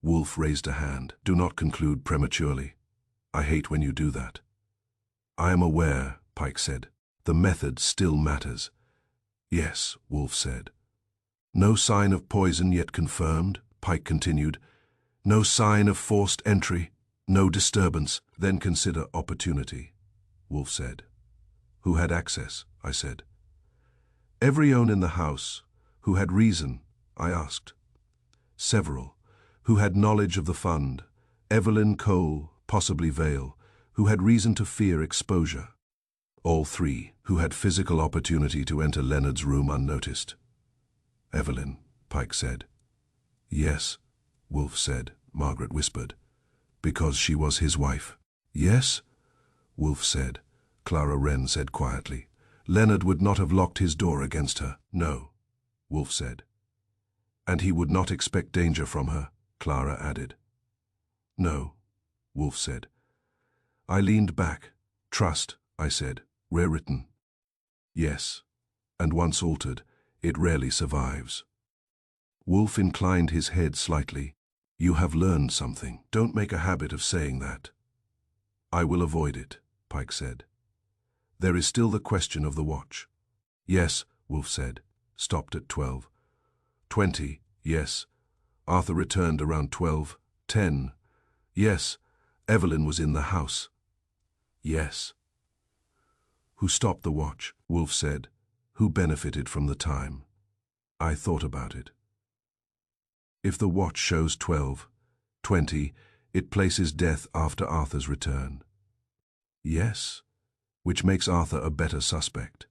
Wolf raised a hand. "Do not conclude prematurely. I hate when you do that." "I am aware," Pike said. "The method still matters." "Yes," Wolf said. "No sign of poison yet confirmed," Pike continued. "No sign of forced entry, no disturbance. Then consider opportunity," Wolf said. "Who had access?" I said. "Everyone in the house. Who had reason?" I asked. "Several. who had knowledge of the fund, Evelyn, Cole, possibly Vale, who had reason to fear exposure. All three, who had physical opportunity to enter Leonard's room unnoticed. Evelyn, Pike said. Yes, Wolfe said, Margaret whispered. Because she was his wife. Yes, Wolfe said. Clara Wren said quietly. Leonard would not have locked his door against her. No, Wolfe said. And he would not expect danger from her, Clara added. No, Wolfe said. I leaned back. Trust, I said, rare-written. Yes, and once altered, it rarely survives. Wolfe inclined his head slightly. You have learned something. Don't make a habit of saying that. I will avoid it, Pike said. There is still the question of the watch. Yes, Wolfe said, stopped at 12:20, yes. Arthur returned around 12:10. Yes, Evelyn was in the house. Yes. Who stopped the watch, Wolfe said. Who benefited from the time? I thought about it. If the watch shows 12:20, it places death after Arthur's return. Yes. Which makes Arthur a better suspect.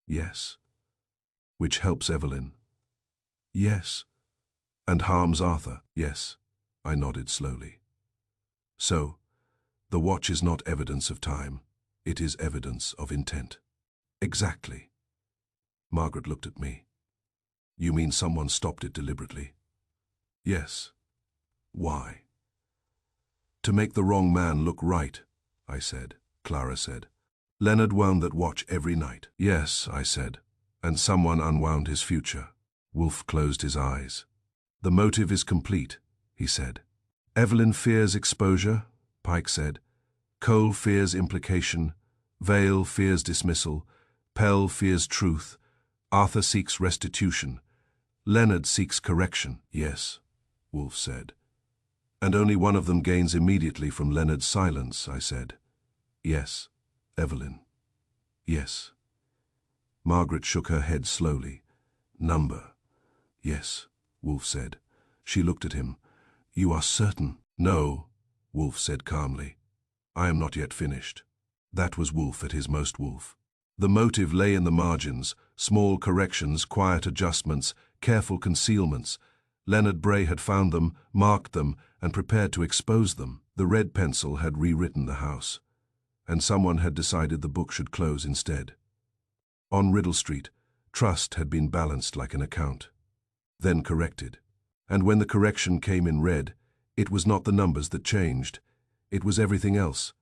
Yes. Which helps Evelyn. Yes. And harms Arthur. Yes. I nodded slowly. So, the watch is not evidence of time. It is evidence of intent. Exactly. Margaret looked at me. You mean someone stopped it deliberately? Yes. Why? To make the wrong man look right, I said. Clara said. Leonard wound that watch every night. Yes, I said. And someone unwound his future. Wolfe closed his eyes. The motive is complete, he said. Evelyn fears exposure, Pike said. Cole fears implication. Vale fears dismissal. Pell fears truth. Arthur seeks restitution. Leonard seeks correction. Yes, Wolfe said. And only one of them gains immediately from Leonard's silence, I said. Yes, Evelyn. Yes. Margaret shook her head slowly. Number. Yes, Wolfe said. She looked at him. You are certain? No, Wolfe said calmly. I am not yet finished. That was Wolfe at his most Wolfe. The motive lay in the margins, small corrections, quiet adjustments, careful concealments. Leonard Bray had found them, marked them, and prepared to expose them. The red pencil had rewritten the house, and someone had decided the book should close instead. On Riddle Street, trust had been balanced like an account, then corrected. And when the correction came in red, it was not the numbers that changed. It was everything else.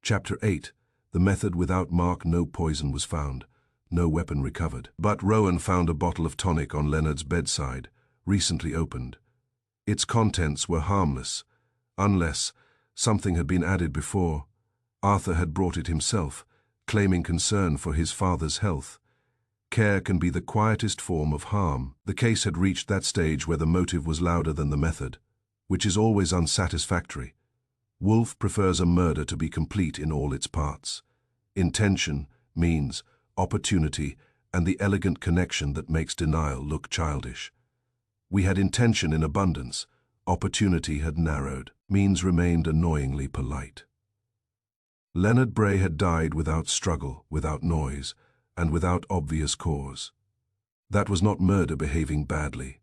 Chapter 8. The method without mark. No poison was found. No weapon recovered. But Rowan found a bottle of tonic on Leonard's bedside, recently opened. Its contents were harmless, unless something had been added before. Arthur had brought it himself, claiming concern for his father's health. Care can be the quietest form of harm. The case had reached that stage where the motive was louder than the method, which is always unsatisfactory. Wolfe prefers a murder to be complete in all its parts. Intention, means, opportunity, and the elegant connection that makes denial look childish. We had intention in abundance. Opportunity had narrowed. Means remained annoyingly polite. Leonard Bray had died without struggle, without noise, and without obvious cause. That was not murder behaving badly.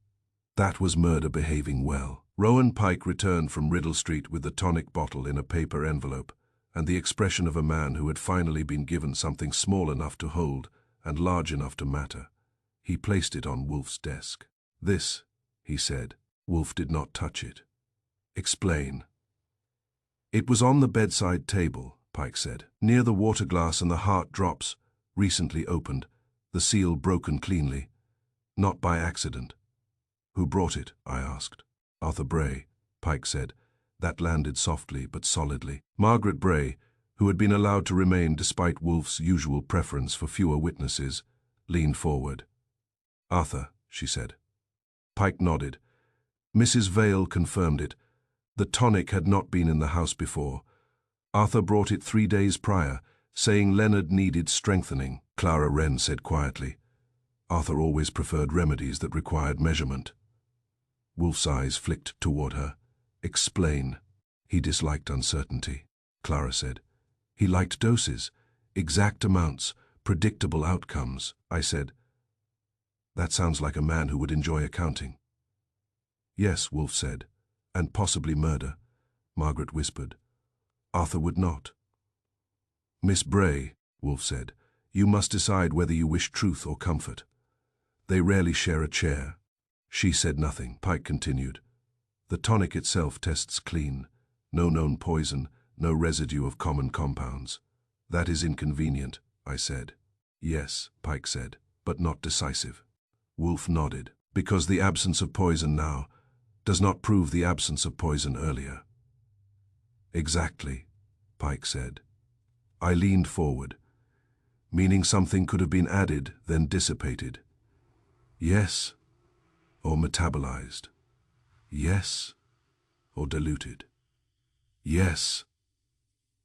That was murder behaving well. Rowan Pike returned from Riddle Street with the tonic bottle in a paper envelope, and the expression of a man who had finally been given something small enough to hold and large enough to matter. He placed it on Wolfe's desk. This, he said. Wolfe did not touch it. Explain. It was on the bedside table, Pike said, near the water glass and the heart drops, recently opened, the seal broken cleanly. Not by accident. Who brought it? I asked. Arthur Bray, Pike said. That landed softly but solidly. Margaret Bray, who had been allowed to remain despite Wolfe's usual preference for fewer witnesses, leaned forward. Arthur, she said. Pike nodded. Mrs. Vale confirmed it. The tonic had not been in the house before. Arthur brought it 3 days prior, saying Leonard needed strengthening. Clara Wren said quietly. Arthur always preferred remedies that required measurement. Wolf's eyes flicked toward her. Explain. He disliked uncertainty, Clara said. He liked doses, exact amounts, predictable outcomes, I said. That sounds like a man who would enjoy accounting. Yes, Wolf said, and possibly murder, Margaret whispered. Arthur would not. Miss Bray, Wolf said, you must decide whether you wish truth or comfort. They rarely share a chair. She said nothing. Pike continued. The tonic itself tests clean. No known poison, no residue of common compounds. That is inconvenient, I said. Yes, Pike said, but not decisive. Wolf nodded. Because the absence of poison now does not prove the absence of poison earlier. Exactly, Pike said. I leaned forward, meaning something could have been added, then dissipated. Yes, or metabolized. Yes, or diluted. Yes.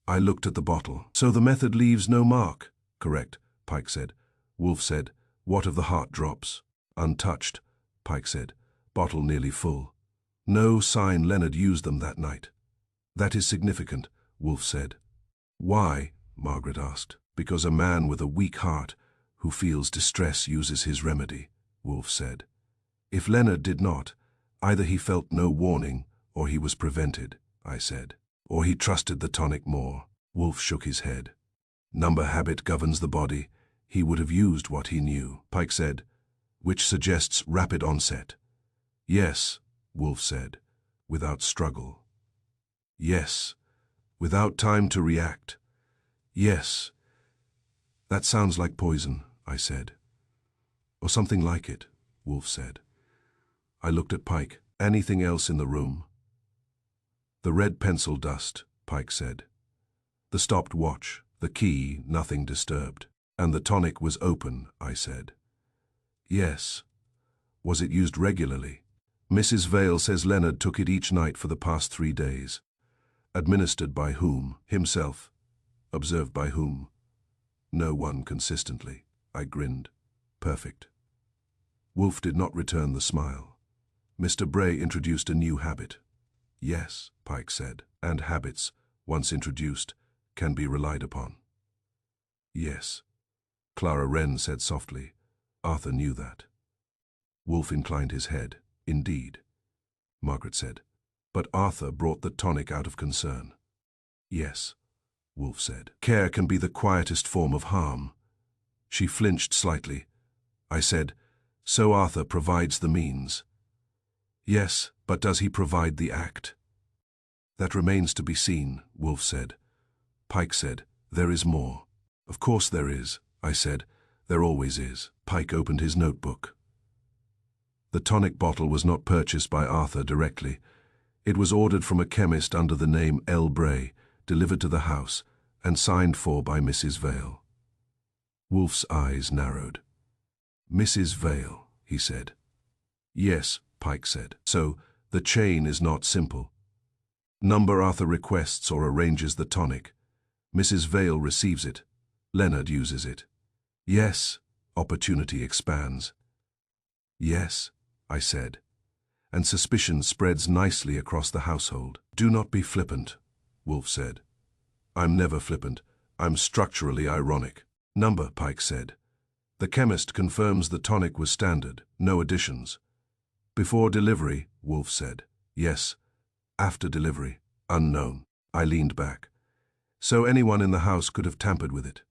I looked at the bottle. So the method leaves no mark. Correct, Pike said. Wolf said, what of the heart drops? Untouched, Pike said. Bottle nearly full. No sign Leonard used them that night. That is significant, Wolf said. Why? Margaret asked. Because a man with a weak heart who feels distress uses his remedy, Wolf said. If Leonard did not, either he felt no warning or he was prevented, I said. Or he trusted the tonic more. Wolf shook his head. Number habit governs the body. He would have used what he knew, Pike said, which suggests rapid onset. Yes, Wolf said, without struggle. Yes, without time to react. Yes. That sounds like poison, I said. Or something like it, Wolf said. I looked at Pike. Anything else in the room? The red pencil dust, Pike said. The stopped watch, the key, nothing disturbed. And the tonic was open, I said. Yes. Was it used regularly? Mrs. Vale says Leonard took it each night for the past 3 days. Administered by whom? Himself. Observed by whom? No one consistently. I grinned. Perfect. Wolf did not return the smile. Mr. Bray introduced a new habit. Yes, Pike said, and habits, once introduced, can be relied upon. Yes. Clara Wren said softly. Arthur knew that. Wolf inclined his head. Indeed. Margaret said. But Arthur brought the tonic out of concern. Yes, Wolf said. Care can be the quietest form of harm. She flinched slightly. I said, so Arthur provides the means. Yes, but does he provide the act? That remains to be seen, Wolf said. Pike said, there is more. Of course there is, I said. There always is. Pike opened his notebook. The tonic bottle was not purchased by Arthur directly. It was ordered from a chemist under the name L. Bray, delivered to the house, and signed for by Mrs. Vale. Wolf's eyes narrowed. Mrs. Vale, he said. Yes, Pike said. So, the chain is not simple. Number Arthur requests or arranges the tonic. Mrs. Vale receives it. Leonard uses it. Yes, opportunity expands. Yes, I said. And suspicion spreads nicely across the household. Do not be flippant, Wolf said. I'm never flippant. I'm structurally ironic. Number, Pike said. The chemist confirms the tonic was standard, no additions. Before delivery, Wolf said. Yes. After delivery, unknown. I leaned back. So anyone in the house could have tampered with it?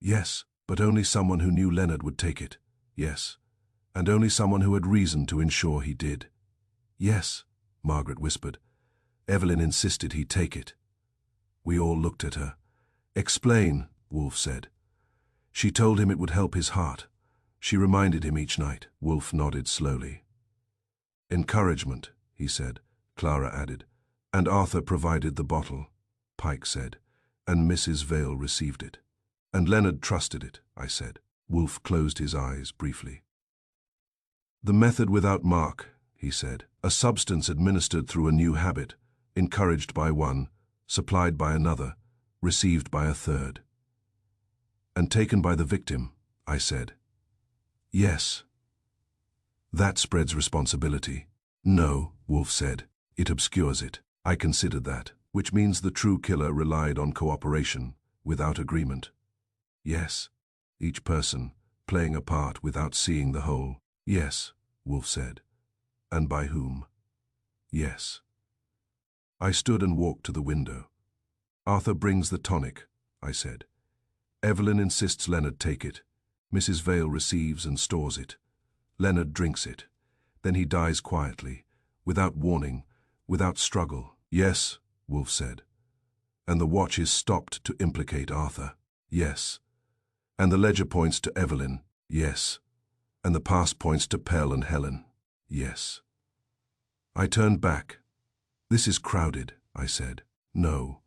Yes, but only someone who knew Leonard would take it. Yes. And only someone who had reason to ensure he did. Yes, Margaret whispered. Evelyn insisted he take it. We all looked at her. Explain, Wolf said. She told him it would help his heart. She reminded him each night. Wolf nodded slowly. Encouragement, he said. Clara added. And Arthur provided the bottle, Pike said. And Mrs. Vale received it. And Leonard trusted it, I said. Wolf closed his eyes briefly. The method without mark, he said. A substance administered through a new habit, encouraged by one, supplied by another, received by a third. And taken by the victim, I said. Yes. That spreads responsibility. No, Wolf said. It obscures it. I considered that, which means the true killer relied on cooperation, without agreement. Yes. Each person, playing a part without seeing the whole. Yes, Wolf said. And by whom? Yes. I stood and walked to the window. Arthur brings the tonic, I said. Evelyn insists Leonard take it. Mrs. Vale receives and stores it. Leonard drinks it. Then he dies quietly, without warning, without struggle. Yes, Wolf said. And the watch is stopped to implicate Arthur. Yes. And the ledger points to Evelyn. Yes. And the past points to Pell and Helen. Yes. I turned back. This is crowded, I said. No,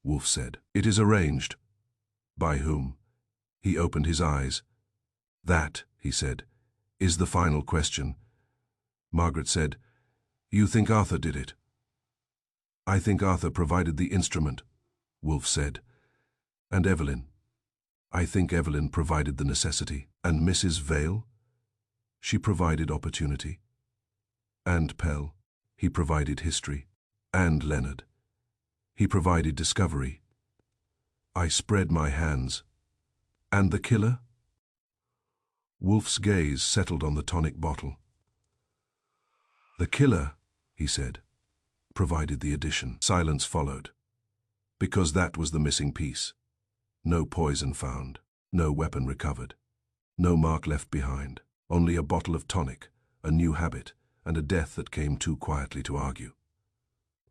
Wolf said. It is arranged. By whom? He opened his eyes. That, he said, is the final question. Margaret said, You think Arthur did it? I think Arthur provided the instrument, Wolf said. And Evelyn? I think Evelyn provided the necessity. And Mrs. Vale? She provided opportunity. And Pell? He provided history. And Leonard? He provided discovery. I spread my hands. And the killer? Wolf's gaze settled on the tonic bottle. The killer, he said, provided the addition. Silence followed. Because that was the missing piece. No poison found. No weapon recovered. No mark left behind. Only a bottle of tonic, a new habit, and a death that came too quietly to argue.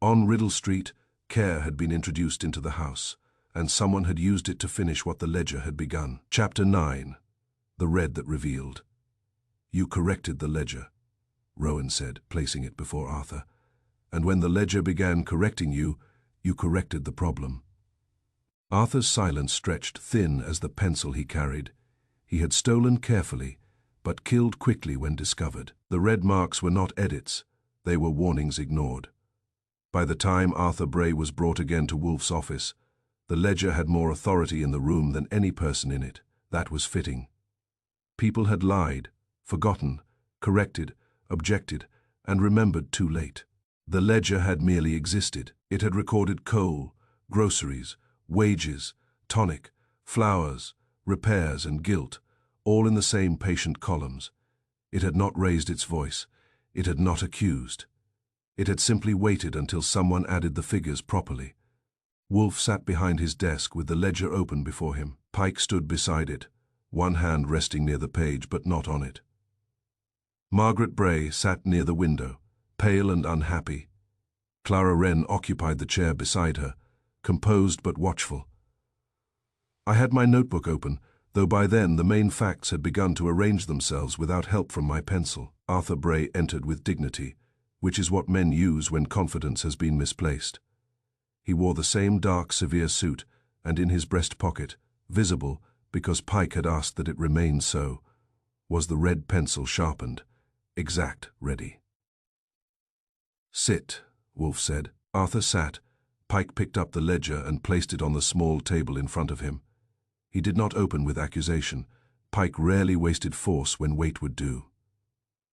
On Riddle Street, care had been introduced into the house, and someone had used it to finish what the ledger had begun. Chapter 9. The Red That Revealed. You corrected the ledger, Rowan said, placing it before Arthur. And when the ledger began correcting you, you corrected the problem. Arthur's silence stretched thin as the pencil he carried. He had stolen carefully, but killed quickly when discovered. The red marks were not edits, they were warnings ignored. By the time Arthur Bray was brought again to Wolf's office, the ledger had more authority in the room than any person in it. That was fitting. People had lied, forgotten, corrected, objected, and remembered too late. The ledger had merely existed. It had recorded coal, groceries, wages, tonic, flowers, repairs, and guilt, all in the same patient columns. It had not raised its voice. It had not accused. It had simply waited until someone added the figures properly. Wolf sat behind his desk with the ledger open before him. Pike stood beside it, one hand resting near the page but not on it. Margaret Bray sat near the window, pale and unhappy. Clara Wren occupied the chair beside her, composed but watchful. I had my notebook open, though by then the main facts had begun to arrange themselves without help from my pencil. Arthur Bray entered with dignity, which is what men use when confidence has been misplaced. He wore the same dark, severe suit, and in his breast pocket, visible because Pike had asked that it remain so, was the red pencil sharpened, exact ready. Sit, Wolf said. Arthur sat. Pike picked up the ledger and placed it on the small table in front of him. He did not open with accusation. Pike rarely wasted force when weight would do.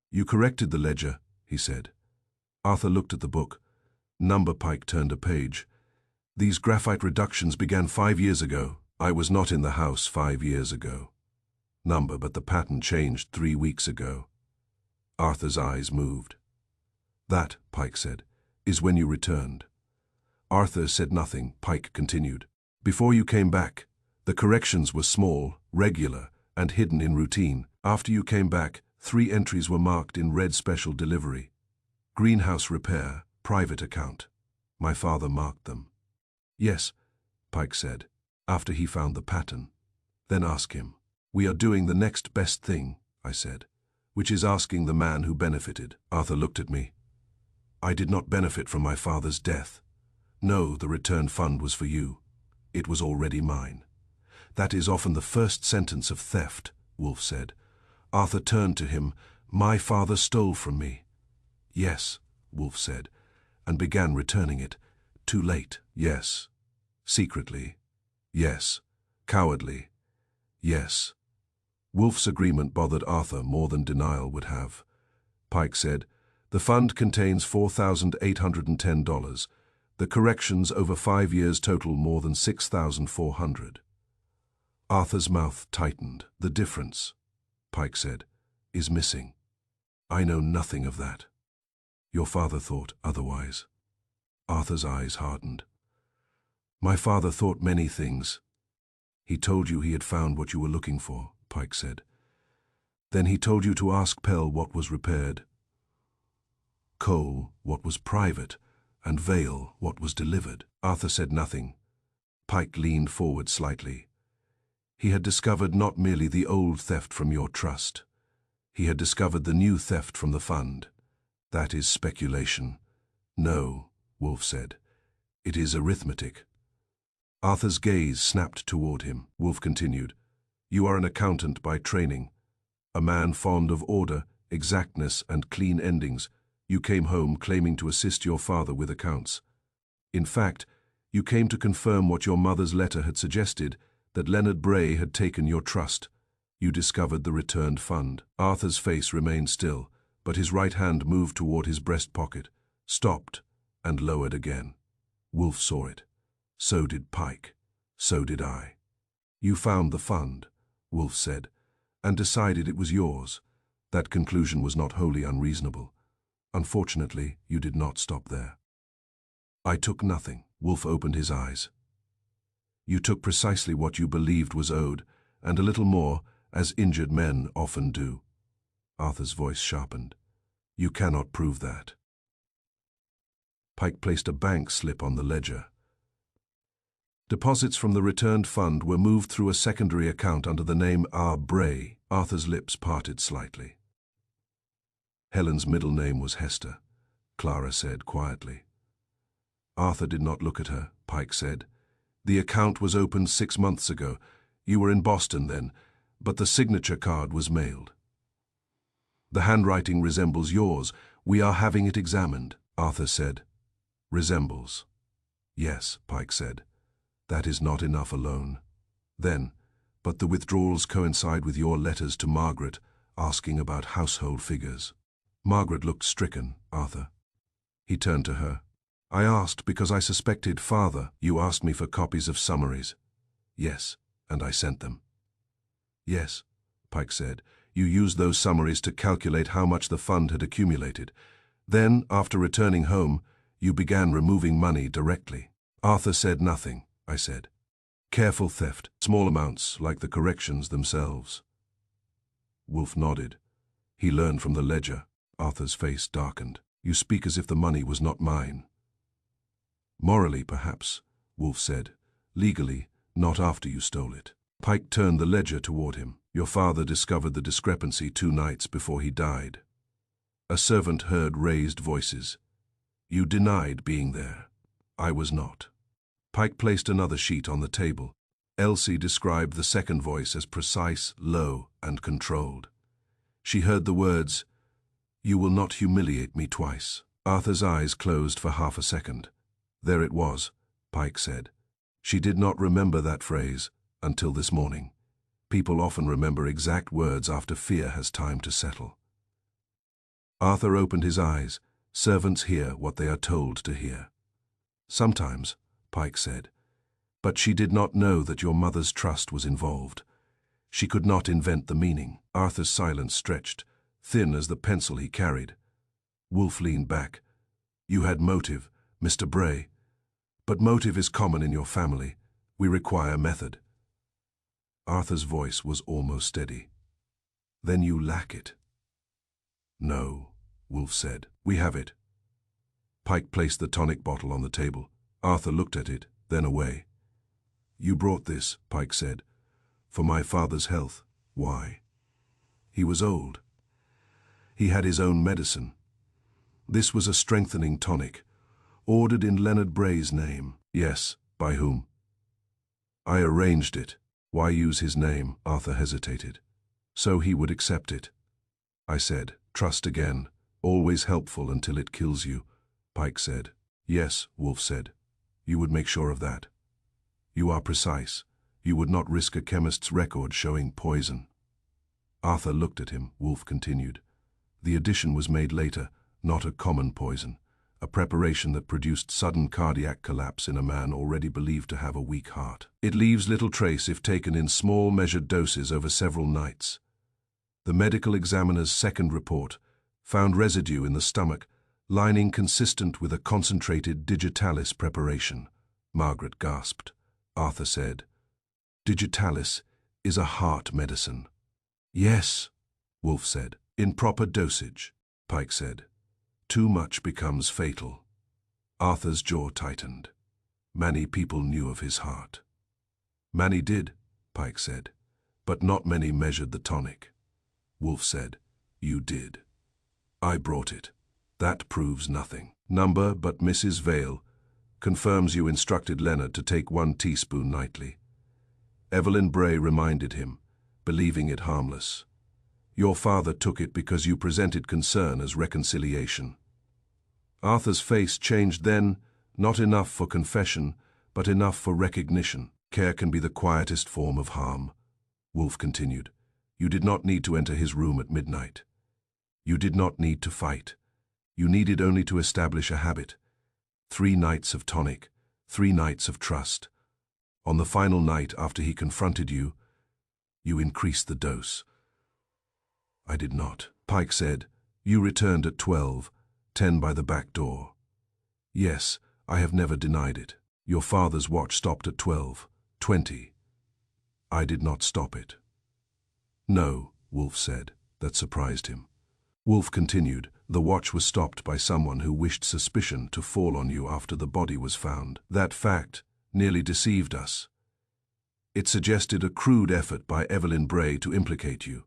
You corrected the ledger, he said. Arthur looked at the book. Number Pike turned a page. These graphite reductions began 5 years ago. I was not in the house 5 years ago. Number, but the pattern changed 3 weeks ago. Arthur's eyes moved. That, Pike said, is when you returned. Arthur said nothing. Pike continued. Before you came back, the corrections were small, regular, and hidden in routine. After you came back, 3 entries were marked in red special delivery. Greenhouse repair, private account. My father marked them. Yes, Pike said, after he found the pattern. Then ask him. We are doing the next best thing, I said, which is asking the man who benefited. Arthur looked at me. I did not benefit from my father's death. No, the return fund was for you. It was already mine. That is often the first sentence of theft, Wolf said. Arthur turned to him. My father stole from me. Yes, Wolf said, and began returning it. Too late. Yes. Secretly. Yes. Cowardly. Yes. Wolf's agreement bothered Arthur more than denial would have. Pike said, The fund contains $4,810. The corrections over 5 years total more than 6,400. Arthur's mouth tightened. The difference, Pike said, is missing. I know nothing of that. Your father thought otherwise. Arthur's eyes hardened. My father thought many things. He told you he had found what you were looking for, Pike said. Then he told you to ask Pell what was repaired, Cole what was private, and Vale what was delivered. Arthur said nothing. Pike leaned forward slightly. He had discovered not merely the old theft from your trust. He had discovered the new theft from the fund. That is speculation. No, Wolf said. It is arithmetic. Arthur's gaze snapped toward him. Wolf continued. You are an accountant by training. A man fond of order, exactness, and clean endings. You came home claiming to assist your father with accounts. In fact, you came to confirm what your mother's letter had suggested, that Leonard Bray had taken your trust. You discovered the returned fund. Arthur's face remained still, but his right hand moved toward his breast pocket, stopped, and lowered again. Wolf saw it. So did Pike. So did I. You found the fund, Wolf said, and decided it was yours. That conclusion was not wholly unreasonable. Unfortunately, you did not stop there. I took nothing. Wolf opened his eyes. You took precisely what you believed was owed, and a little more, as injured men often do. Arthur's voice sharpened. You cannot prove that. Pike placed a bank slip on the ledger. Deposits from the returned fund were moved through a secondary account under the name R. Bray. Arthur's lips parted slightly. Helen's middle name was Hester, Clara said quietly. Arthur did not look at her, Pike said. The account was opened 6 months ago. You were in Boston then, but the signature card was mailed. The handwriting resembles yours. We are having it examined, Arthur said. Resembles. Yes, Pike said. That is not enough alone. Then, but the withdrawals coincide with your letters to Margaret, asking about household figures. Margaret looked stricken, Arthur. He turned to her. I asked because I suspected father. You asked me for copies of summaries. Yes, and I sent them. Yes, Pike said. You used those summaries to calculate how much the fund had accumulated. Then, after returning home, you began removing money directly. Arthur said nothing, I said. Careful theft, small amounts, like the corrections themselves. Wolf nodded. He learned from the ledger. Arthur's face darkened. You speak as if the money was not mine. Morally, perhaps, Wolf said. Legally, not after you stole it. Pike turned the ledger toward him. Your father discovered the discrepancy 2 nights before he died. A servant heard raised voices. You denied being there. I was not. Pike placed another sheet on the table. Elsie described the second voice as precise, low, and controlled. She heard the words, You will not humiliate me twice. Arthur's eyes closed for half a second. There it was, Pike said. She did not remember that phrase until this morning. People often remember exact words after fear has time to settle. Arthur opened his eyes. Servants hear what they are told to hear. Sometimes, Pike said. But she did not know that your mother's trust was involved. She could not invent the meaning. Arthur's silence stretched, thin as the pencil he carried. Wolf leaned back. You had motive, Mr. Bray. But motive is common in your family. We require method. Arthur's voice was almost steady. Then you lack it. No, Wolf said. We have it. Pike placed the tonic bottle on the table. Arthur looked at it, then away. You brought this, Pike said. For my father's health. Why? He was old. He had his own medicine. This was a strengthening tonic, ordered in Leonard Bray's name. Yes, by whom? I arranged it. Why use his name? Arthur hesitated. So he would accept it. I said, trust again, always helpful until it kills you. Pike said. Yes, Wolf said. You would make sure of that. You are precise. You would not risk a chemist's record showing poison. Arthur looked at him. Wolf continued. The addition was made later, not a common poison, a preparation that produced sudden cardiac collapse in a man already believed to have a weak heart. It leaves little trace if taken in small measured doses over several nights. The medical examiner's second report found residue in the stomach, lining consistent with a concentrated digitalis preparation. Margaret gasped. Arthur said, "Digitalis is a heart medicine." "Yes," Wolfe said. "In proper dosage," Pike said. "Too much becomes fatal." Arthur's jaw tightened. Many people knew of his heart. "Many did," Pike said, "but not many measured the tonic." Wolfe said, "You did." "I brought it. That proves nothing." "Number, but Mrs. Vale confirms you instructed Leonard to take 1 teaspoon nightly." Evelyn Bray reminded him, believing it harmless. "Your father took it because you presented concern as reconciliation." Arthur's face changed then, not enough for confession, but enough for recognition. "Care can be the quietest form of harm," Wolfe continued. "You did not need to enter his room at midnight. You did not need to fight. You needed only to establish a habit. 3 nights of tonic, 3 nights of trust. On the final night after he confronted you, you increased the dose." "I did not," Pike said. "You returned at 12:10 by the back door." "Yes, I have never denied it. Your father's watch stopped at 12:20. I did not stop it." "No," Wolfe said. That surprised him. Wolfe continued, "The watch was stopped by someone who wished suspicion to fall on you after the body was found. That fact nearly deceived us. It suggested a crude effort by Evelyn Bray to implicate you.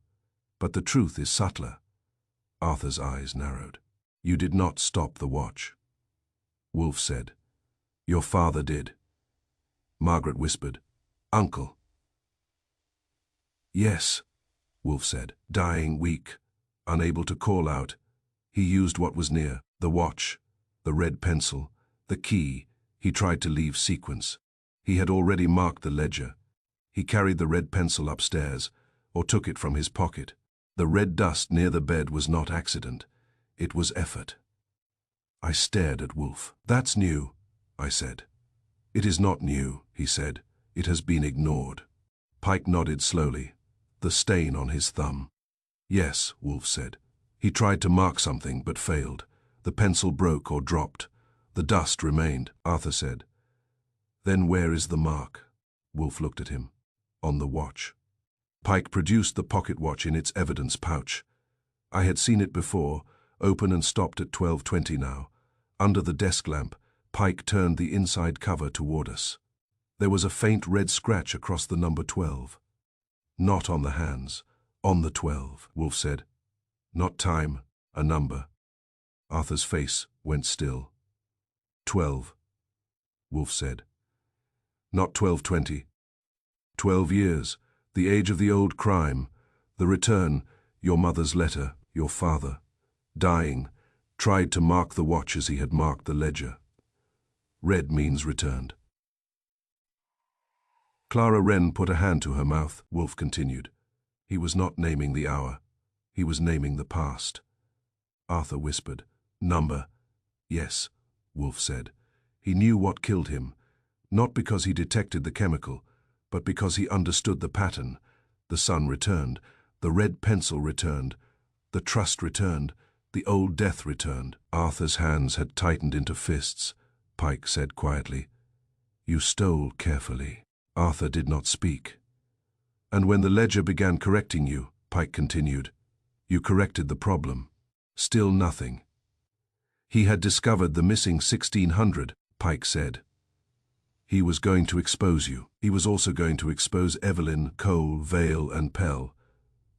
But the truth is subtler." Arthur's eyes narrowed. "You did not stop the watch," Wolfe said. "Your father did." Margaret whispered, "Uncle." "Yes," Wolfe said. "Dying, weak, unable to call out, he used what was near, the watch, the red pencil, the key. He tried to leave sequence. He had already marked the ledger. He carried the red pencil upstairs, or took it from his pocket. The red dust near the bed was not accident. It was effort." I stared at Wolfe. "That's new," I said. "It is not new," he said. "It has been ignored." Pike nodded slowly, the stain on his thumb. "Yes," Wolfe said. "He tried to mark something, but failed. The pencil broke or dropped. The dust remained," Arthur said. "Then where is the mark?" Wolfe looked at him. "On the watch." Pike produced the pocket watch in its evidence pouch. I had seen it before, open and stopped at 12:20 now. Under the desk lamp, Pike turned the inside cover toward us. There was a faint red scratch across the number 12. "Not on the hands, on the 12, Wolfe said. "Not time, a number." Arthur's face went still. 12, Wolfe said. "Not 12:20. 12 years, the age of the old crime, the return, your mother's letter, your father, dying, tried to mark the watch as he had marked the ledger. Red means returned." Clara Wren put a hand to her mouth, Wolfe continued. He was not naming the hour. He was naming the past. Arthur whispered, "Number." "Yes," Wolfe said. He knew what killed him, not because he detected the chemical, but because he understood the pattern. The sun returned, the red pencil returned, the trust returned, the old death returned. Arthur's hands had tightened into fists. Pike said quietly, "You stole carefully." Arthur did not speak. "And when the ledger began correcting you," Pike continued, "you corrected the problem. Still nothing." "He had discovered the missing 1600, Pike said. "He was going to expose you. He was also going to expose Evelyn, Cole, Vale, and Pell.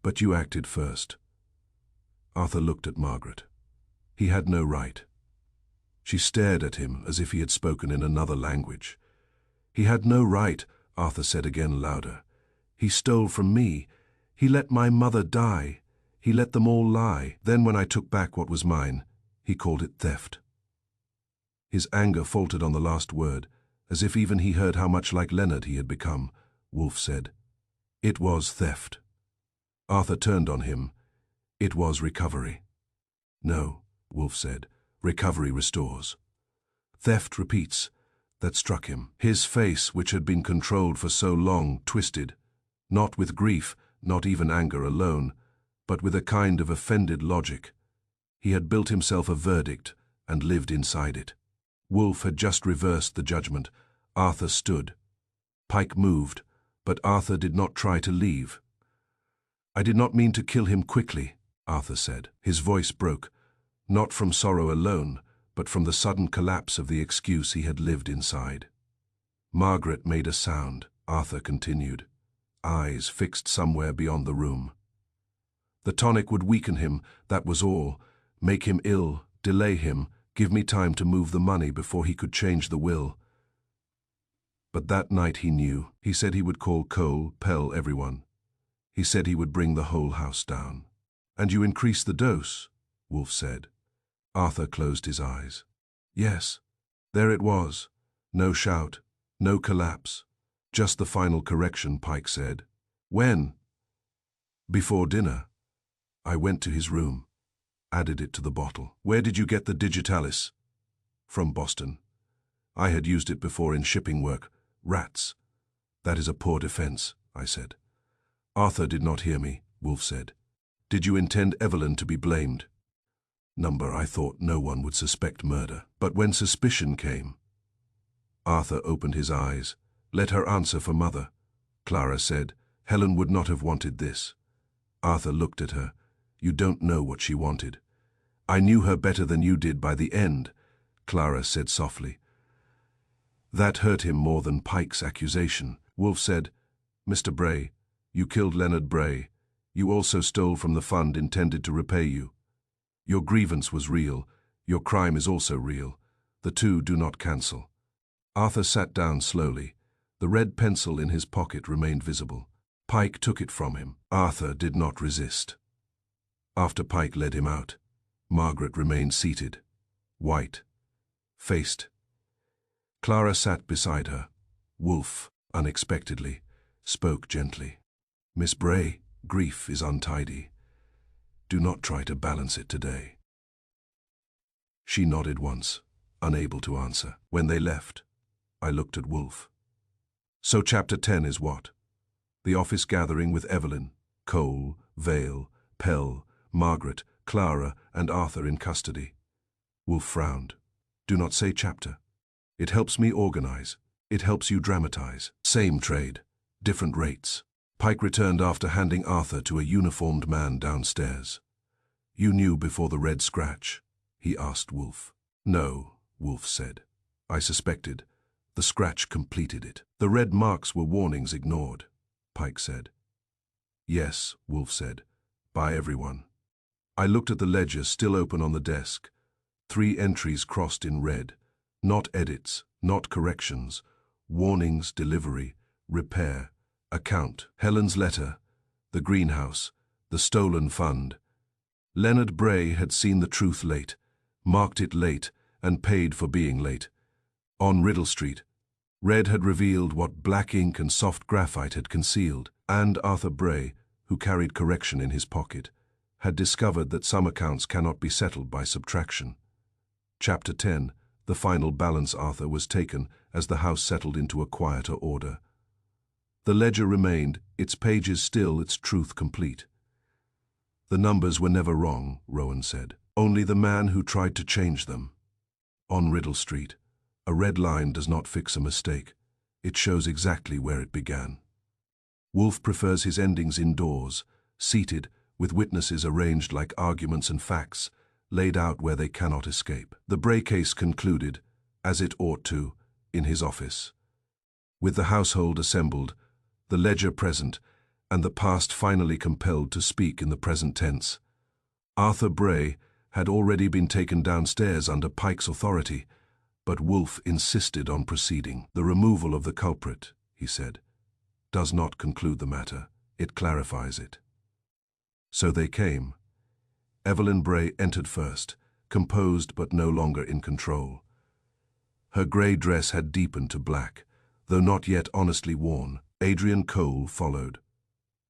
But you acted first." Arthur looked at Margaret. He had no right. She stared at him as if he had spoken in another language. "He had no right," Arthur said again louder. "He stole from me. He let my mother die. He let them all lie. Then when I took back what was mine, he called it theft." His anger faltered on the last word, as if even he heard how much like Leonard he had become. Wolfe said, "It was theft." Arthur turned on him. "It was recovery." "No," Wolf said. Recovery restores. Theft repeats. That struck him. His face, which had been controlled for so long, twisted, not with grief, not even anger alone, but with a kind of offended logic. He had built himself a verdict and lived inside it. Wolf had just reversed the judgment. Arthur stood. Pike moved, but Arthur did not try to leave. I did not mean to kill him quickly, Arthur said. His voice broke, not from sorrow alone, but from the sudden collapse of the excuse he had lived inside. Margaret made a sound. Arthur continued, eyes fixed somewhere beyond the room. The tonic would weaken him, that was all. Make him ill, delay him, give me time to move the money before he could change the will. But that night he knew. He said he would call Cole, Pell, everyone. He said he would bring the whole house down. And you increased the dose, Wolf said. Arthur closed his eyes. Yes, there it was. No shout, no collapse. Just the final correction, Pike said. When? Before dinner. I went to his room, added it to the bottle. Where did you get the digitalis? From Boston. I had used it before in shipping work. Rats. That is a poor defense, I said. Arthur did not hear me, Wolf said. Did you intend Evelyn to be blamed? I thought no one would suspect murder. But when suspicion came... Arthur opened his eyes. Let her answer for Mother. Clara said, Helen would not have wanted this. Arthur looked at her. You don't know what she wanted. I knew her better than you did by the end, Clara said softly. That hurt him more than Pike's accusation. Wolf said, Mr. Bray, you killed Leonard Bray. You also stole from the fund intended to repay you. Your grievance was real. Your crime is also real. The two do not cancel. Arthur sat down slowly. The red pencil in his pocket remained visible. Pike took it from him. Arthur did not resist. After Pike led him out, Margaret remained seated, white, faced. Clara sat beside her. Wolf, unexpectedly, spoke gently. Miss Bray, grief is untidy. Do not try to balance it today. She nodded once, unable to answer. When they left, I looked at Wolf. So chapter 10 is what? The office gathering with Evelyn, Cole, Vale, Pell, Margaret, Clara, and Arthur in custody. Wolf frowned. Do not say chapter. It helps me organize. It helps you dramatize. Same trade, different rates. Pike returned after handing Arthur to a uniformed man downstairs. You knew before the red scratch? He asked Wolf. No, Wolf said. I suspected. The scratch completed it. The red marks were warnings ignored, Pike said. Yes, Wolf said. By everyone. I looked at the ledger still open on the desk. 3 entries crossed in red. Not edits, not corrections. Warnings, delivery, repair, account. Helen's letter, the greenhouse, the stolen fund. Leonard Bray had seen the truth late, marked it late, and paid for being late. On Riddle Street, red had revealed what black ink and soft graphite had concealed, and Arthur Bray, who carried correction in his pocket, had discovered that some accounts cannot be settled by subtraction. Chapter 10, the final balance Arthur was taken as the house settled into a quieter order. The ledger remained, its pages still, its truth complete. The numbers were never wrong, Rowan said. Only the man who tried to change them. On Riddle Street, a red line does not fix a mistake. It shows exactly where it began. Wolf prefers his endings indoors, seated, with witnesses arranged like arguments and facts, laid out where they cannot escape. The Bray case concluded, as it ought to, in his office. With the household assembled, the ledger present, and the past finally compelled to speak in the present tense. Arthur Bray had already been taken downstairs under Pike's authority, but Wolf insisted on proceeding. The removal of the culprit, he said, does not conclude the matter, it clarifies it. So they came. Evelyn Bray entered first, composed but no longer in control. Her grey dress had deepened to black, though not yet honestly worn. Adrian Cole followed,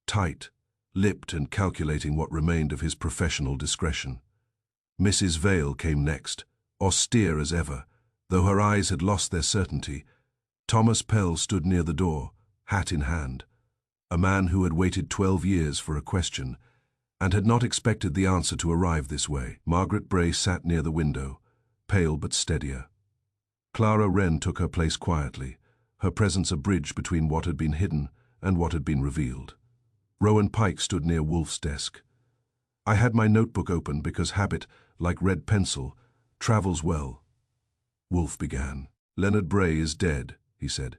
tight, lipped and calculating what remained of his professional discretion. Mrs. Vale came next, austere as ever, though her eyes had lost their certainty. Thomas Pell stood near the door, hat in hand, a man who had waited 12 years for a question, and had not expected the answer to arrive this way. Margaret Bray sat near the window, pale but steadier. Clara Wren took her place quietly, her presence a bridge between what had been hidden and what had been revealed. Rowan Pike stood near Wolf's desk. I had my notebook open because habit, like red pencil, travels well. Wolf began. Leonard Bray is dead, he said.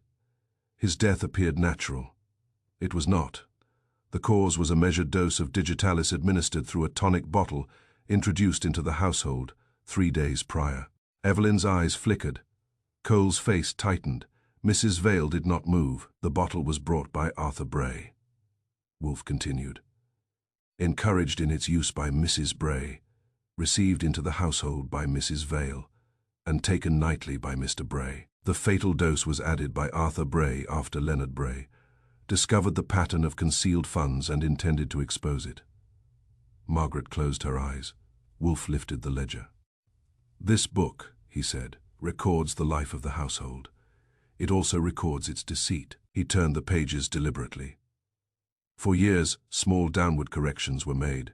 His death appeared natural. It was not. The cause was a measured dose of digitalis administered through a tonic bottle introduced into the household 3 days prior. Evelyn's eyes flickered. Cole's face tightened. Mrs. Vale did not move. The bottle was brought by Arthur Bray. Wolf continued. Encouraged in its use by Mrs. Bray, received into the household by Mrs. Vale, and taken nightly by Mr. Bray. The fatal dose was added by Arthur Bray after Leonard Bray discovered the pattern of concealed funds and intended to expose it. Margaret closed her eyes. Wolf lifted the ledger. This book, he said, records the life of the household. It also records its deceit. He turned the pages deliberately. For years, small downward corrections were made.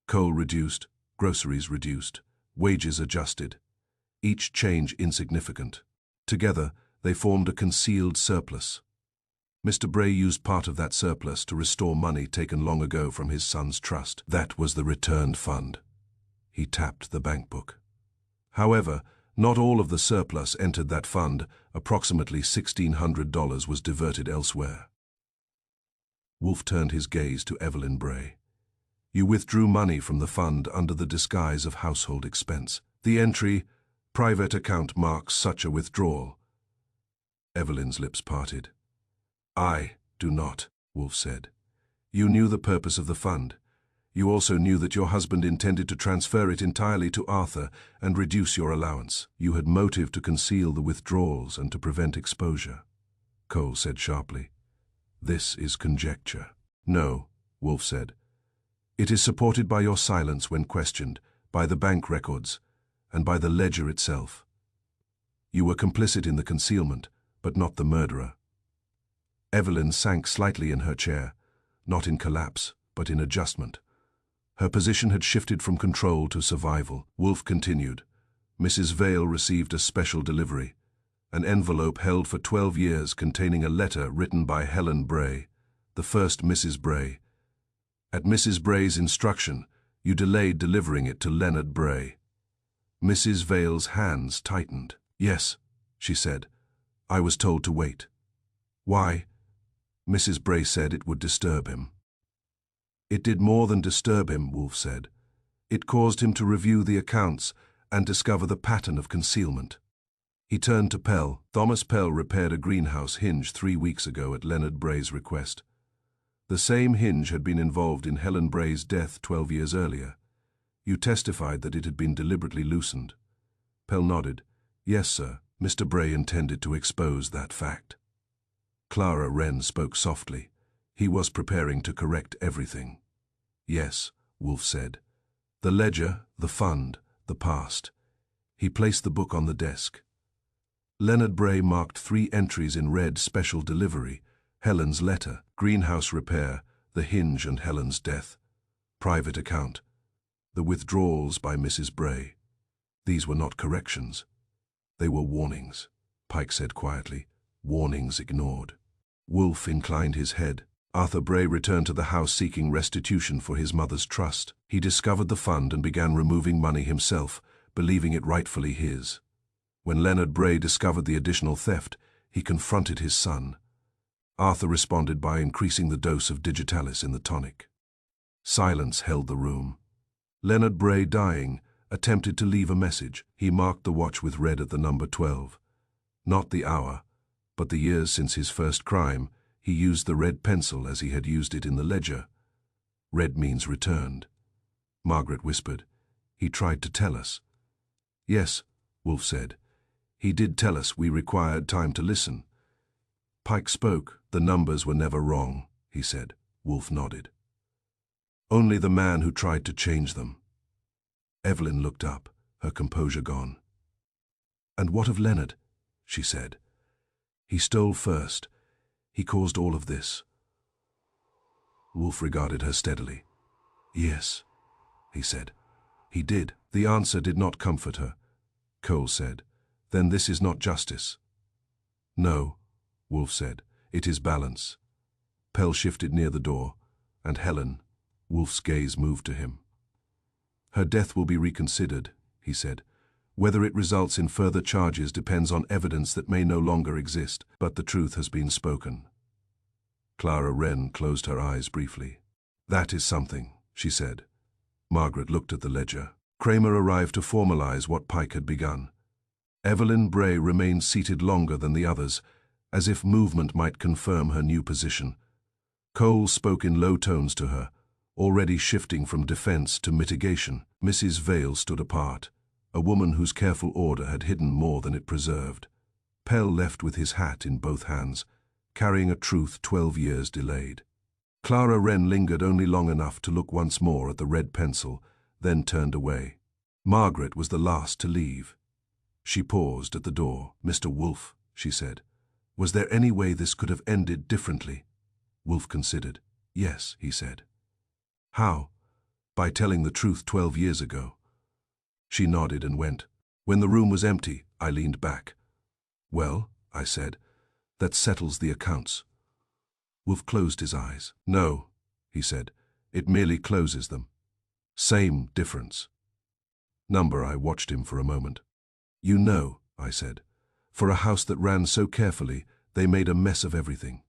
Coal reduced, groceries reduced, wages adjusted, each change insignificant. Together, they formed a concealed surplus. Mr. Bray used part of that surplus to restore money taken long ago from his son's trust. That was the returned fund. He tapped the bank book. However, not all of the surplus entered that fund. Approximately $1,600 was diverted elsewhere. Wolf turned his gaze to Evelyn Bray. You withdrew money from the fund under the disguise of household expense. The entry, private account, marks such a withdrawal. Evelyn's lips parted. I do not, Wolf said. You knew the purpose of the fund. You also knew that your husband intended to transfer it entirely to Arthur and reduce your allowance. You had motive to conceal the withdrawals and to prevent exposure. Cole said sharply. This is conjecture. No, Wolf said. It is supported by your silence when questioned, by the bank records, and by the ledger itself. You were complicit in the concealment, but not the murderer. Evelyn sank slightly in her chair, not in collapse, but in adjustment. Her position had shifted from control to survival. Wolf continued. Mrs. Vale received a special delivery, an envelope held for 12 years containing a letter written by Helen Bray, the first Mrs. Bray. At Mrs. Bray's instruction, you delayed delivering it to Leonard Bray. Mrs. Vale's hands tightened. Yes, she said. I was told to wait. Why? Mrs. Bray said it would disturb him. It did more than disturb him, Wolf said. It caused him to review the accounts and discover the pattern of concealment. He turned to Pell. Thomas Pell repaired a greenhouse hinge 3 weeks ago at Leonard Bray's request. The same hinge had been involved in Helen Bray's death 12 years earlier. You testified that it had been deliberately loosened. Pell nodded. Yes, sir. Mr. Bray intended to expose that fact. Clara Wren spoke softly. He was preparing to correct everything. Yes, Wolf said. The ledger, the fund, the past. He placed the book on the desk. Leonard Bray marked 3 entries in red: special delivery, Helen's letter, greenhouse repair, the hinge and Helen's death, private account, the withdrawals by Mrs. Bray. These were not corrections. They were warnings, Pike said quietly. Warnings ignored. Wolf inclined his head. Arthur Bray returned to the house seeking restitution for his mother's trust. He discovered the fund and began removing money himself, believing it rightfully his. When Leonard Bray discovered the additional theft, he confronted his son. Arthur responded by increasing the dose of digitalis in the tonic. Silence held the room. Leonard Bray, dying, attempted to leave a message. He marked the watch with red at the number 12. Not the hour, but the years since his first crime. He used the red pencil as he had used it in the ledger. Red means returned. Margaret whispered. He tried to tell us. Yes, Wolf said. He did tell us. We required time to listen. Pike spoke. The numbers were never wrong, he said. Wolf nodded. Only the man who tried to change them. Evelyn looked up, her composure gone. "And what of Leonard?" she said. "He stole first. He caused all of this." Wolf regarded her steadily. "Yes," he said. "He did." The answer did not comfort her. Cole said, "Then this is not justice." "No," Wolf said, "it is balance." Pell shifted near the door, and Helen, Wolf's gaze moved to him. "Her death will be reconsidered," he said. "Whether it results in further charges depends on evidence that may no longer exist, but the truth has been spoken." Clara Wren closed her eyes briefly. "That is something," she said. Margaret looked at the ledger. Kramer arrived to formalize what Pike had begun. Evelyn Bray remained seated longer than the others, as if movement might confirm her new position. Cole spoke in low tones to her, already shifting from defense to mitigation. Mrs. Vale stood apart, a woman whose careful order had hidden more than it preserved. Pell left with his hat in both hands, carrying a truth 12 years delayed. Clara Wren lingered only long enough to look once more at the red pencil, then turned away. Margaret was the last to leave. She paused at the door. "Mr. Wolf," she said, "was there any way this could have ended differently?" Wolf considered. "Yes," he said. "How?" "By telling the truth 12 years ago." She nodded and went. When the room was empty, I leaned back. "Well," I said, "that settles the accounts." Wolf closed his eyes. "No," he said, "it merely closes them. Same difference." I watched him for a moment. "You know," I said, "for a house that ran so carefully, they made a mess of everything."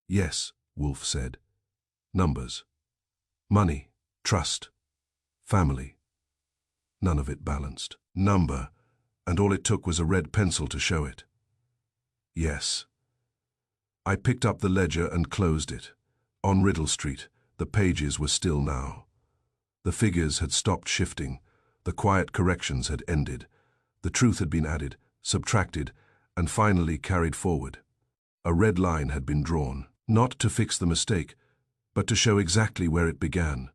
"Yes," Wolf said. "Numbers. Money, trust, family. None of it balanced. Number, and all it took was a red pencil to show it." "Yes." I picked up the ledger and closed it. On Riddle Street, the pages were still now. The figures had stopped shifting, the quiet corrections had ended, the truth had been added, subtracted, and finally carried forward. A red line had been drawn, not to fix the mistake, but to show exactly where it began.